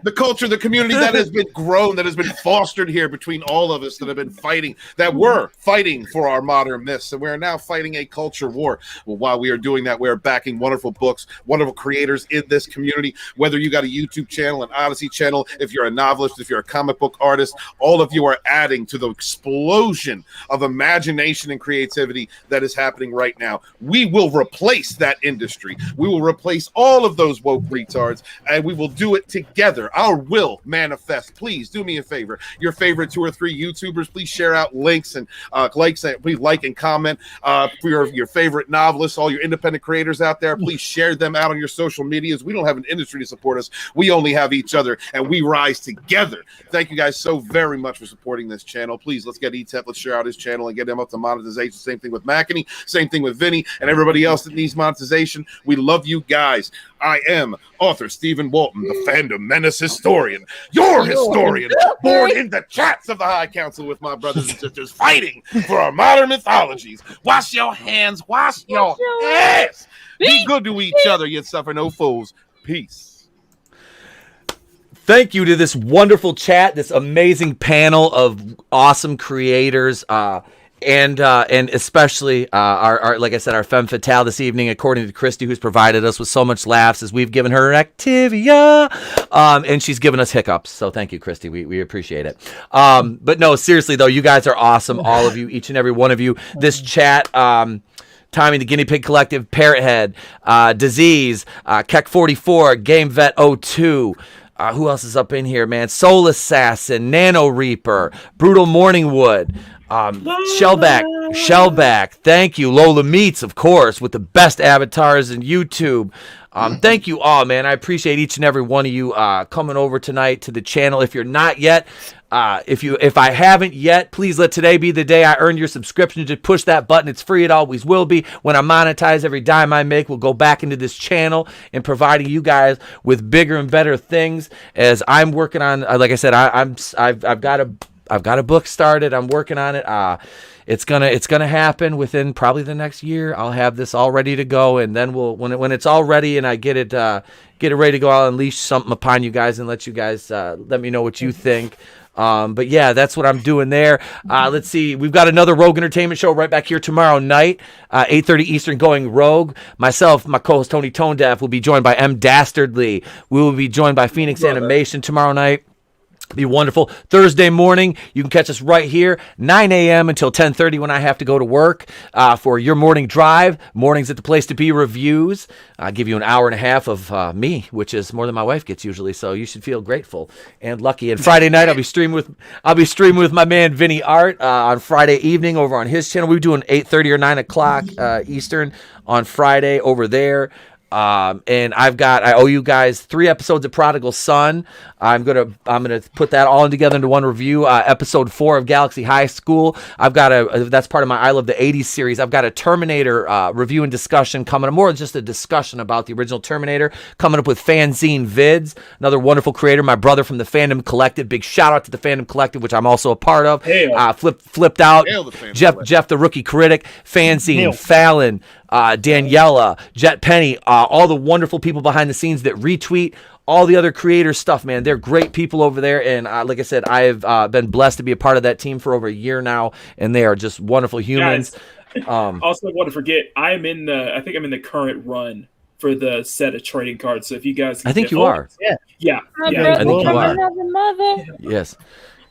The culture, the community that has been grown, that has been fostered here between all of us that have been fighting, that were fighting for our modern myths, and we're now fighting a culture war. Well, while we are doing that, we're backing wonderful books, wonderful creators in this community. Whether you got a YouTube channel, an Odyssey channel, if you're a novelist, if you're a comic book artist, all of you are adding to the explosion of imagination and creativity that is happening right now. We will replace that industry. We will replace all of those woke retards, and we will do it together. Our will manifest. Please do me a favor. Your favorite 2 or 3 YouTubers, please share out links and please like and comment. For your favorite novelists, all your independent creators out there, please share them out on your social medias. We don't have an industry to support us. We only have each other, and we rise together. Thank you guys so very much for supporting this channel. Please, let's get ETEP. Let's share out his channel and get him up to monetization. Same thing with Makini. Same thing with Vinny and everybody else that needs monetization. We love you guys. I am author Stephen Walton, the Fandom Menace historian. Your historian, born in the chats of the High Council with my brothers and sisters, fighting for our modern mythologies. Wash your hands. Wash your hands. Be good to each other, yet suffer no fools. Peace. Thank you to this wonderful chat, this amazing panel of awesome creators, and especially our like I said, our femme fatale this evening, according to Christie, who's provided us with so much laughs as we've given her Activia, and she's given us hiccups. So thank you, Christie. We appreciate it. But no, seriously though, you guys are awesome, all of you, each and every one of you. This chat. Tommy the Guinea Pig Collective, Parrothead, Disease, Keck44, Game Vet 02. Who else is up in here, man? Soul Assassin, Nano Reaper, Brutal Morningwood, Shellback. Thank you. Lola Meats, of course, with the best avatars in YouTube. Thank you all, man. I appreciate each and every one of you coming over tonight to the channel. If you're not yet, if I haven't yet, please let today be the day I earned your subscription. Just push that button. It's free. It always will be. When I monetize, every dime I make will go back into this channel and providing you guys with bigger and better things. As I'm working on, like I said, I've got a book started. I'm working on it. It's gonna happen within probably the next year. I'll have this all ready to go, and then when it's all ready and I get it ready to go, I'll unleash something upon you guys and let you guys let me know what you think. But yeah, that's what I'm doing there. Let's see. We've got another Rogue Entertainment show right back here tomorrow night, 8:30 Eastern, going Rogue. Myself, my co-host Tony Tone Deaf will be joined by M. Dastardly. We will be joined by Phoenix Animation tomorrow night. Be wonderful. Thursday morning, you can catch us right here, 9 a.m. until 10:30 when I have to go to work for your morning drive. Mornings at the Place to Be reviews. I'll give you an hour and a half of me, which is more than my wife gets usually. So you should feel grateful and lucky. And Friday night, I'll be streaming with my man Vinnieart on Friday evening over on his channel. We're doing 8:30 or 9 o'clock Eastern on Friday over there. And I owe you guys 3 episodes of Prodigal Son. I'm gonna put that all together into one review. Episode 4 of Galaxy High School. That's part of my I Love the 80s series. I've got a Terminator review and discussion coming up, more just a discussion about the original Terminator, coming up with Fanzine Vids, another wonderful creator, my brother from the Fandom Collective. Big shout out to the Fandom Collective, which I'm also a part of. Flipped out, Jeff the Rookie Critic, Fanzine, Fallon, Daniela, Jet Penny, all the wonderful people behind the scenes that retweet all the other creators stuff, man. They're great people over there, and like I said, I've been blessed to be a part of that team for over a year now, and they are just wonderful humans. Also, I want to forget, I think I'm in the current run for the set of trading cards. So if you guys, I think you are. Yeah. I think you are.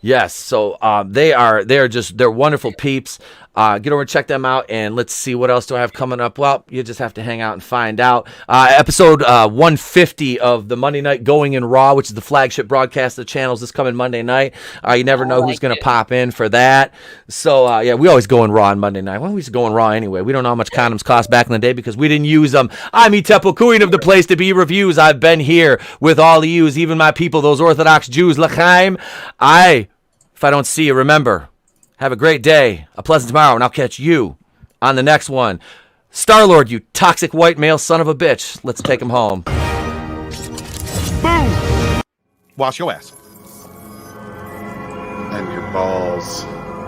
Yes. So they're wonderful peeps. Get over and check them out, and let's see what else do I have coming up. Well, you just have to hang out and find out. Episode 150 of the Monday Night Going in Raw, which is the flagship broadcast of the channels, this coming Monday night. You never know who's going to pop in for that. So, we always go in Raw on Monday night. Well, we used to go in Raw anyway. We don't know how much condoms cost back in the day because we didn't use them. I'm Itepo, Queen of the Place to Be Reviews. I've been here with all of yous, even my people, those Orthodox Jews. L'chaim. If I don't see you, remember, have a great day, a pleasant tomorrow, and I'll catch you on the next one. Star-Lord, you toxic white male son of a bitch. Let's take him home. Boom! Wash your ass. And your balls.